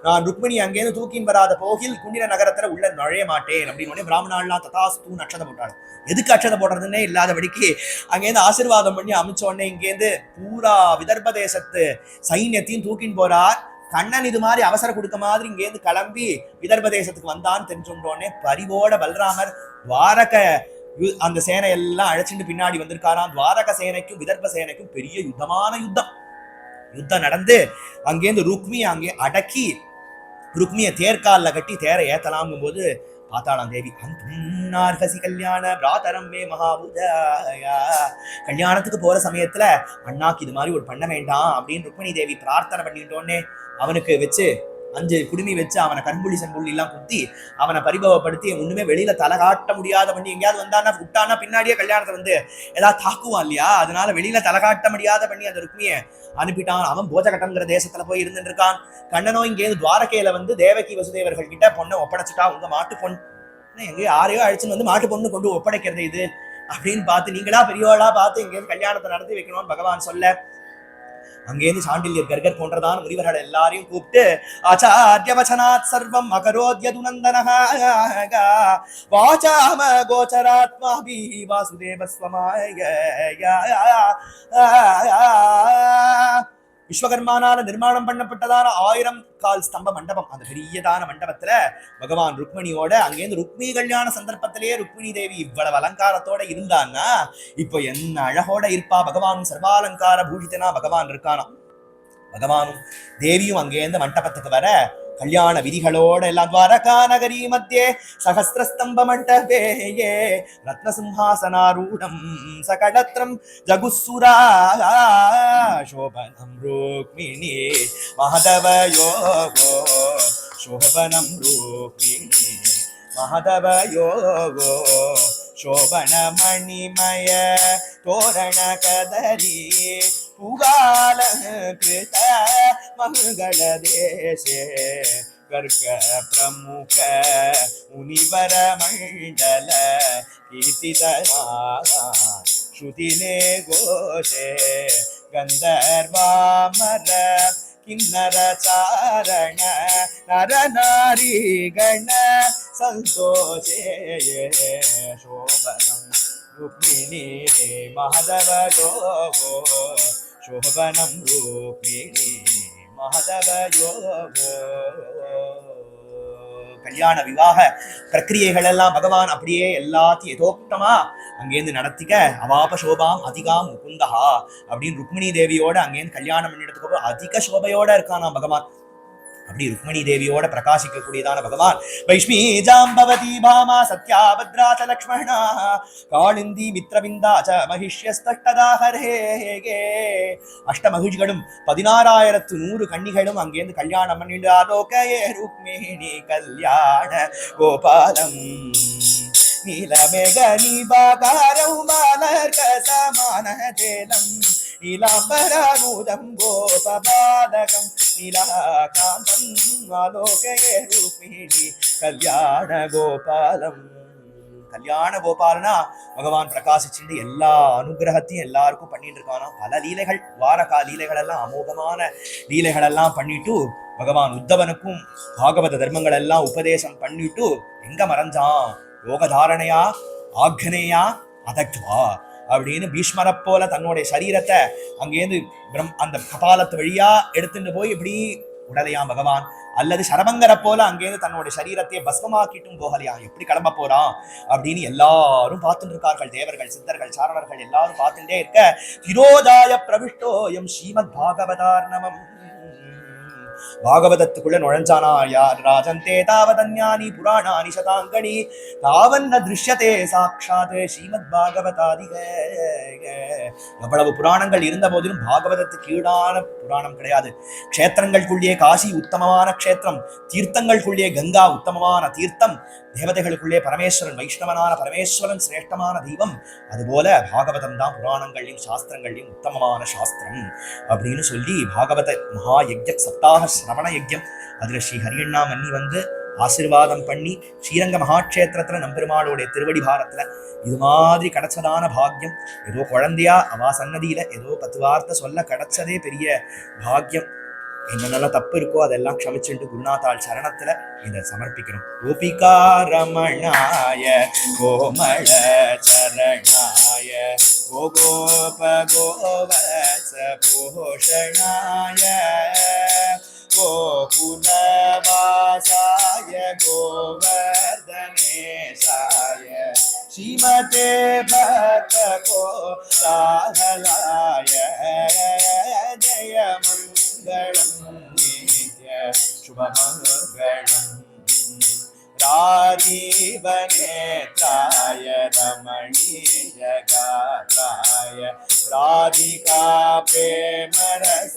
Speaker 1: நான் ருக்மிணி அங்கேருந்து தூக்கின்னு வராத போகில் குண்டின நகரத்துல உள்ள நுழைய மாட்டேன் அப்படின்னு பிராமணாலாம் ததாஸ்து அக்ஷதை போட்டாள். எதுக்கு அக்ஷதை போடுறதுன்னே இல்லாதபடிக்கு அங்கேருந்து ஆசீர்வாதம் பண்ணி அமைச்ச உடனே இங்கேருந்து பூரா விதர்ப தேசத்து சைன்யத்தையும் தூக்கின்னு போறார். கண்ணன் இது மாதிரி அவசரம் கொடுக்க மாதிரி இங்கேருந்து கிளம்பி விதர்ப தேசத்துக்கு வந்தான்னு தெரிஞ்சுட்டோடனே பரிவோட பல்ராமர் துவாரக அந்த சேனை எல்லாம் அழைச்சிட்டு பின்னாடி வந்திருக்காராம். துவாரக சேனைக்கும் விதர்ப சேனைக்கும் பெரிய யுத்தம் நடந்து அங்கேருந்து ருக்மி அங்கே அடக்கி ருக்மிய தேர்கால கட்டி தேரை ஏத்தலாங்கும் போது பார்த்தாளாம் தேவி. அந்தார்கசி கல்யாண பிராதரம் மே மகாபூஜாயா. கல்யாணத்துக்கு போற சமயத்துல அண்ணாக்கு இது மாதிரி ஒரு பண்ண வேண்டாம் அப்படின்னு ருக்மிணி தேவி பிரார்த்தனை பண்ணிட்டோன்னே அவனுக்கு வச்சு 5 குடுமி வச்சு அவனை கண்புள்ளி செம்புள்ளி எல்லாம் குத்தி அவனை பரிபவப்படுத்தி ஒண்ணுமே வெளியில தலை காட்ட முடியாத பண்ணி எங்கேயாவது வந்தானா விட்டானா பின்னாடியே கல்யாணத்தை வந்து ஏதாவது தாக்குவான் இல்லையா, அதனால வெளியில தலை காட்ட முடியாத பண்ணி அந்த ருக்மியை அனுப்பிட்டான். அவன் போஜகட்டம்ங்கிற தேசத்துல போய் இருந்துட்டு இருக்கான். கண்ணனோ இங்கேருந்து துவாரகையில வந்து தேவகி வசுதேவர்கள் கிட்ட பொண்ணை ஒப்படைச்சிட்டா. உங்க மாட்டு பொண்ணு எங்கேயோ யாரையோ அழைச்சுன்னு வந்து மாட்டு பொண்ணு கொண்டு ஒப்படைக்கிறது இது அப்படின்னு பார்த்து நீங்களா பெரியவாளா பார்த்து இங்கேருந்து கல்யாணத்தை நடத்தி வைக்கணும்னு பகவான் சொல்ல அங்கேருந்து சாண்டில்யர் கர்கர் போன்றதான முனிவர்கள் எல்லாரையும் கூப்பிட்டு ஆச்சாரிய வசனாத் சர்வம் அகரோத்யது நந்தனஹ வாசாம கோச்சராத்மாபி வாசுதேவஸ்வமாய விஸ்வகர்மானால நிர்மாணம் பண்ணப்பட்டதான 1000 கால் ஸ்தம்ப மண்டபம், அந்த பெரியதான மண்டபத்துல பகவான் ருக்மிணியோட அங்கேருந்து ருக்மிணி கல்யாண சந்தர்ப்பத்திலேயே ருக்மிணி தேவி இவ்வளவு அலங்காரத்தோட இருந்தான்னா இப்போ என்ன அழகோட இருப்பா. பகவானும் சர்வாலங்கார பூஷிதனா பகவான் இருக்கானா. பகவானும் தேவியும் அங்கேருந்து மண்டபத்துக்கு வர கல்யாண விதிகளோட எல்லாம் துவாரகா நகரி மத்தியே சகஸ்திரஸ்தம்ப மண்டபே ரத்னசிம்ஹாசனாரூடம் சகடத்ரம் ஜகுசுரா சோபனம் ருக்மிணி மஹதவ யோகோ சோபனம் ருக்மிணி மஹதவ யோகோ शोभन मणिमय तोरण कदरी पुगाल कृत मंगल देशे गर्ग प्रमुख मुनिवर मंडल कीर्तितरा श्रुतिने घोषे गंधर्वामर किन्नर चारण नर नारी गण संतोषे शोभनम रुक्मिणी महदव योगो शोभनम रुक्मिणी महदव योगो கல்யாண விவாக பிரக்கிரியைகள் எல்லாம் பகவான் அப்படியே எல்லாத்தையும் எதோக்தமா அங்கேருந்து நடத்திக்க அவாப சோபாம் அதிகாம் முகுந்தஹா அப்படின்னு ருக்மிணி தேவியோட அங்கேருந்து கல்யாணம் பண்ணிடத்துக்கு அப்புறம் அதிக சோபையோட இருக்கானா பகவான். அப்படி ருக்மிணி தேவியோட பிரகாசிக்க கூடியதான பகவான் வைஷ்மி ஜாம்பவதி பாமா சத்யா பத்ரா ச லக்ஷ்மணா காளிந்தி மித்ரவிந்தா ச மகிஷ்யஸ்தட்டதாஹரே அஷ்ட மகிழ்ச்சிகளும் 16,100 கன்னிகளும் அங்கேருந்து கல்யாணம் பண்ணிட்டு ஆலோகயே ருக்மிணி கல்யாண கோபாலம் நீலமேக நீபாகாரம் மலர்க சமான தேலம் நீலாம்பரானூதம் கோபபாதகம் நீலாகாந்தம் ஆலோகயே ருக்மிணி கல்யாண கோபாலம். கல்யாண கோபாலனா பகவான் பிரகாசிச்சுட்டு எல்லா அனுகிரகத்தையும் எல்லாருக்கும் பண்ணிட்டு இருக்கானா. பல லீலைகள் துவாரகா லீலைகள் எல்லாம் அமோகமான லீலைகள் எல்லாம் பண்ணிட்டு பகவான் உத்தவனுக்கும் பாகவத தர்மங்கள் எல்லாம் உபதேசம் பண்ணிட்டு எங்க மறைஞ்சான் யோகதாரணையா ஆக்னேயா அதக்வா அப்படின்னு பீஷ்மரை போல தன்னுடைய சரீரத்தை அங்கேருந்து அந்த கபாலத்து வழியா எடுத்துட்டு போய் இப்படி உடலையாம் பகவான், அல்லது சரபங்கரை போல அங்கேருந்து தன்னுடைய சரீரத்தை பஸ்மமாக்கிட்டும் போகலையா, எப்படி கிளம்ப போறான் அப்படின்னு எல்லாரும் பார்த்துட்டு இருக்கார்கள். தேவர்கள் சித்தர்கள் சாரணர்கள் எல்லாரும் பார்த்துட்டே இருக்க திரோதாய பிரவிஷ்டோயம் ஸ்ரீமத் பாகவதார்ணவம் பாகவதத்துக்குள்ள நுழைஞ்சானா யார் ராஜந்தே தாவதன்யானி புராணானி சதாங்கணி தாவன்ன திருஷ்யதே சாட்சாத் ஸ்ரீமத் பாகவதாதிக. எவ்வளவு புராணங்கள் இருந்த போதிலும் பாகவதத்துக்கு ஈடான புராணம் கிடையாது. க்ஷேத்திரங்களுக்குள்ளே காசி உத்தமமான க்ஷேத்திரம், தீர்த்தங்களுக்குள்ளே கங்கா உத்தமமான தீர்த்தம், தேவதைகளுக்குள்ளே பரமேஸ்வரன் வைஷ்ணவனான பரமேஸ்வரன் சிரேஷ்டமான தெய்வம். அதுபோல பாகவதம் தான் புராணங்களையும் சாஸ்திரங்களையும் உத்தமமான சாஸ்திரம் அப்படின்னு சொல்லி பாகவத மகா யஜ்யம் சப்தாக சிரவண யஜ்யம் அதுல ஸ்ரீ ஹரியண்ணா மன்னி வந்து ஆசீர்வாதம் பண்ணி ஸ்ரீரங்க மகாட்சேத்திரத்துல நம்பெருமாளுடைய திருவடி பாரத்துல இது மாதிரி கிடைச்சதான பாக்கியம். ஏதோ குழந்தையா அவா சன்னதியில ஏதோ 10 வார்த்தை சொல்ல கிடைச்சதே பெரிய பாக்கியம். என்னென்னலாம் தப்பு இருக்கோ அதெல்லாம் க்ஷமிச்சுட்டு குருநாதாள் சரணத்துல இதை சமர்ப்பிக்கிறோம். கோபிகா ரமணாய கோமள சரணாய கோகோப கோவத்ஸ போஷணாய கோகுலவாசாய கோவர்தனேசாய ஸ்ரீமதே பக்த கோலாஹலாய ஜய மங்களம் நித்ய சுபமங்களம் ராஜீவநேத்ராய ரமணீய காத்ராய ராதிகா பிரேமரச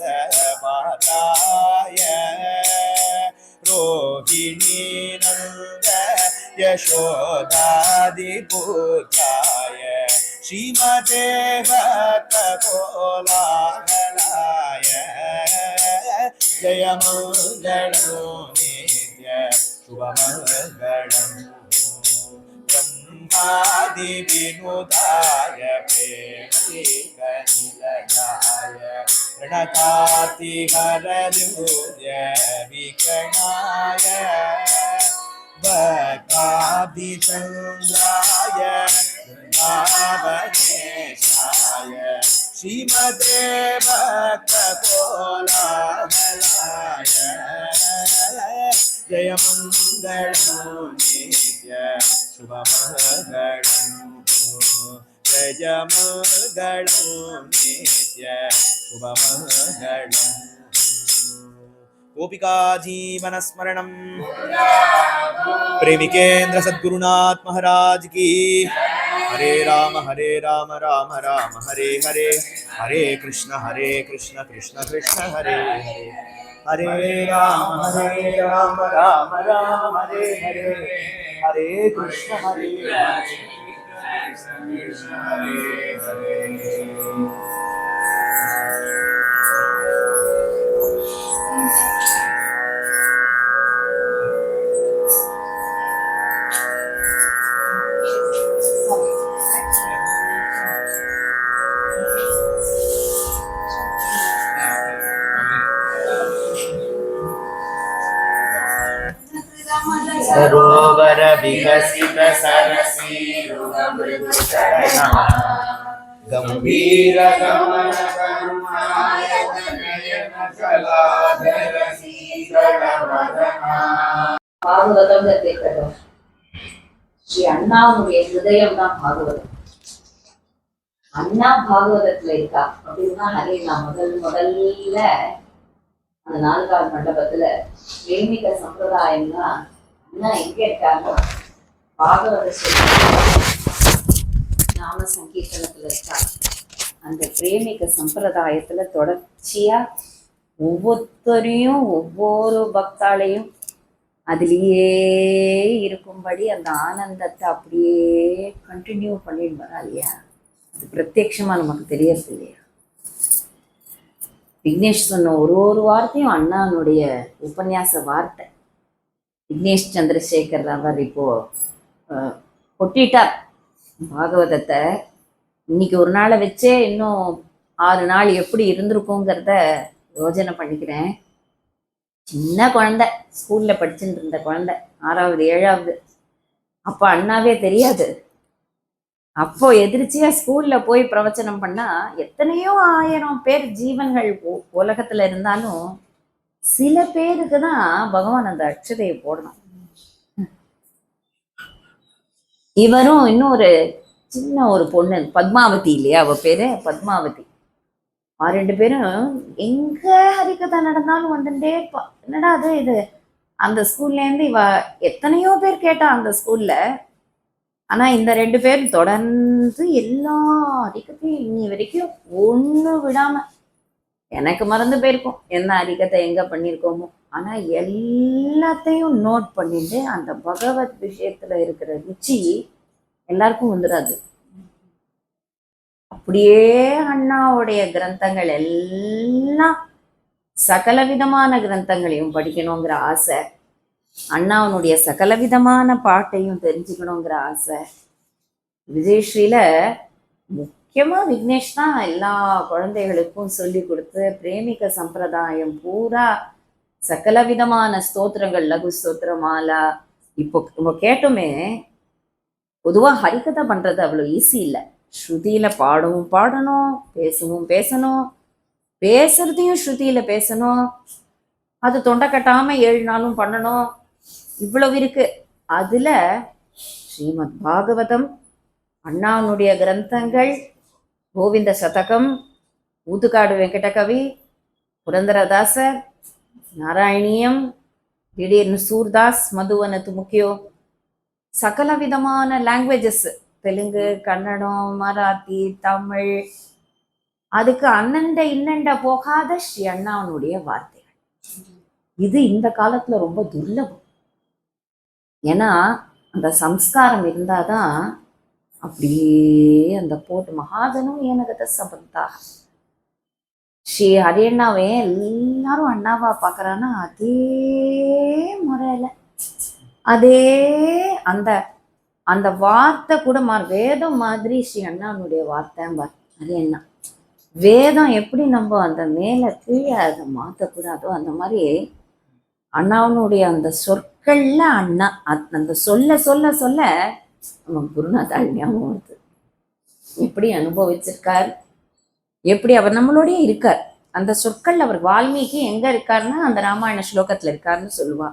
Speaker 1: மாதாய ரோஹிணீ நந்த யசோதாதிபுத்ராய ஸ்ரீமதே பக்த கோலாஹலாய ஜய மங்களம் நித்ய சுபமங்களம் பிரம்மாதி வினுதாய பிரேமநிலயாய பிரணதாதி ஹரதுய விகணாய பக்தாதி சந்திராய பிருந்தாவனேஷாய ஸ்ரீமதே பக்த கோலாஹலாய ஜய மங்களம் நித்ய சுபமங்களம் ஜய மங்களம் நித்ய சுபமங்களம் गोपिका जीवनस्मरणं प्रेमिकेन्द्र सद्गुरुनाथ महाराज की। हरे राम राम राम हरे हरे, हरे कृष्ण कृष्ण कृष्ण हरे हरे, हरे राम राम राम हरे हरे, हरे कृष्ण हरे कृष्ण हरे हरे। सरोवर विकसित सरसीरुह मृदुचरणा, गंभीर गमन करुणायत नयन कलाधर शीतल वदना।
Speaker 2: பாகவதம் கேட்கட்டும். ஸ்ரீ அண்ணாவுடைய ஹிருதயம் தான் பாகவதம். அண்ணா பாகவதத்துல இருக்கா அப்படின்னா ஹரே நான் முதல்ல அந்த 4வது மண்டபத்துல பிரேமிக சம்பிரதாயம்னா அண்ணா எங்க இருக்காங்க பாகவத நாம சங்கீர்த்தனத்துல இருக்கா. அந்த பிரேமிக சம்பிரதாயத்துல தொடர்ச்சியா ஒவ்வொருத்தரையும் ஒவ்வொரு பக்தாலையும் அதுலேயே இருக்கும்படி அந்த ஆனந்தத்தை அப்படியே கண்டினியூ பண்ணிட்டு வரா இல்லையா. அது பிரத்யட்சமா நமக்கு தெரியறது இல்லையா. விக்னேஷ் சொன்ன ஒரு வார்த்தையும் அண்ணானுடைய உபன்யாச வார்த்தை. விக்னேஷ் சந்திரசேகர் அவர் இப்போ கொட்டிட்டார் பாகவதத்தை. இன்னைக்கு ஒரு நாளை வச்சே இன்னும் 6 நாள் எப்படி இருந்திருக்குங்கிறத யோஜனை பண்ணிக்கிறேன். சின்ன குழந்தை, ஸ்கூல்ல படிச்சுட்டு இருந்த குழந்தை, 6வது 7வது. அப்போ அண்ணாவே தெரியாது. அப்போ எதிர்ச்சியா ஸ்கூல்ல போய் பிரவச்சனம் பண்ணா எத்தனையோ 1000 பேர் ஜீவன்கள் உலகத்துல இருந்தாலும் சில பேருக்கு தான் பகவான் அந்த அக்ஷதையை போடணும். இவரும் இன்னொரு சின்ன ஒரு பொண்ணு பத்மாவதி இல்லையா, அவ பேரு பத்மாவதி. 2 பேரும் எங்க ஹரிகதை நடந்தாலும் வந்துட்டே என்னடா அது இது. அந்த ஸ்கூல்ல இருந்து இவ எத்தனையோ பேர் கேட்டா அந்த ஸ்கூல்ல. ஆனா இந்த 2 பேரும் தொடர்ந்து எல்லா ஹரிகதையும் இன்னி வரைக்கும் ஒண்ணு விடாம, எனக்கு மறந்து போயிருக்கும் என்ன ஹரிகதை எங்க பண்ணியிருக்கோமோ, ஆனா எல்லாத்தையும் நோட் பண்ணிட்டு அந்த பகவத் விஷயத்துல இருக்கிற ருச்சி எல்லாருக்கும் வந்துடாது. அப்படியே அண்ணாவுடைய கிரந்தங்கள் எல்லாம் சகலவிதமான கிரந்தங்களையும் படிக்கணுங்கிற ஆசை, அண்ணாவனுடைய சகலவிதமான பாட்டையும் தெரிஞ்சுக்கணுங்கிற ஆசை. விஜயஸ்ரீல முக்கியமா விக்னேஷ் தான் எல்லா குழந்தைகளுக்கும் சொல்லி கொடுத்து பிரேமிக சம்பிரதாயம் பூரா சகலவிதமான ஸ்தோத்திரங்கள், லகு ஸ்தோத்திர மாலா. இப்போ கேட்டோமே, பொதுவா ஹரிகதை பண்றது அவ்வளவு ஈஸி இல்லை. ஸ்ருதியில பாடணும், பேசணும், பேசுறதையும் ஸ்ருதியில பேசணும், அது தொண்டை கட்டாம 7 நாளும் பண்ணணும், இவ்வளவு இருக்கு. அதுல ஸ்ரீமத் பாகவதம், அண்ணாவுடைய கிரந்தங்கள், கோவிந்த சதகம், ஊத்துக்காடு வெங்கடகவி, புரந்தரதாசர், நாராயணியம், திடீர்னு சூர்தாஸ், மதுவனத்து முக்கியோ, சகல விதமான லாங்குவேஜஸ், தெலுங்கு, கன்னடம், மராத்தி, தமிழ், அதுக்கு அண்ணண்ட இன்னண்ட போகாத ஸ்ரீ அண்ணாவனுடைய வார்த்தைகள். இது இந்த காலத்துல ரொம்ப துர்லபம். ஏன்னா அந்த சம்ஸ்காரம் இருந்தாதான் அப்படியே அந்த போட்டு மகாஜனும் ஏனகத சபந்தா. ஸ்ரீ ஹரியண்ணாவே எல்லாரும் அண்ணாவா பாக்குறான்னா அதே முறையில அதே அந்த அந்த வார்த்தை கூட வேதம் மாதிரி ஸ்ரீ அண்ணாவுடைய வார்த்தை அது என்ன வேதம் எப்படி நம்ம அந்த மேல கீழே அதை மாற்றக்கூடாதோ அந்த மாதிரி அண்ணாவுடைய அந்த சொற்கள்ல அண்ணா அந்த சொல்ல சொல்ல சொல்ல நம்ம குருநாதாள் ஞாபகம் வருது. எப்படி அனுபவிச்சிருக்கார், எப்படி அவர் நம்மளோடய இருக்கார். அந்த சொற்கள் அவர் வால்மீகி எங்க இருக்காருன்னா அந்த ராமாயண ஸ்லோகத்துல இருக்காருன்னு சொல்லுவா.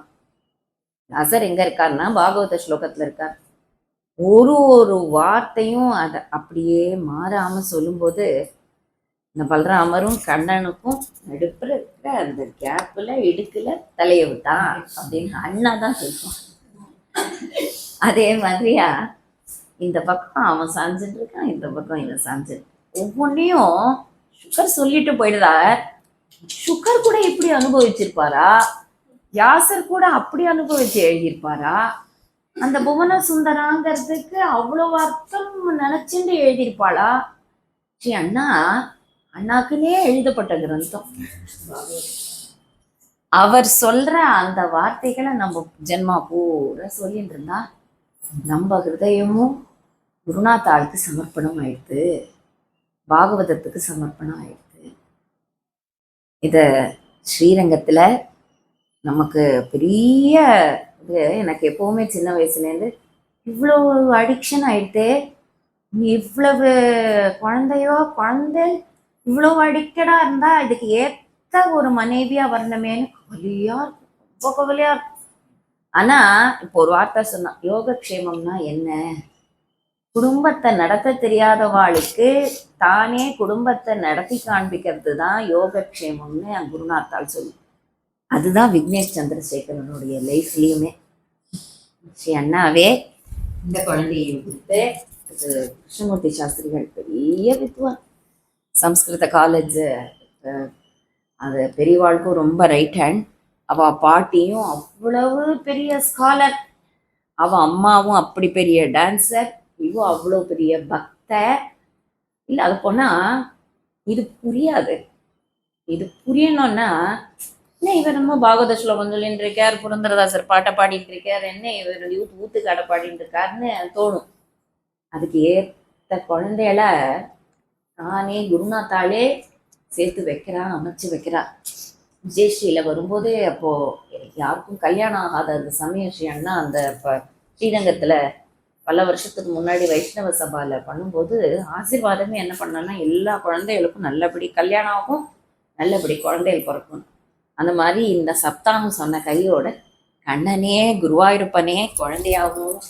Speaker 2: அசர் எங்க இருக்காருன்னா பாகவத ஸ்லோகத்துல இருக்கார். ஒரு வார்த்தையும் அதை அப்படியே மாறாம சொல்லும்போது இந்த பலராமரும் கண்ணனுக்கும் நடுப்புற இருக்கிற அந்த கேப்ல இடுக்குல தலைய விட்டான் அப்படின்னு அண்ணா தான் சொல்லுவான். அதே மாதிரியா இந்த பக்கம் அவன் சாஞ்சிட்டு இருக்கான், இந்த பக்கம் இவன் சாஞ்சிட்டு. ஒவ்வொன்றையும் சுகர் சொல்லிட்டு போயிடுறார். சுகர் கூட இப்படி அனுபவிச்சிருப்பாரா, வியாசர் கூட அப்படி அனுபவிச்சு எழுதியிருப்பாரா? அந்த புவன சுந்தராங்கிறதுக்கு அவ்வளவு அர்த்தம் நினைச்சுட்டு எழுதியிருப்பாளா? ஸ்ரீ அண்ணாக்குன்னே எழுதப்பட்ட கிரந்தம். அவர் சொல்ற அந்த வார்த்தைகளை நம்ம ஜென்மா பூரா சொல்லிட்டு இருந்தா நம்ம ஹிருதயமும் குருநாத்தாளுக்கு சமர்ப்பணம் ஆயிடுது, பாகவதத்துக்கு சமர்ப்பணம் ஆயிடுது. இத ஸ்ரீரங்கத்துல நமக்கு பெரிய இது. எனக்கு எப்பவுமே சின்ன வயசுலேருந்து இவ்வளவு அடிக்ஷன் ஆயிடுது, இவ்வளவு குழந்தை இவ்வளவு அடிக்டடா இருந்தா இதுக்கு ஏத்த ஒரு மனைவியா வரணுமேனு கவலையா இருக்கும், ரொம்ப கவலையா இருக்கும். ஆனா இப்போ ஒரு வார்த்தை சொன்னா, யோகக்ஷேமம்னா என்ன? குடும்பத்தை நடத்த தெரியாதவாளுக்கு தானே குடும்பத்தை நடத்தி காண்பிக்கிறது தான் யோகக்ஷேமம்னு குருநாத்தால் சொல்லு. அதுதான் விக்னேஷ் சந்திரசேகரனுடைய லைஃப்லயுமே. ஸ்ரீ அண்ணாவே இந்த குழந்தையும் கொடுத்து, கிருஷ்ணமூர்த்தி சாஸ்திரிகள் பெரிய வித்வான், சம்ஸ்கிருத காலேஜ் அது பெரியவாளுக்கும் ரொம்ப ரைட் ஹேண்ட். அவ பாட்டியும் அவ்வளவு பெரிய ஸ்காலர், அவ அம்மாவும் அப்படி பெரிய டான்சர், இவோ அவ்வளோ பெரிய பக்தர். இல்லை அது போனா இது புரியாது. இது புரியணும்னா என்ன இவர் நம்ம பாகவத ஸ்லோகம் சொல்லிட்டு இருக்கார், புரந்தரதாசர் பாட்டை பாடிட்டு இருக்கார், என்ன இவர் ஊத்துக்காடை பாடிட்டு இருக்காருன்னு தோணும். அதுக்கு ஏற்ற குழந்தைகள நானே குருநாத்தாலே சேர்த்து வைக்கிறா, அமைச்சு வைக்கிறா. விஜயஸ்ரீல வரும்போதே அப்போ யாருக்கும் கல்யாணம் ஆகாத அந்த சமயம் ஸ்ரீ அண்ணா அந்த ஸ்ரீரங்கத்துல பல வருஷத்துக்கு முன்னாடி வைஷ்ணவ சபால பண்ணும்போது ஆசீர்வாதமே என்ன பண்ணான்னா எல்லா குழந்தைகளுக்கும் நல்லபடி கல்யாணம் ஆகும், நல்லபடி குழந்தைகள் பிறக்கும். அந்த மாதிரி இந்த சப்தாகம் சொன்ன கையோட கண்ணனே குருவாயூரப்பனே குழந்தையாகவும்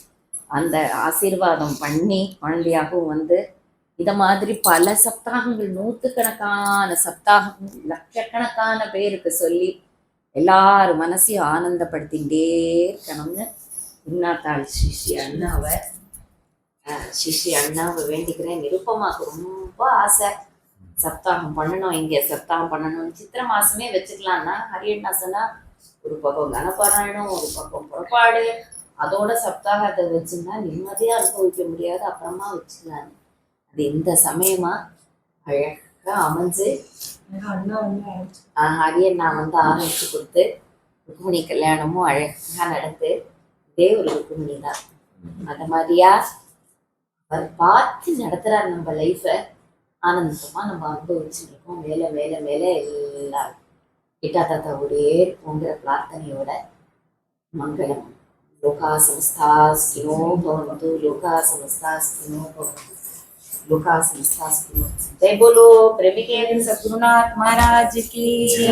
Speaker 2: அந்த ஆசீர்வாதம் பண்ணி குழந்தையாகவும் வந்து இத மாதிரி பல சப்தாகங்கள், நூற்றுக்கணக்கான சப்தாகம், லட்சக்கணக்கான பேருக்கு சொல்லி எல்லாரும் மனசையும் ஆனந்தப்படுத்திகிட்டே இருக்கணும்னு குருநாத்தாள் ஸ்ரீ அண்ணாவை வேண்டிக்கிறேன். நிருப்பமாக ரொம்ப ஆசை சப்தாகம் பண்ணணும், இங்கே சப்தாகம் பண்ணணும். சித்திரை மாசமே வச்சுக்கலாம்னா ஹரியண்ணா சொன்னா ஒரு பக்கம் கனபாராயணம், ஒரு பக்கம் புறப்பாடு, அதோட சப்தாகத்தை வச்சுன்னா நிம்மதியா அனுபவிக்க முடியாது, அப்புறமா வச்சுக்கலாம். அது இந்த சமயமா அழகா அமைஞ்சு ஹரியண்ணா வந்து ஆரம்பிச்சு கொடுத்து ருக்மிணி கல்யாணமும் அழகா நடந்து இதே ஒரு ருக்மிணி தான். அந்த மாதிரியா அவர் பார்த்து நடத்துறாரு நம்ம லைஃபை. ஆனந்தமா நம்ம அனுபவிச்சுட்டு இருக்கோம். மேல மேல மேல எல்லாரும் கிட்டா தாத்தாவுடைய உங்கிற பிரார்த்தனையோட மங்களம். லோகா சமஸ்தா ஸ்கினோ பவந்து, லோகா சமஸ்தா ஸ்கினோ பவந்து, लोका संस्था। जय बोलो प्रेमिकेंद्र सद्गुरुनाथ महाराज की जय।